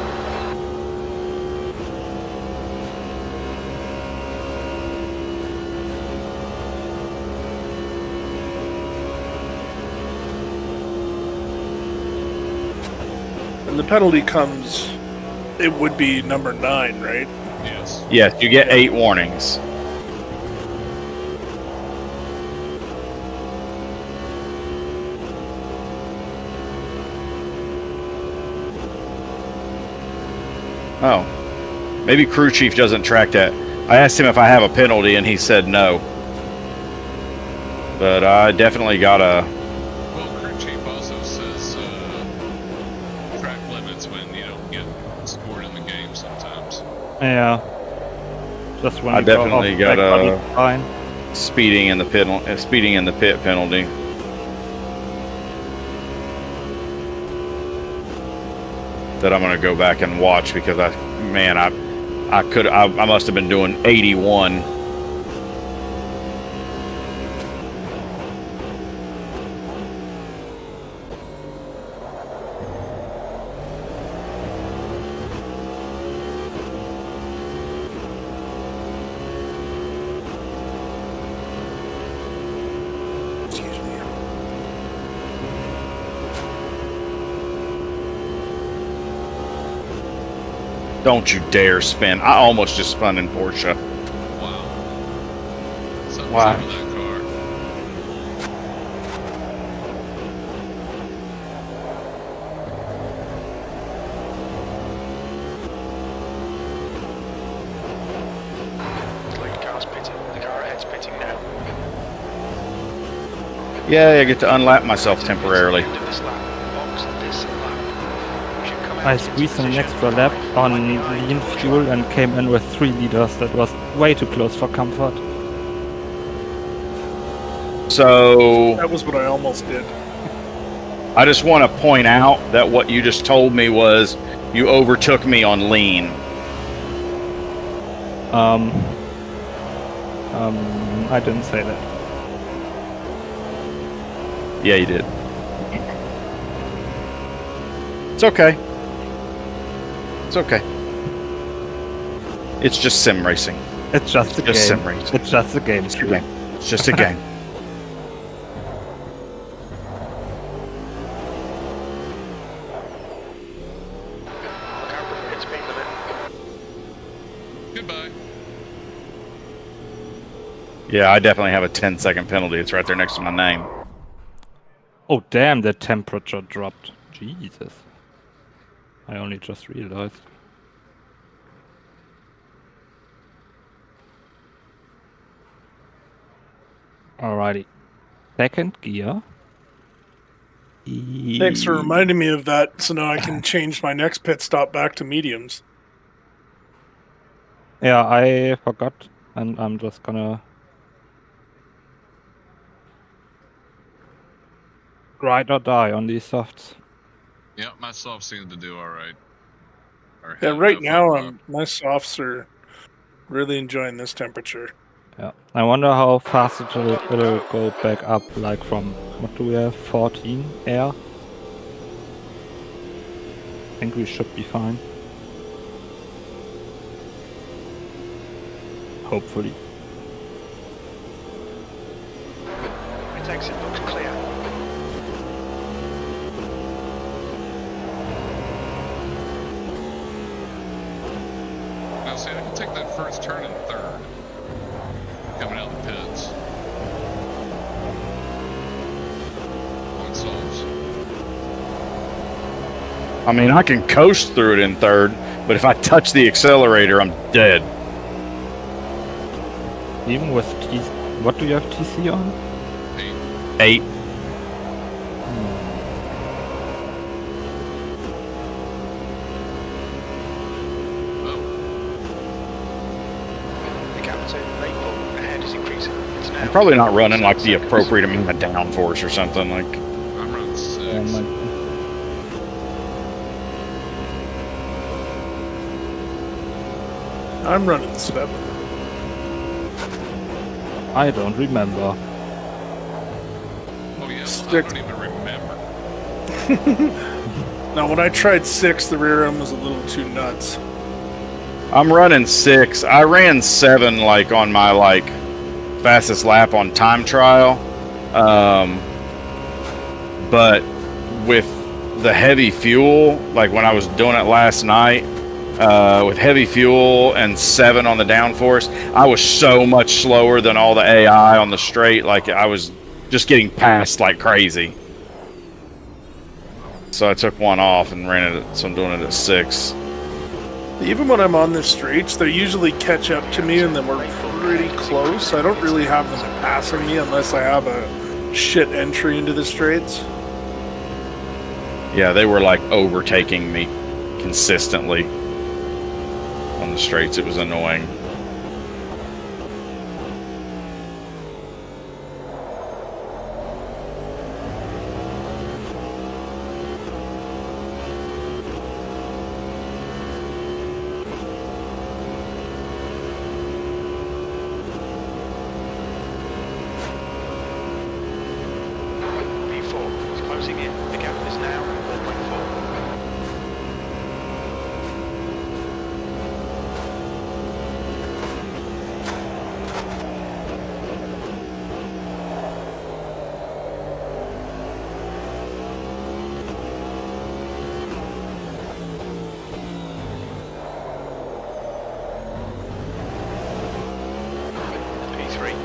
And the penalty comes, it would be number 9, right? Yes. Yes, you get 8 warnings. Oh. Maybe crew chief doesn't track that. I asked him if I have a penalty and he said no. But I definitely got a... Well, crew chief also says track limits when you don't get scored in the game sometimes. Yeah. Just when I you go definitely off got track, a- but it's fine. speeding in the pit penalty. That I'm gonna go back and watch because I must have been doing 81. Excuse me. Don't you dare spin. I almost just spun in Porsche. Wow. Something's Why? up with that car. Like car's pitting. The car ahead's pitting now. Yeah, I get to unlap myself temporarily. End of this lap. Box this lap. We should come out I into squeezed an position extra for lap lap on 5.9. lean fuel and came in with 3 liters. That was way too close for comfort. So That was what I almost did. I just want to point out that what you just told me was you overtook me on lean. I didn't say that. Yeah, you did. It's okay. It's okay. It's just sim racing. It's just a Just game. sim racing. It's just a game. It's a game. It's just a game. Look out for the speed limit. Goodbye. Yeah, I definitely have a 10-second penalty. It's right there next to my name. Oh damn, the temperature dropped. Jesus. I only just realized. Alrighty. Second gear. Thanks for reminding me of that, so now I can change my next pit stop back to mediums. Yeah, I forgot, and I'm just gonna ride or die on these softs. Yeah, my soft seemed to do all right. Or Yeah, had right enough now of 'em up. my softs are really enjoying this temperature. Yeah, I wonder how fast it'll go back up, like from, what do we have, 14 air? I think we should be fine. Hopefully. It exit looks clear. Now, see, I can take that first turn in third. Coming out of the pits. On softs. I mean, I can coast through it in third, but if I touch the accelerator, I'm dead. Even with what do you have TC on? 8. The gap to Maple ahead is increasing. It's now I'm probably not running like the appropriate amount of downforce or something. Like, I'm running 6. I'm running 7. I don't remember. Oh, yeah? I Stick. don't even remember. Now, when I tried 6, the rear end was a little too nuts. I'm running 6. I ran 7 like on my like fastest lap on time trial, but with the heavy fuel, like when I was doing it last night, with heavy fuel and 7 on the downforce, I was so much slower than all the AI on the straight. Like I was just getting passed like crazy. So I took one off and ran it. So I'm doing it at 6. Even when I'm on the straights, they usually catch up to me and then we're pretty close. I don't really have them passing me unless I have a shit entry into the straights. Yeah, they were like overtaking me consistently on the straights. It was annoying. V4 is closing in. The gap is now 4.4. P3.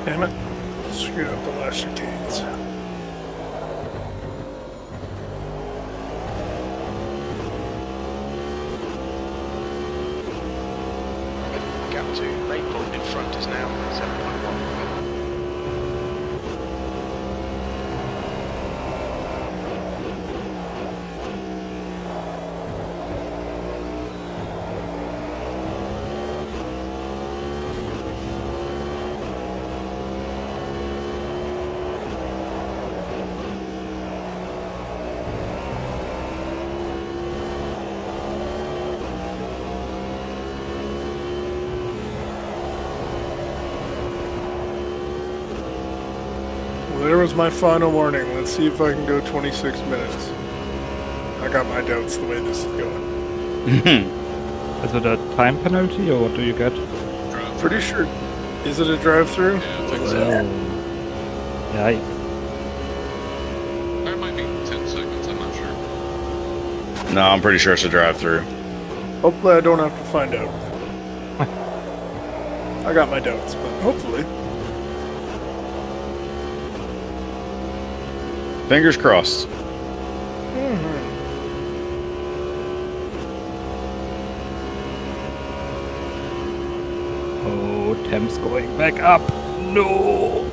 Damn it. Screwed up the last chicanes. Gap to Maple in front is now 7.1. Well, there was my final warning. Let's see if I can go 26 minutes. I I got my doubts the way this is going. Is it a time penalty or what do you get? Pretty sure. Is it a drive-through? Yeah, I think so. Yikes. Or it might be 10 seconds, I'm not sure. No, I'm pretty sure it's a drive-through. Hopefully I don't have to find out. I got my doubts, but hopefully. Fingers crossed. Oh, Thames going back up. No.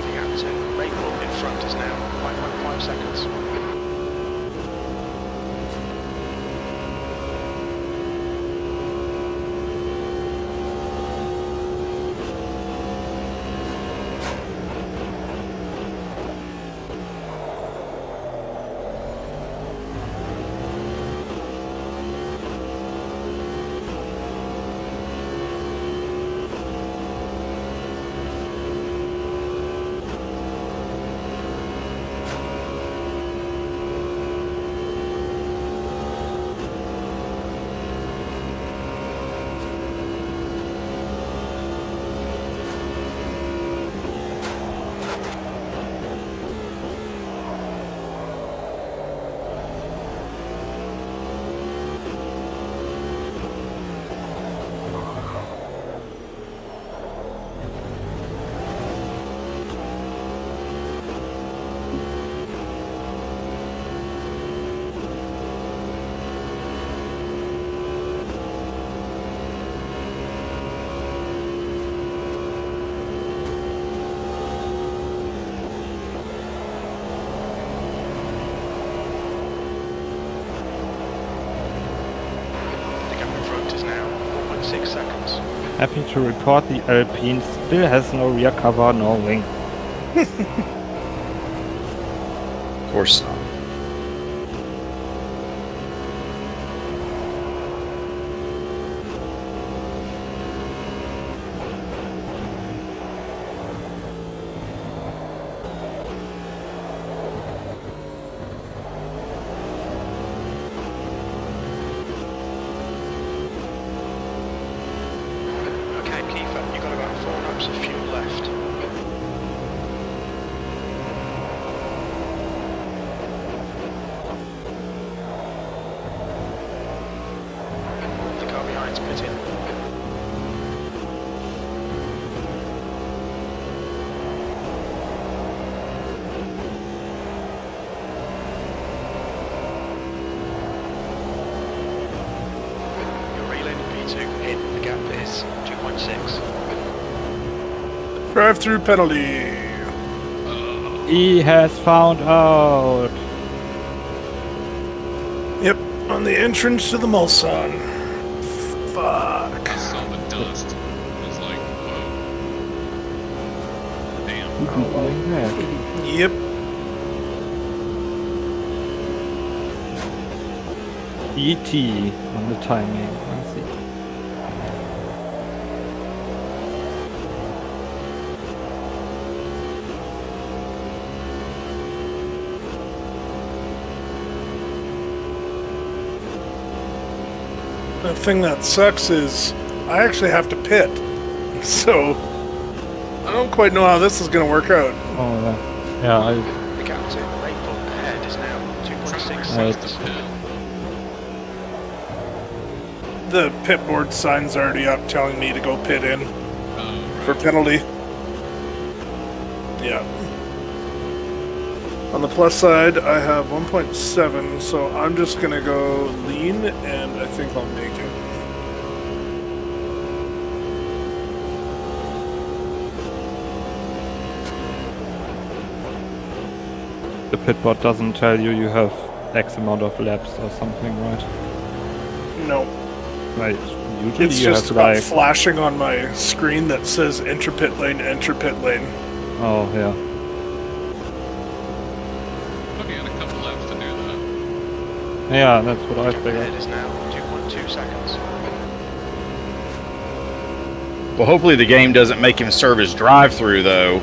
The AMS2 Red Bull in front is now 5.5 seconds. The gap in front is now 4.6 seconds. Happy to report the Alpine still has no rear cover nor wing. Of course not. Okay, Kiefer, you've got about 4 laps of fuel left. The car behind's pitting. You're reeling P2 in. The gap is 2.6. Drive-through penalty. He has found out. Yep, on the entrance to the Mulsanne. Fuck. I saw the dust. It was like, whoa. Damn. Going back. Yep. ET on the timing. I see. The thing that sucks is I actually have to pit. So I don't quite know how this is going to work out. Oh yeah. The gap to Red Bull ahead is now 2.6 Right. seconds. The pit board sign's already up telling me to go pit in for penalty. Yeah. On the plus side, I have 1.7, so I'm just gonna go lean, and I think I'll make it. The pitbot doesn't tell you you have X amount of laps or something, right? No, Right. Usually it's you just have about like. flashing on my screen that says enter pit lane, enter pit lane. Oh yeah. Look, he had a couple laps Yeah, that's what I Gap figured. ahead is now 2.2 seconds. Well, hopefully the game doesn't make him serve his drive-through though,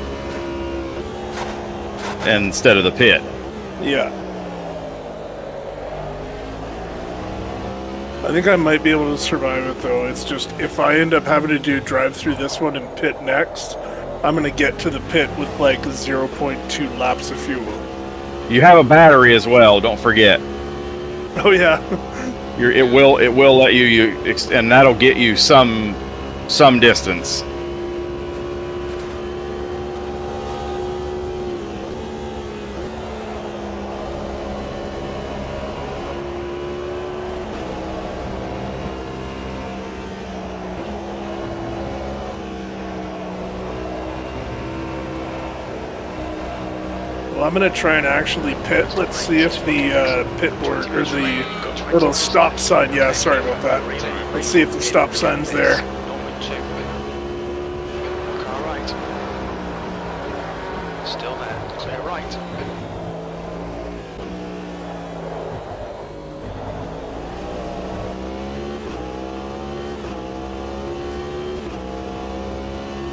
instead of the pit. Yeah. I think I might be able to survive it though. It's just if I end up having to do drive through this one and pit next, I'm gonna get to the pit with like 0.2 laps of fuel. You have a battery as well. Don't forget. Oh yeah. It will let you and that'll get you some distance. Well, I'm gonna try and actually pit. Let's see if the pit board or the little stop sign. Yeah, sorry about that. Let's see if the stop sign's there. 0.2. Car right. Still there. Clear right.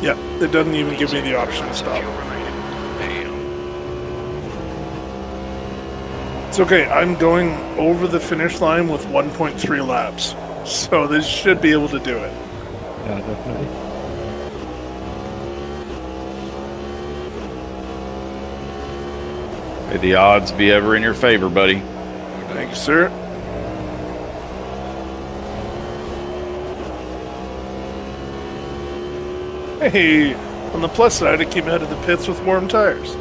Yeah, it doesn't even give me the option to stop. Fuel remaining. It's okay. I'm going over the finish line with 1.3 laps, so this should be able to do it. Yeah, definitely. May the odds be ever in your favor, buddy. Thank you, sir. Hey, on the plus side, I came out of the pits with warm tires.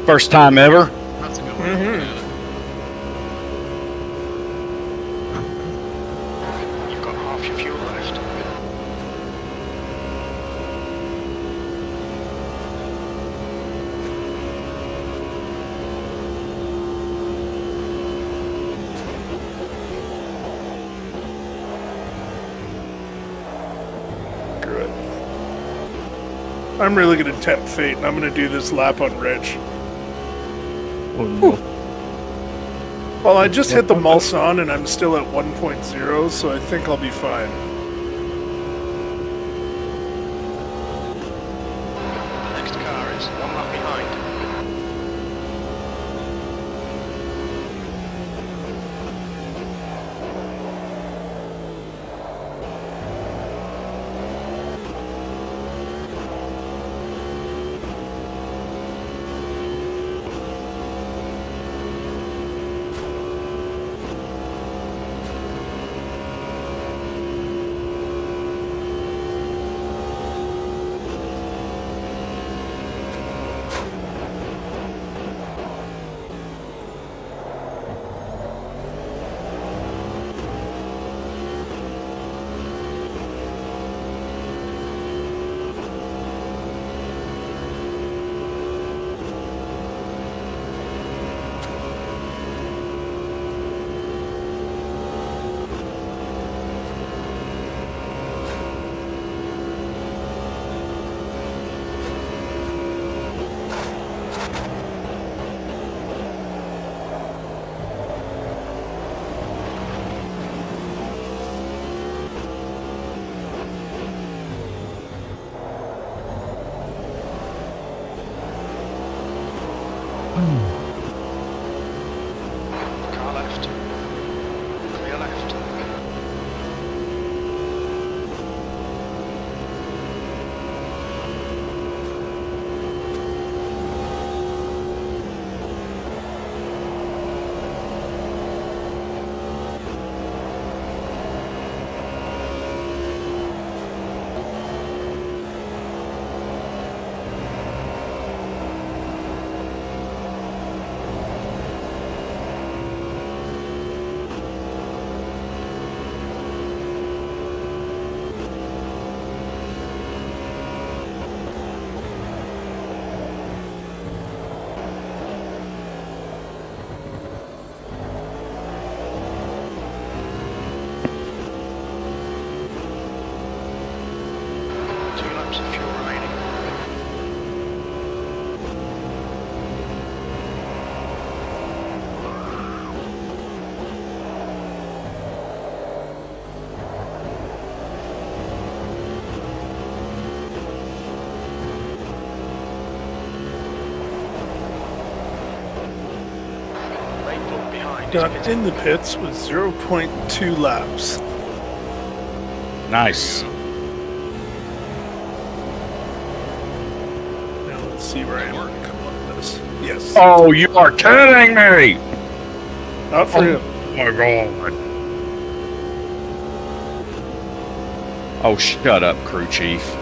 First time ever. That's a good way to look at it. You've got half your fuel left. Screw it. I'm really going to tempt fate, and I'm going to do this lap on Rich. Oh no. Well, I just hit the Mulsanne, and I'm still at 1.0, so I think I'll be fine. The next car is one lap behind. got in the pits with 0.2 laps. Nice. Now let's see where I am when I come on this. Yes. Oh, you are kidding me! Not for him. Oh my god. Oh, shut up, crew chief.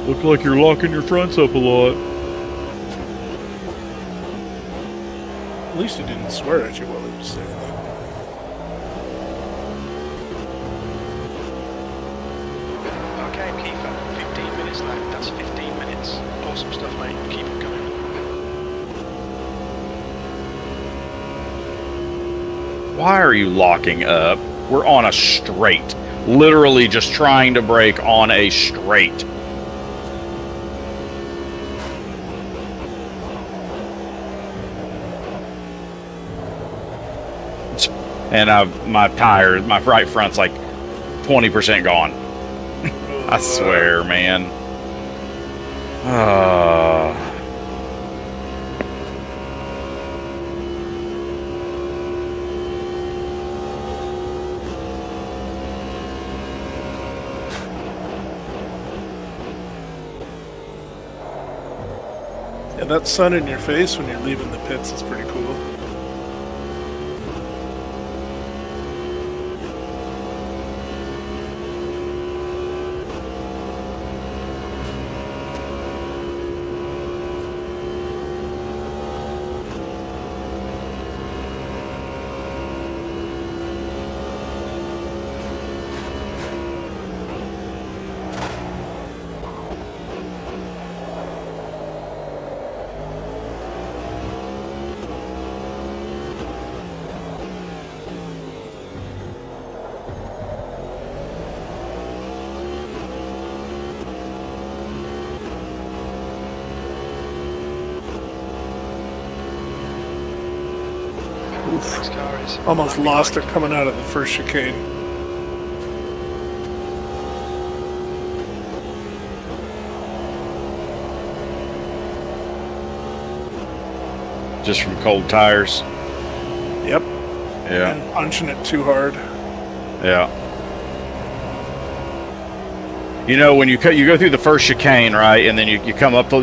Look like you're locking your fronts up a lot. At least he didn't swear at you while he was saying that. Okay, Kiefer, 15 minutes left. That's 15 minutes. Awesome stuff, mate. Keep it going. Why are you locking up? We're on a straight. Literally just trying to brake on a straight. And my tires, my right front's like 20% gone. I swear, man. Yeah, that sun in your face when you're leaving the pits is pretty cool. This car is Almost lapping lost it right. coming out of the first chicane. Just from cold tires. Yep. Yeah. And punching it too hard. Yeah. You know, when you go through the first chicane, right, and then you come up the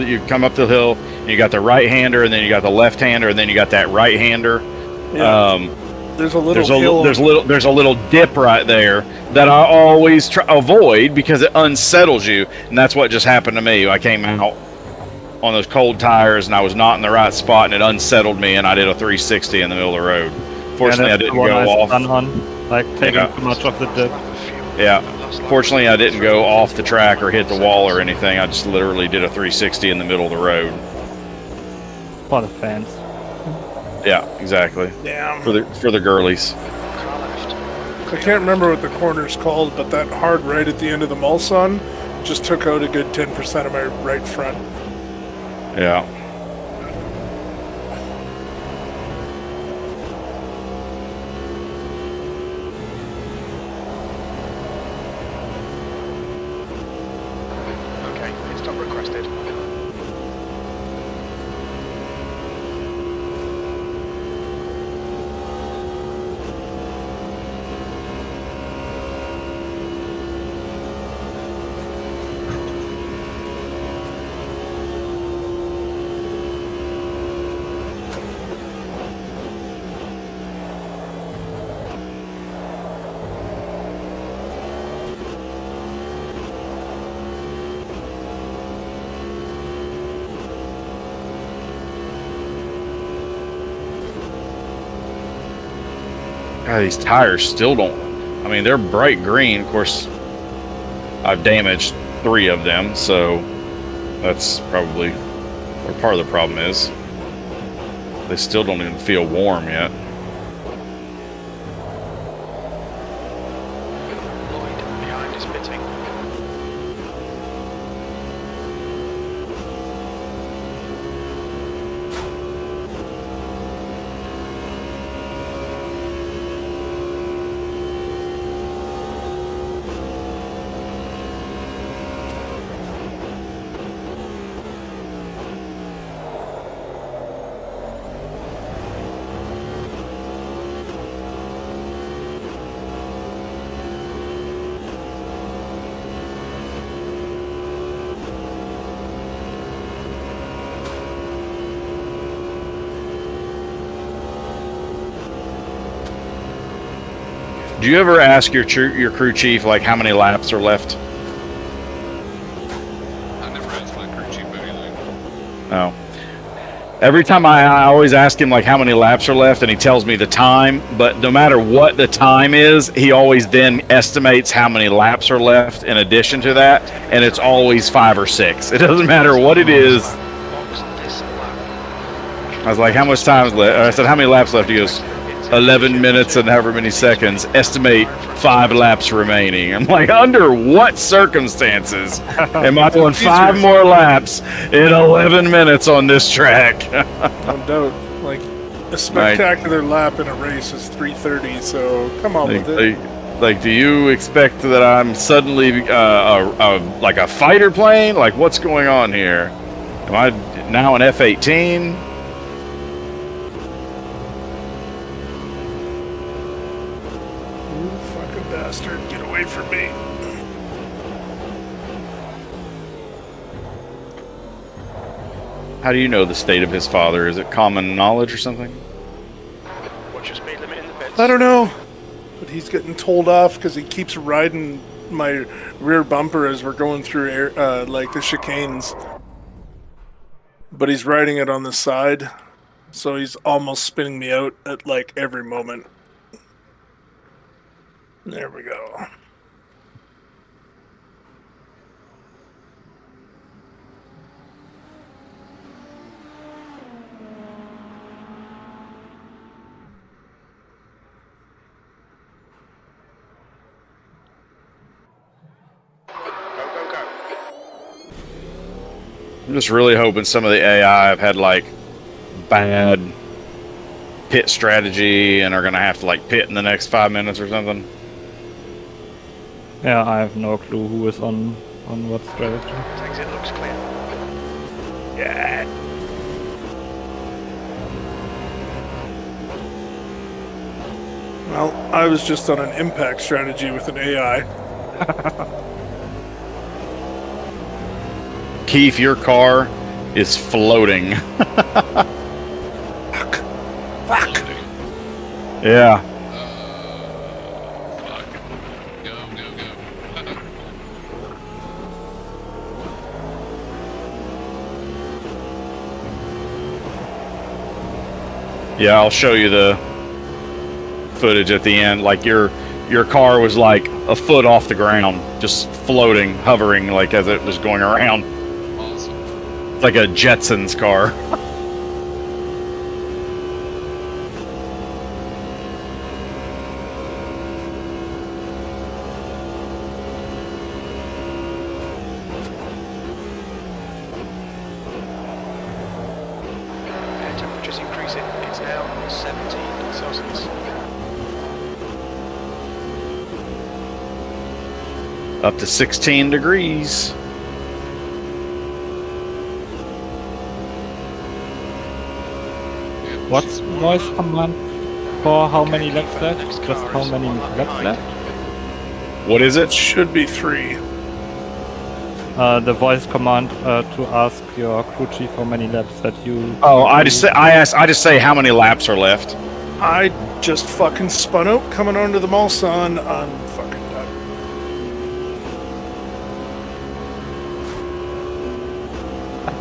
hill, and you got the right hander, and then you got the left hander, and then you got that right hander. Yeah. There's a little there's a little dip right there that I always avoid because it unsettles you, and that's what just happened to me. I came out on those cold tires, and I was not in the right spot, and it unsettled me, and I did a 360 in the middle of the road. Fortunately, I didn't go off. Like taking too much of the dip. Yeah. Fortunately, I didn't go off the track or hit the wall or anything. I just literally did a 360 in the middle of the road. For the fans. Yeah, exactly. Damn. For the girlies. Car left. I can't remember what the corner's called, but that hard right at the end of the Mulsanne just took out a good 10% of my right front. Yeah. Okay, pit stop requested. God, these tires still don't. I mean, they're bright green. Of course, I've damaged 3 of them, so that's probably where part of the problem is. They still don't even feel warm yet. Lloyd behind is pitting. Do you ever ask your crew chief like how many laps are left? I never asked my crew chief anything. No. Every time I always ask him like how many laps are left, and he tells me the time. But no matter what the time is, he always then estimates how many laps are left in addition to that, and it's always 5 or 6. It doesn't matter what it is. I was like, how much time is left? I said, how many laps left? He goes, 11 minutes and however many seconds. Estimate 5 laps remaining. I'm like, under what circumstances am I doing 5 more laps in 11 minutes on this track? No doubt. Like, a spectacular lap in a race is 3:30, so come on with it. Like, do you expect that I'm suddenly like a fighter plane? Like, what's going on here? Am I now an F-18? Bastard, get away from me. How do you know the state of his father? Is it common knowledge or something? What's your speed limit in the pits? I don't know, but he's getting told off because he keeps riding my rear bumper as we're going through like the chicanes. But he's riding it on the side, so he's almost spinning me out at like every moment. There we go. I'm just really hoping some of the AI have had like bad pit strategy and are gonna have to like pit in the next 5 minutes or something. Yeah, I have no clue who is on what strategy. Exit looks clear. Yeah. Well, I was just on an impact strategy with an AI. Keith, your car is floating. Fuck. Yeah. Fuck. Go. Yeah, I'll show you the footage at the end. Like your car was like a foot off the ground, just floating, hovering, like as it was going around. Awesome. It's like a Jetsons car. Air temperature's increasing. It's now 17 Celsius. Up to 16 degrees. What's voice command for how many laps left? Just how many laps left? What is It it? should be 3. The voice command to ask your crew chief how many laps that you. Oh, I just say how many laps are left. I just fucking spun out coming onto the Mulsanne. I'm fucking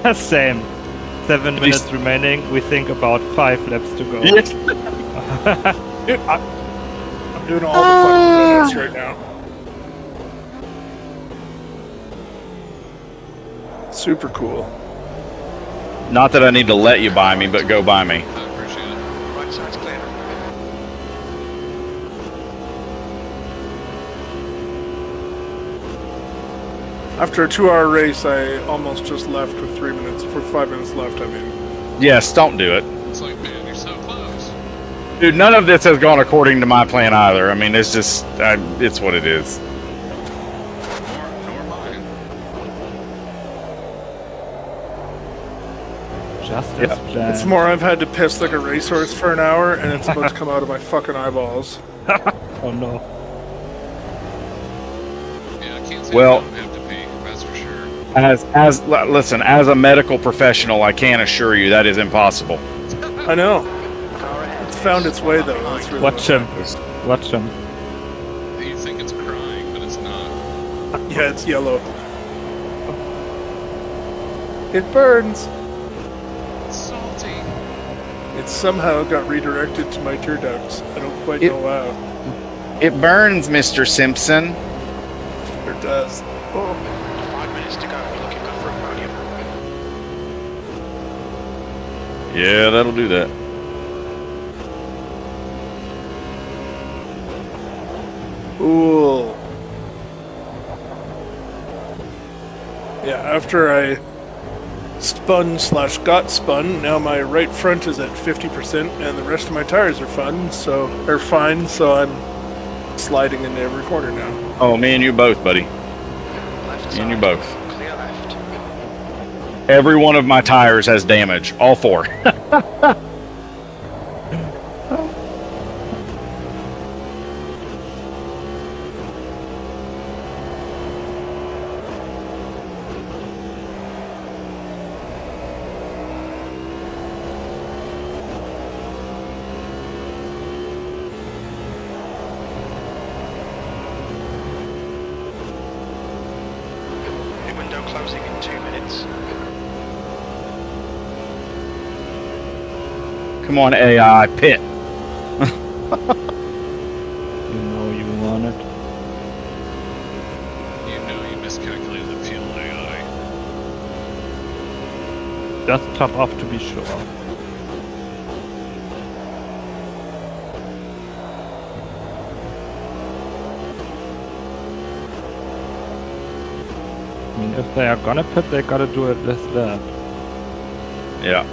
done. Same. 7 minutes remaining. We think about 5 laps to go. Yes. Dude, I'm doing all the fucking minutes right now. Super cool. Not that I need to let you buy me, but go buy me. I appreciate it. Right side's clear. After a 2-hour race, I almost just left with 5 minutes left, I mean. Yes, don't do it. It's like, man, you're so close. Dude, none of this has gone according to my plan either. I mean, it's just, it's what it is. Nor mine. Just as planned. It's more I've had to piss like a racehorse for an hour, and it's about to come out of my fucking eyeballs. Oh no. Yeah, I can't say Well- I don't have to pee, that's for sure. Listen, as a medical professional, I can assure you that is impossible. I know. Car ahead. It's found its way, though. That's really Watch him. Watch him. Yeah, it's yellow. It burns. It's salty. It somehow got redirected to my tear ducts. I don't quite know how. It burns, Mr. Simpson. It does. Oh. 5 minutes to go. You're looking good for a podium. Yeah, that'll do that. Ooh. Yeah, after I spun/got spun, now my right front is at 50% and the rest of my tires are fine, so I'm sliding into every corner now. Oh, me and you both, buddy. Left Me and you side, both. Clear left. Every one of my tires has damage. All 4. Pit window closing in 2 minutes. Come on, AI, pit. You know you want it. You know you miscalculated the fuel AI. Just top off to be sure. I mean, if they are gonna pit, they gotta do it this lap. Yeah.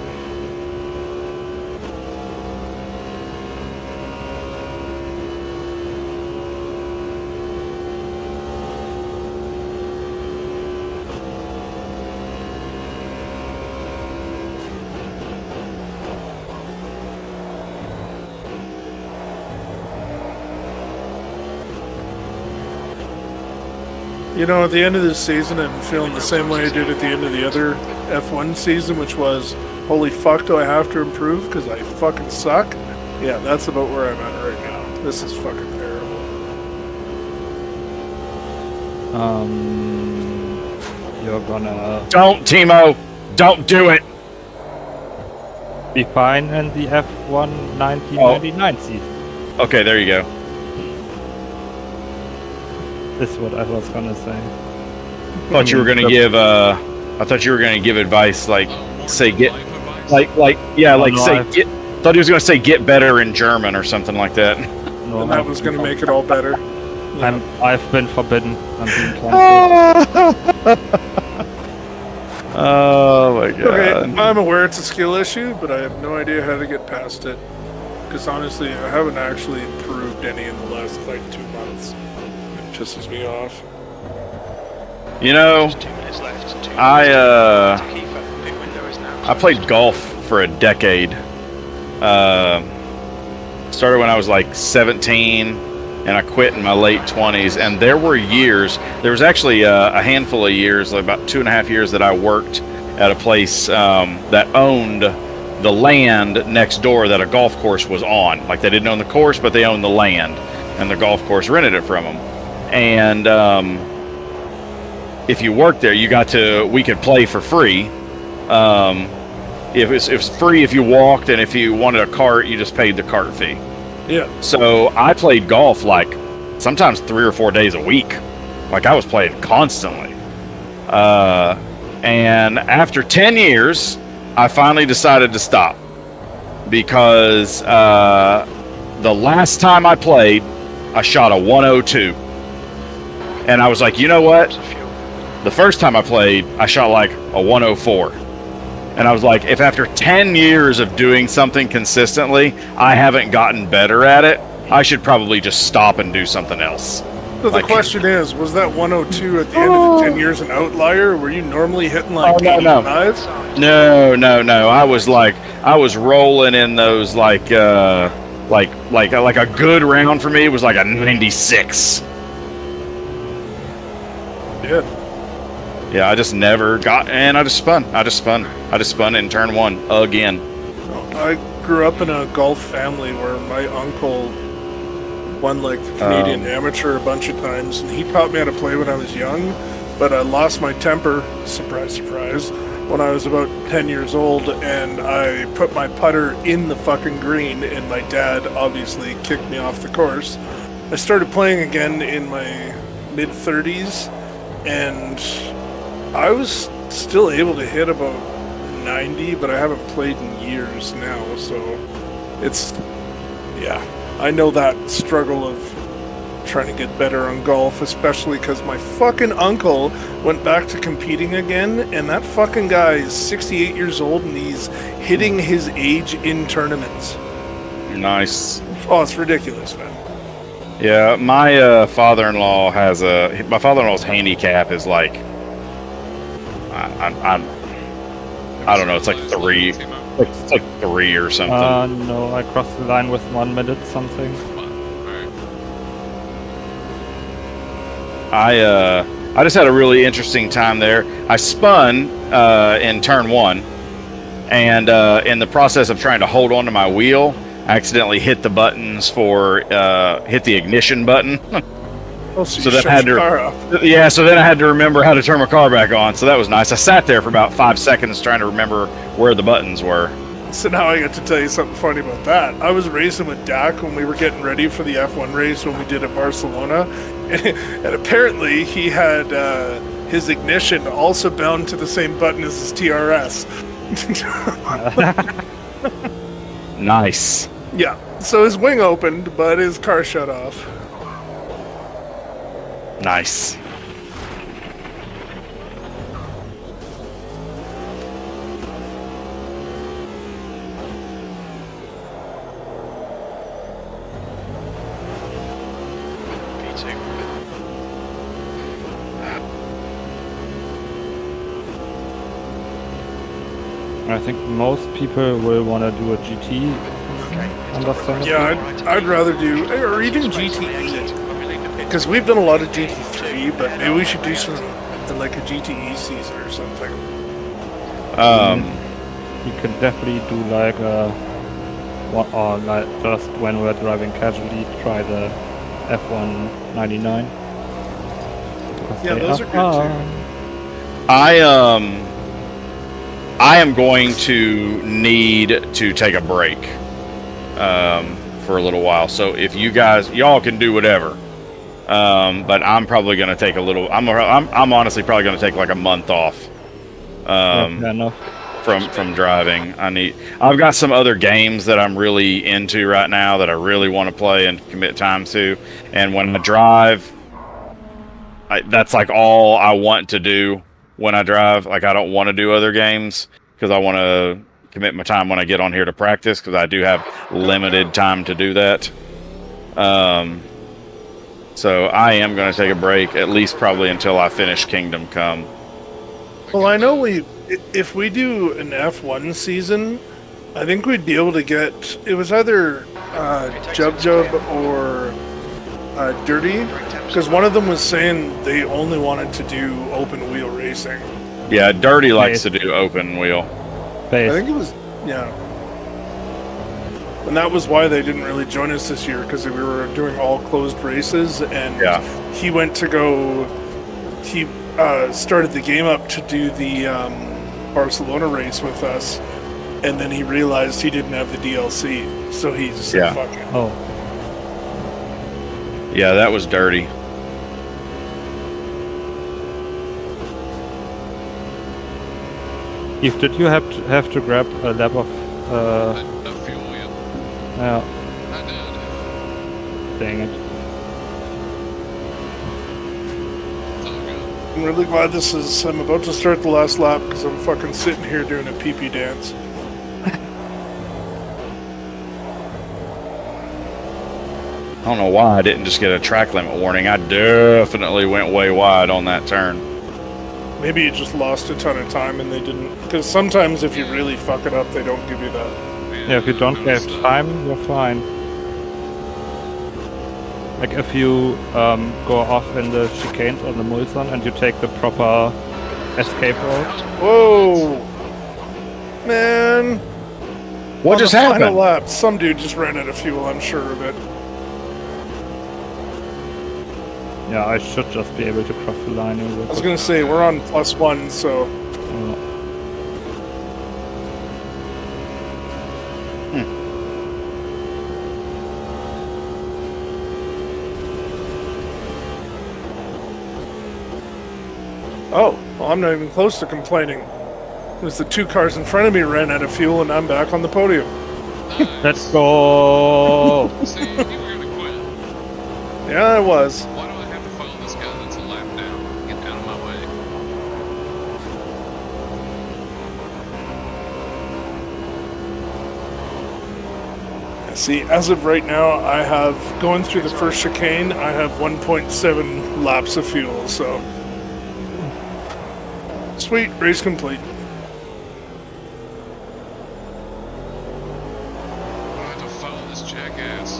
You know, at the end of this season, I'm feeling the same way I did at the end of the other F1 season, which was, holy fuck, do I have to improve because I fucking suck? Yeah, that's about where I'm at right now. This is fucking terrible. You're gonna Don't, Timo. Don't do it. be fine in the F1 1999 season. Okay, there you go. Is what I was gonna say. Thought you were gonna give. I thought you were gonna give advice like, say get, Life advice? like yeah, Oh, like no, say I've- get. Thought he was gonna say get better in German or something like that. No, And that was going to make it all better. I've been forbidden. I'm being cancelled. Oh my god. Okay, I'm aware it's a skill issue, but I have no idea how to get past it. Because honestly, I haven't actually improved any in the last, 2 months. It pisses me off. You know, Just 2 minutes left. 2 minutes I to Kiefer. Pit window is now I played golf for a decade. Started when I was like 17, and I quit in my late 20s. And there were years, there was actually a handful of years, like about 2.5 years, that I worked at a place that owned the land next door that a golf course was on. Like they didn't own the course, but they owned the land, and the golf course rented it from them. And if you worked there, we could play for free. It was free if you walked, and if you wanted a cart, you just paid the cart fee. Yeah. So I played golf like sometimes 3 or 4 days a week. Like I was playing constantly. And after 10 years, I finally decided to stop because the last time I played, I shot a 102. And I was like, you know what? The first time I played, I shot like a 104. And I was like, if after 10 years of doing something consistently, I haven't gotten better at it, I should probably just stop and do something else. So the Like- question is, was that 102 at the end of the 10 years an outlier? Or were you normally hitting like Oh, no. 85? No. I was rolling in those like a good round for me was like a 96. Yeah. Yeah, I just never got, and I just spun in turn 1 again. I grew up in a golf family where my uncle won like the Canadian Amateur a bunch of times, and he taught me how to play when I was young. But I lost my temper, surprise, surprise, when I was about 10 years old, and I put my putter in the fucking green, and my dad obviously kicked me off the course. I started playing again in my mid-30s, and I was still able to hit about 90, but I haven't played in years now, so it's, yeah, I know that struggle of trying to get better on golf, especially because my fucking uncle went back to competing again, and that fucking guy is 68 years old, and he's hitting his age in tournaments. Nice. Oh, it's ridiculous, man. Yeah, my father-in-law has my father-in-law's handicap is like, I don't know, it's like 3. It's like 3 or something. No, I crossed the line with 1 minute something. I just had a really interesting time there. I spun in turn 1, and in the process of trying to hold onto my wheel, I accidentally hit the buttons for hit the ignition button. So then I had to, so then I had to remember how to turn my car back on. So that was nice. I sat there for about 5 seconds trying to remember where the buttons were. So now I get to tell you something funny about that. I was racing with Dak when we were getting ready for the F1 race when we did at Barcelona, and apparently he had his ignition also bound to the same button as his TRS. Nice. Yeah, so his wing opened, but his car shut off. Nice. I think most people will want to do a GT. Understandably. Yeah, I'd rather do, or even GTE, because we've done a lot of GT3, but maybe we should do some, like a GTE season or something. You can definitely do like or like just when we're driving casually, try the F1 99. Yeah, those are good too. I am going to need to take a break for a little while. So if y'all can do whatever, but I'm probably going to take a little. I'm honestly probably going to take like a month off from driving. I've got some other games that I'm really into right now that I really want to play and commit time to. And when I drive, that's like all I want to do. When I drive, like I don't want to do other games because I want to commit my time when I get on here to practice because I do have limited time to do that. So I am going to take a break at least probably until I finish Kingdom Come. Well, I know if we do an F1 season, I think we'd be able to get, it was either Jub or Dirty, because one of them was saying they only wanted to do open wheel racing. Yeah, Dirty likes to do open wheel. I think it was, yeah. And that was why they didn't really join us this year, because we were doing all closed races, and he went to go, he started the game up to do the Barcelona race with us, and then he realized he didn't have the DLC, so he just said, fuck it. Oh. Yeah, that was Dirty. Eve, did you have to grab a lap of fuel, yeah. Yeah. I did. Dang it. It's all good. I'm really glad I'm about to start the last lap, because I'm fucking sitting here doing a pee-pee dance. I don't know why I didn't just get a track limit warning. I definitely went way wide on that turn. Maybe you just lost a ton of time and they didn't. Because sometimes if you really fuck it up, they don't give you that. Yeah, if you don't have time, you're fine. Like if you go off in the chicanes on the Mulsanne and you take the proper escape route. Whoa! Man! What just happened? Final lap, some dude just ran out of fuel, I'm sure of it. Yeah, I should just be able to cross the line. I was gonna say we're on +1, so oh, well, I'm not even close to complaining. It was the 2 cars in front of me ran out of fuel, and I'm back on the podium. Let's go! See, you were gonna quit. Yeah, I was. Why do I have to follow this guy that's a lap down? Get out of my way. See, as of right now, I have, going through the first chicane, I have 1.7 laps of fuel, so. Sweet, race complete. I have to follow this jackass.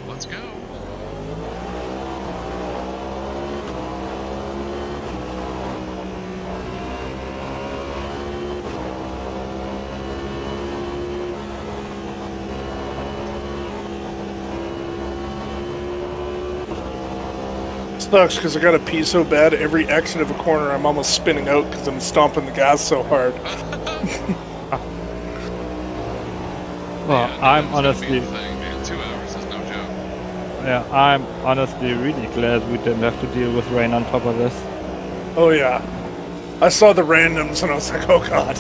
Let's go. Sucks because I gotta pee so bad. Every exit of a corner, I'm almost spinning out because I'm stomping the gas so hard. Well, Yeah, I'm that's gonna be honestly, the thing, man. 2 hours is no joke. yeah, I'm honestly really glad we didn't have to deal with rain on top of this. Oh yeah, I saw the randoms and I was like, oh god,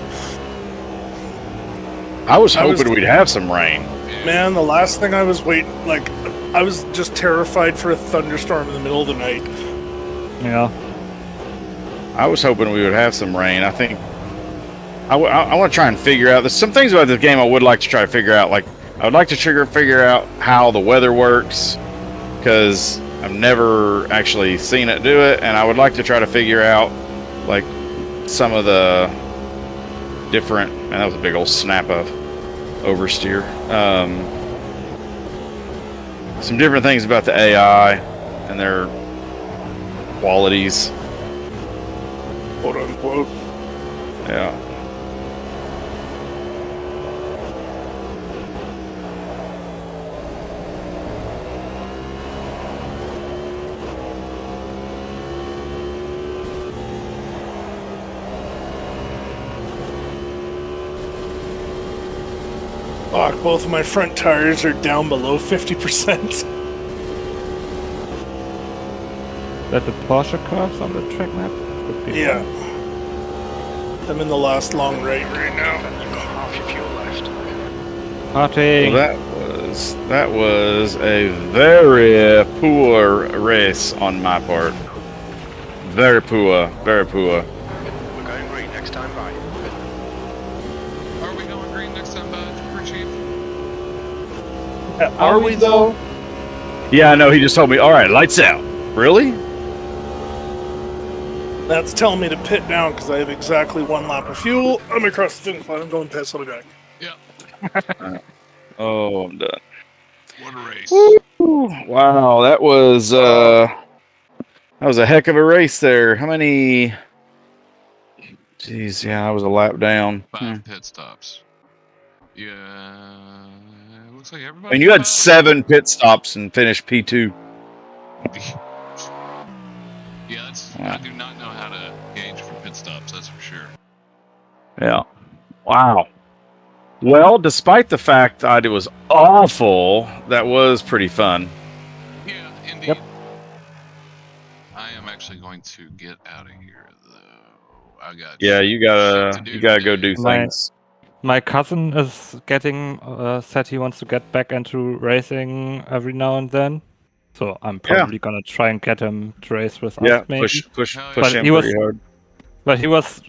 I was I was- hoping we'd have some rain. Yeah. man. The last thing I was waiting, like, I was just terrified for a thunderstorm in the middle of the night. Yeah. I was hoping we would have some rain. I think I want to try and figure out. There's some things about this game I would like to try to figure out. Like I would like to figure out how the weather works, because I've never actually seen it do it, and I would like to try to figure out like some of the different. Man, that was a big old snap of oversteer. Some different things about the AI and their qualities. Quote unquote. Yeah. Fuck, both of my front tires are down below 50%. That the Porsche cars on the track map? Could be Yeah. I'm in the last long right now. You've got half your fuel left. Parting. Well, that was a very poor race on my part. Very poor, very poor. We're going green next time by. Are we going green next time, bud? For Chief? Are we though? Yeah, I know. He just told me, "All right, lights out." Really? That's telling me to pit down because I have exactly 1 lap of fuel. I'm across the finish line. I'm going past. I'll be back. Yeah. Oh, I'm done. What a race. Wow, that was a heck of a race there. How many? Jeez, yeah, I was a lap down. 5 pit stops. Yeah. It looks like everybody. And you had 7 pit stops and finished P2. Yeah, I do not know how to gauge for pit stops, that's for sure. Yeah. Wow. Well, despite the fact that it was awful, that was pretty fun. Yeah, indeed. Yep. I am actually going to get out of here, though. I got. Yeah, you gotta shit to do go today. do things. My cousin is getting said he wants to get back into racing every now and then, so I'm probably gonna try and get him to race with Yeah, us. Maybe. push Hell him yeah. pretty hard. But he was